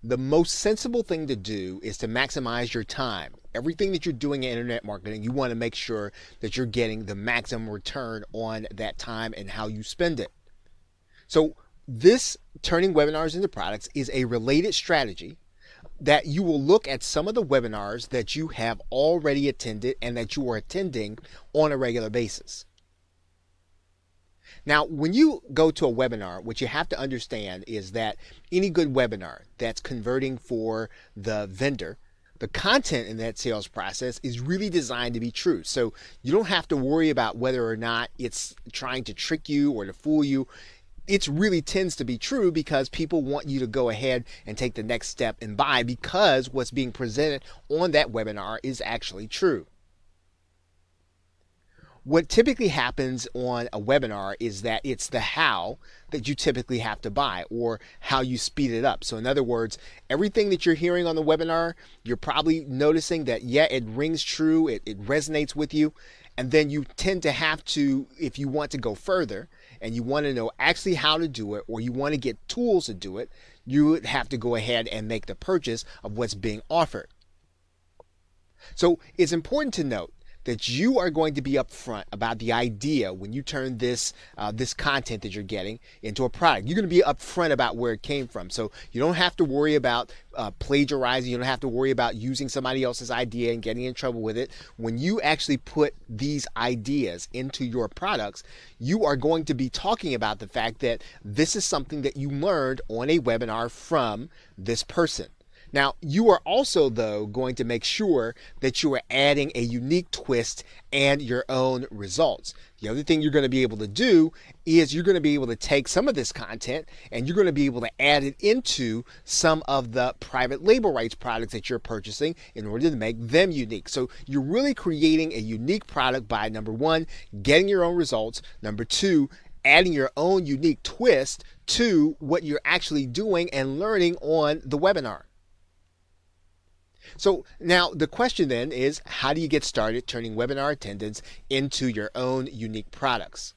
the most sensible thing to do is to maximize your time. Everything that you're doing in internet marketing, you want to make sure that you're getting the maximum return on that time and how you spend it. So this turning webinars into products is a related strategy that you will look at some of the webinars that you have already attended and that you are attending on a regular basis. Now, when you go to a webinar, what you have to understand is that any good webinar that's converting for the vendor, the content in that sales process is really designed to be true. So you don't have to worry about whether or not it's trying to trick you or to fool you. It really tends to be true because people want you to go ahead and take the next step and buy, because what's being presented on that webinar is actually true. What typically happens on a webinar is that it's the how that you typically have to buy, or how you speed it up. So in other words, everything that you're hearing on the webinar, you're probably noticing that, yeah, it rings true, it resonates with you. And then you tend to have to, if you want to go further and you want to know actually how to do it, or you want to get tools to do it, you would have to go ahead and make the purchase of what's being offered. So it's important to note that you are going to be upfront about the idea when you turn this content that you're getting into a product. You're going to be upfront about where it came from. So you don't have to worry about plagiarizing. You don't have to worry about using somebody else's idea and getting in trouble with it. When you actually put these ideas into your products, you are going to be talking about the fact that this is something that you learned on a webinar from this person. Now, you are also, though, going to make sure that you are adding a unique twist and your own results. The other thing you're going to be able to do is you're going to be able to take some of this content and you're going to be able to add it into some of the private label rights products that you're purchasing in order to make them unique. So you're really creating a unique product by, number one, getting your own results, number two, adding your own unique twist to what you're actually doing and learning on the webinar. So now the question then is, how do you get started turning webinar attendance into your own unique products?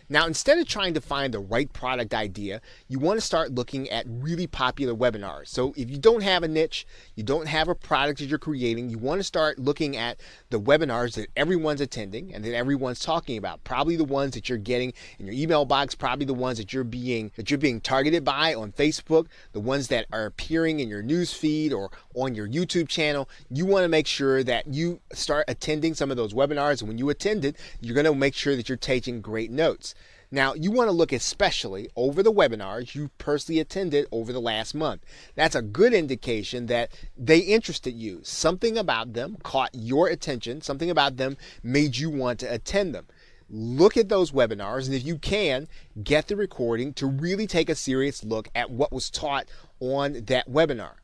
Now, instead of trying to find the right product idea, you want to start looking at really popular webinars. So if you don't have a niche, you don't have a product that you're creating, you want to start looking at the webinars that everyone's attending and that everyone's talking about. Probably the ones that you're getting in your email box, probably the ones that you're being targeted by on Facebook, the ones that are appearing in your news feed or on your YouTube channel. You want to make sure that you start attending some of those webinars, and when you attend it, you're going to make sure that you're taking great notes. Now, you want to look especially over the webinars you personally attended over the last month. That's a good indication that they interested you. Something about them caught your attention. Something about them made you want to attend them. Look at those webinars, and if you can, get the recording to really take a serious look at what was taught on that webinar.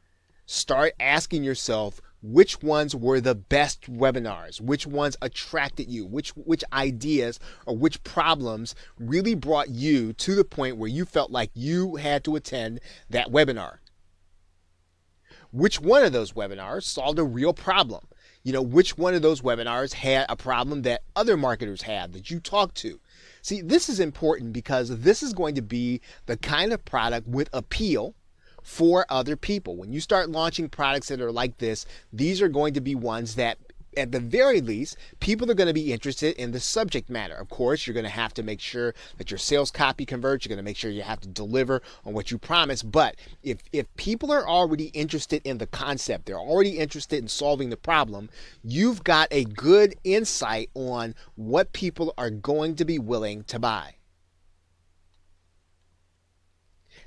Start asking yourself, which ones were the best webinars? Which ones attracted you? Which ideas or which problems really brought you to the point where you felt like you had to attend that webinar? Which one of those webinars solved a real problem? Which one of those webinars had a problem that other marketers had that you talked to? See, this is important because this is going to be the kind of product with appeal for other people. When you start launching products that are like this, these are going to be ones that, at the very least, people are going to be interested in the subject matter. Of course, you're going to have to make sure that your sales copy converts. You're going to make sure you have to deliver on what you promise. But if people are already interested in the concept, they're already interested in solving the problem, you've got a good insight on what people are going to be willing to buy.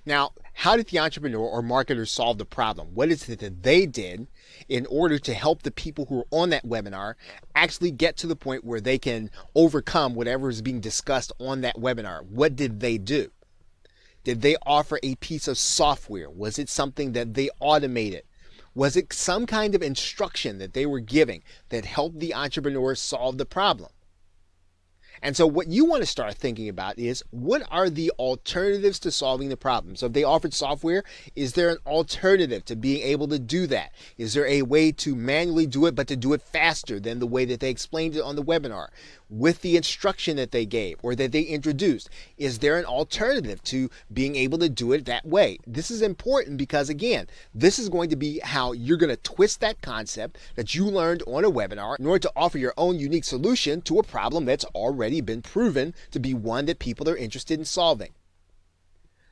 Now, how did the entrepreneur or marketer solve the problem? What is it that they did in order to help the people who are on that webinar actually get to the point where they can overcome whatever is being discussed on that webinar? What did they do? Did they offer a piece of software? Was it something that they automated? Was it some kind of instruction that they were giving that helped the entrepreneur solve the problem? And so what you want to start thinking about is, what are the alternatives to solving the problem? So if they offered software, is there an alternative to being able to do that? Is there a way to manually do it, but to do it faster than the way that they explained it on the webinar with the instruction that they gave or that they introduced? Is there an alternative to being able to do it that way? This is important because, again, this is going to be how you're going to twist that concept that you learned on a webinar in order to offer your own unique solution to a problem that's already been proven to be one that people are interested in solving.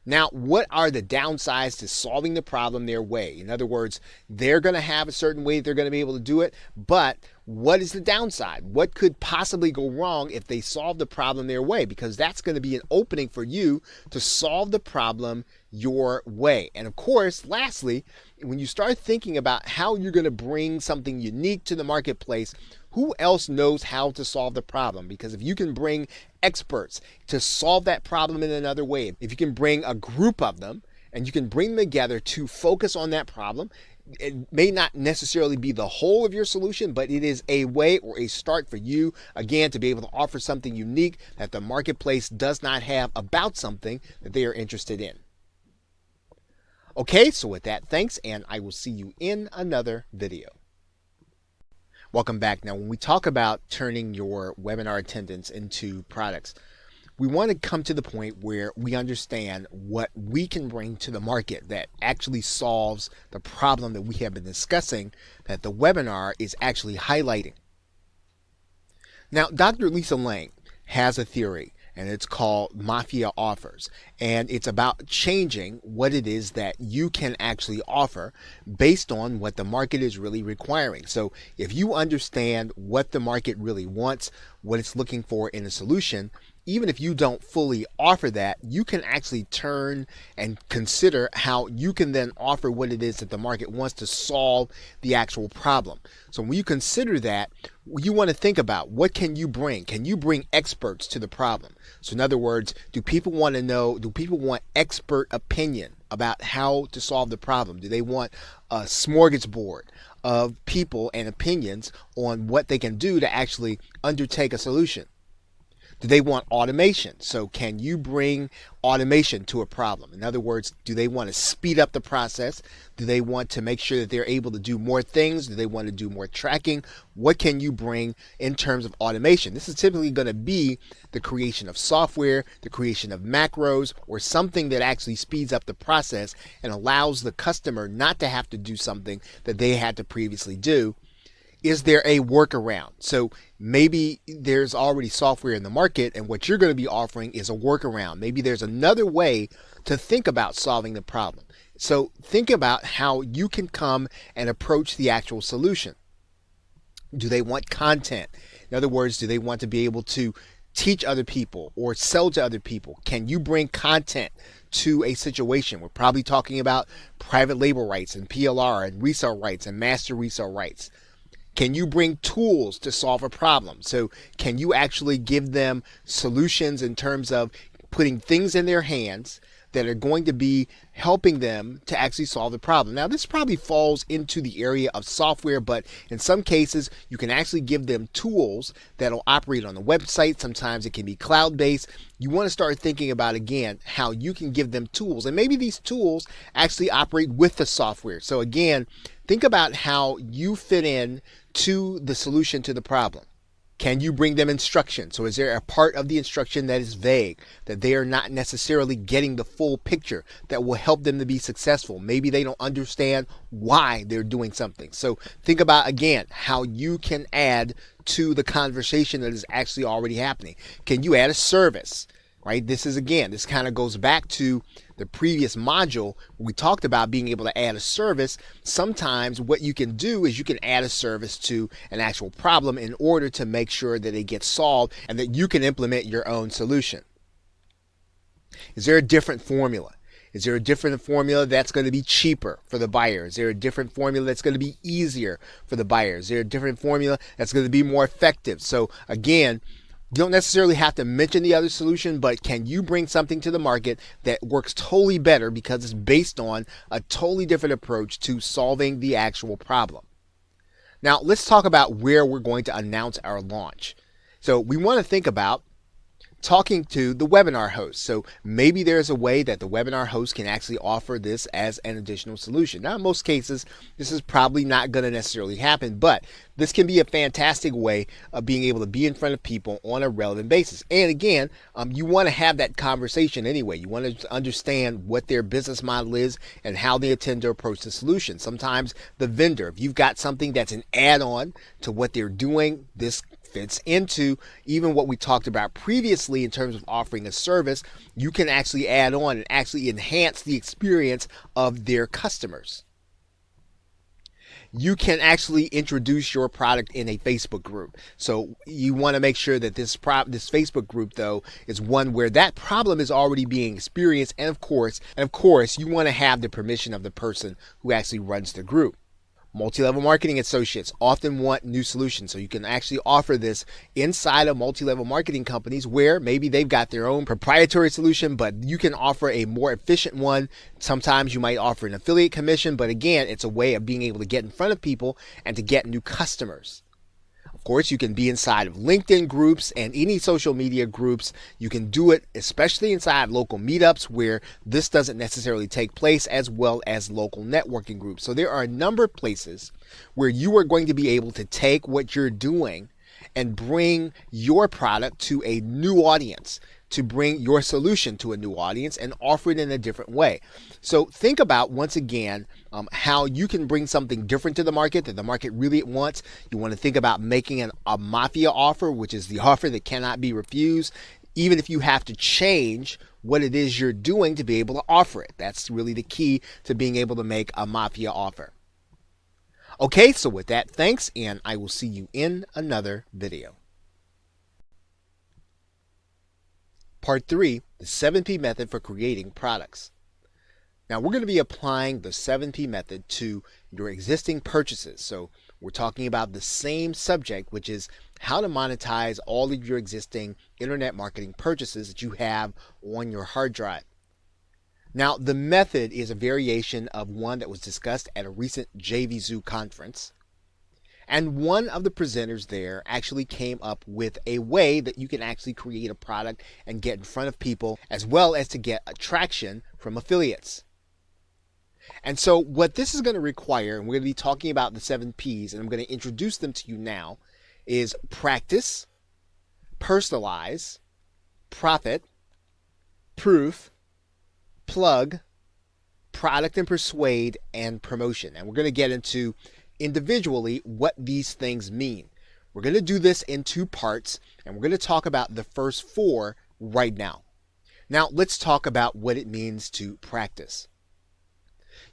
Now, what are the downsides to solving the problem their way? In other words, they're going to have a certain way that they're going to be able to do it, but what is the downside? What could possibly go wrong if they solve the problem their way? Because that's going to be an opening for you to solve the problem your way. And of course, lastly, when you start thinking about how you're going to bring something unique to the marketplace, who else knows how to solve the problem? Because if you can bring experts to solve that problem in another way, if you can bring a group of them and you can bring them together to focus on that problem, it may not necessarily be the whole of your solution, but it is a way or a start for you, again, to be able to offer something unique that the marketplace does not have about something that they are interested in. Okay, so with that, thanks, and I will see you in another video. Welcome back. Now, when we talk about turning your webinar attendance into products, we want to come to the point where we understand what we can bring to the market that actually solves the problem that we have been discussing, that the webinar is actually highlighting. Now, Dr. Lisa Lang has a theory, and it's called Mafia Offers. And it's about changing what it is that you can actually offer based on what the market is really requiring. So if you understand what the market really wants, what it's looking for in a solution, even if you don't fully offer that, you can actually turn and consider how you can then offer what it is that the market wants to solve the actual problem. So when you consider that, you want to think about, what can you bring? Can you bring experts to the problem? So in other words, do people want to know, do people want expert opinion about how to solve the problem? Do they want a smorgasbord of people and opinions on what they can do to actually undertake a solution? Do they want automation? So can you bring automation to a problem? In other words, do they want to speed up the process? Do they want to make sure that they're able to do more things? Do they want to do more tracking? What can you bring in terms of automation? This is typically going to be the creation of software, the creation of macros, or something that actually speeds up the process and allows the customer not to have to do something that they had to previously do. Is there a workaround? So maybe there's already software in the market, and what you're going to be offering is a workaround. Maybe there's another way to think about solving the problem. So think about how you can come and approach the actual solution. Do they want content? In other words, do they want to be able to teach other people or sell to other people? Can you bring content to a situation? We're probably talking about private label rights and PLR and resale rights and master resale rights. Can you bring tools to solve a problem? So can you actually give them solutions in terms of putting things in their hands that are going to be helping them to actually solve the problem? Now, this probably falls into the area of software, but in some cases, you can actually give them tools that'll operate on the website. Sometimes it can be cloud-based. You want to start thinking about, again, how you can give them tools. And maybe these tools actually operate with the software. So again, think about how you fit in to the solution to the problem. Can you bring them instruction? So is there a part of the instruction that is vague, that they are not necessarily getting the full picture that will help them to be successful? Maybe they don't understand why they're doing something. So think about, again, how you can add to the conversation that is actually already happening. Can you add a service? Right? This kind of goes back to the previous module where we talked about being able to add a service. Sometimes what you can do is you can add a service to an actual problem in order to make sure that it gets solved and that you can implement your own solution. Is there a different formula? Is there a different formula that's going to be cheaper for the buyer? Is there a different formula that's going to be easier for the buyer? Is there a different formula that's going to be more effective? So again, you don't necessarily have to mention the other solution, but can you bring something to the market that works totally better because it's based on a totally different approach to solving the actual problem? Now, let's talk about where we're going to announce our launch. So we want to think about talking to the webinar host. So maybe there's a way that the webinar host can actually offer this as an additional solution. Now, in most cases, this is probably not going to necessarily happen, but this can be a fantastic way of being able to be in front of people on a relevant basis. And again, you want to have that conversation anyway. You want to understand what their business model is and how they intend to approach the solution. Sometimes the vendor, if you've got something that's an add-on to what they're doing, this fits into even what we talked about previously in terms of offering a service. You can actually add on and actually enhance the experience of their customers. You can actually introduce your product in a Facebook group. So you want to make sure that this Facebook group, though, is one where that problem is already being experienced. And of course, you want to have the permission of the person who actually runs the group. Multi-level marketing associates often want new solutions, so you can actually offer this inside of multi-level marketing companies where maybe they've got their own proprietary solution, but you can offer a more efficient one. Sometimes you might offer an affiliate commission, but again, it's a way of being able to get in front of people and to get new customers. Of course, you can be inside of LinkedIn groups and any social media groups. You can do it especially inside local meetups where this doesn't necessarily take place, as well as local networking groups. So there are a number of places where you are going to be able to take what you're doing and bring your product to a new audience, to bring your solution to a new audience and offer it in a different way. So think about, once again, how you can bring something different to the market that the market really wants. You want to think about making a mafia offer, which is the offer that cannot be refused, even if you have to change what it is you're doing to be able to offer it. That's really the key to being able to make a mafia offer. Okay, so with that, thanks, and I will see you in another video. Part 3, the 7P method for creating products. Now we're going to be applying the 7P method to your existing purchases. So we're talking about the same subject, which is how to monetize all of your existing internet marketing purchases that you have on your hard drive. Now the method is a variation of one that was discussed at a recent JVZoo conference. And one of the presenters there actually came up with a way that you can actually create a product and get in front of people, as well as to get attraction from affiliates. And so what this is going to require, and we're going to be talking about the 7 Ps, and I'm going to introduce them to you now, is practice, personalize, profit, proof, plug, product and persuade, and promotion. And we're going to get into individually what these things mean. We're going to do this in 2 parts, and we're going to talk about the first 4 right now. Now let's talk about what it means to practice.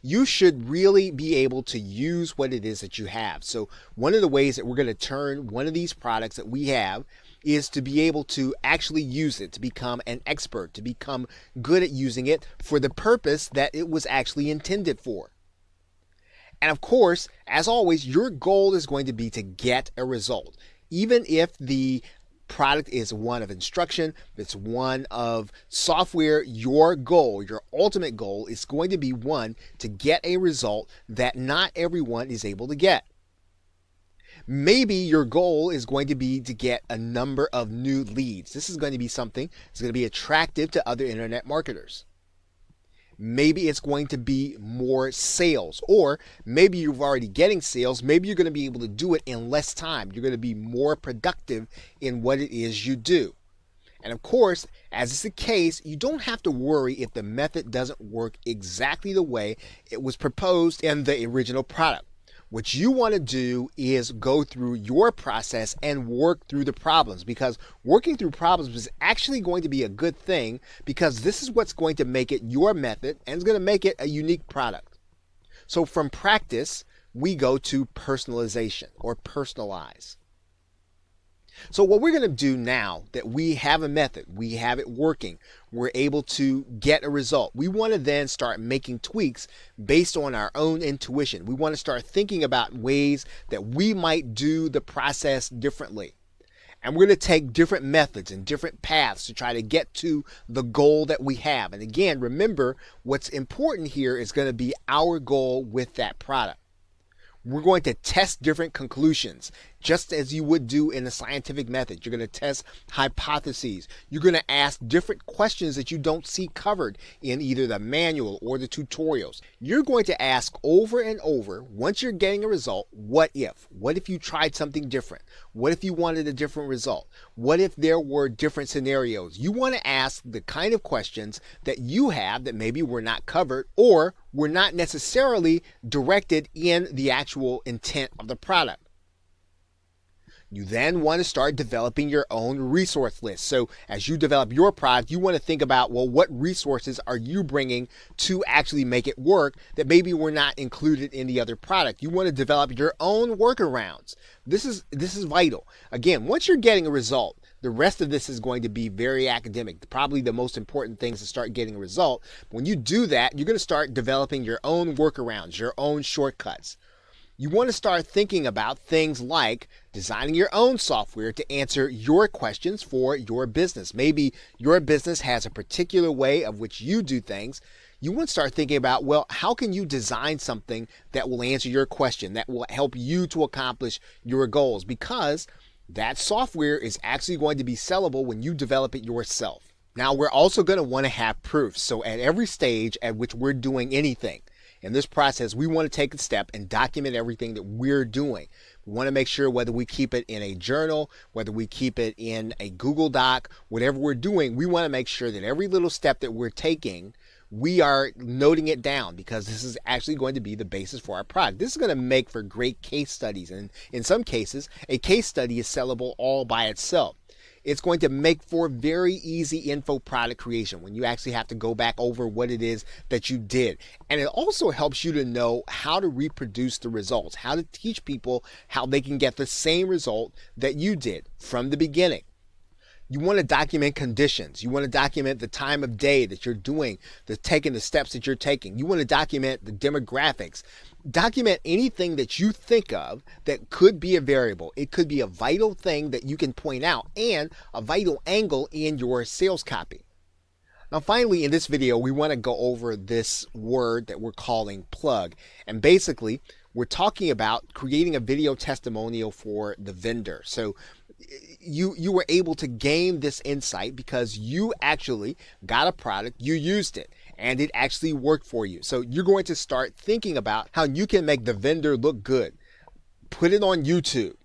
You should really be able to use what it is that you have. So one of the ways that we're going to turn one of these products that we have is to be able to actually use it, to become an expert, to become good at using it for the purpose that it was actually intended for. And of course, as always, your goal is going to be to get a result. Even if the product is one of instruction, if it's one of software, your goal, your ultimate goal is going to be one to get a result that not everyone is able to get. Maybe your goal is going to be to get a number of new leads. This is going to be something that's going to be attractive to other internet marketers. Maybe it's going to be more sales, or maybe you're already getting sales. Maybe you're going to be able to do it in less time. You're going to be more productive in what it is you do. And of course, as is the case, you don't have to worry if the method doesn't work exactly the way it was proposed in the original product. What you want to do is go through your process and work through the problems, because working through problems is actually going to be a good thing, because this is what's going to make it your method and it's going to make it a unique product. So from practice, we go to personalization or personalize. So what we're going to do now that we have a method, we have it working, we're able to get a result. We want to then start making tweaks based on our own intuition. We want to start thinking about ways that we might do the process differently. And we're going to take different methods and different paths to try to get to the goal that we have. And again, remember, what's important here is going to be our goal with that product. We're going to test different conclusions, just as you would do in a scientific method. You're going to test hypotheses. You're going to ask different questions that you don't see covered in either the manual or the tutorials. You're going to ask over and over, once you're getting a result, what if? What if you tried something different? What if you wanted a different result? What if there were different scenarios? You want to ask the kind of questions that you have that maybe were not covered or were not necessarily directed in the actual intent of the product. You then want to start developing your own resource list. So as you develop your product, you want to think about, well, what resources are you bringing to actually make it work that maybe were not included in the other product? You want to develop your own workarounds. This is vital. Again, once you're getting a result, the rest of this is going to be very academic. Probably the most important thing is to start getting a result. When you do that, you're going to start developing your own workarounds, your own shortcuts. You want to start thinking about things like designing your own software to answer your questions for your business. Maybe your business has a particular way of which you do things. You want to start thinking about, well, how can you design something that will answer your question, that will help you to accomplish your goals? Because that software is actually going to be sellable when you develop it yourself. Now, we're also going to want to have proof. So at every stage at which we're doing anything, in this process, we want to take a step and document everything that we're doing. We want to make sure whether we keep it in a journal, whether we keep it in a Google Doc, whatever we're doing, we want to make sure that every little step that we're taking, we are noting it down, because this is actually going to be the basis for our product. This is going to make for great case studies. And in some cases, a case study is sellable all by itself. It's going to make for very easy info product creation when you actually have to go back over what it is that you did. And it also helps you to know how to reproduce the results, how to teach people how they can get the same result that you did from the beginning. You want to document conditions. You want to document the time of day that you're doing, taking the steps that you're taking. You want to document the demographics. Document anything that you think of that could be a variable. It could be a vital thing that you can point out and a vital angle in your sales copy. Now, finally, in this video, we want to go over this word that we're calling plug. And basically, we're talking about creating a video testimonial for the vendor. So you were able to gain this insight because you actually got a product, you used it, and it actually worked for you. So you're going to start thinking about how you can make the vendor look good. Put it on YouTube.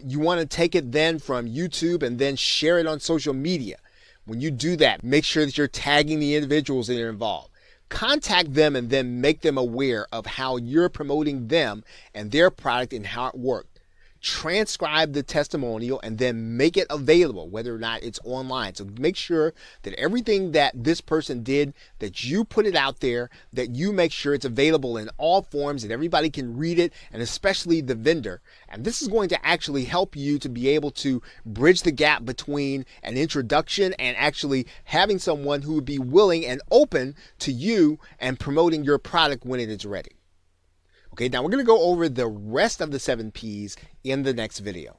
You want to take it then from YouTube and then share it on social media. When you do that, make sure that you're tagging the individuals that are involved. Contact them and then make them aware of how you're promoting them and their product and how it worked. Transcribe the testimonial and then make it available, whether or not it's online. So make sure that everything that this person did, that you put it out there, that you make sure it's available in all forms, that everybody can read it, and especially the vendor. And this is going to actually help you to be able to bridge the gap between an introduction and actually having someone who would be willing and open to you and promoting your product when it is ready. Okay, now we're going to go over the rest of the 7 Ps in the next video.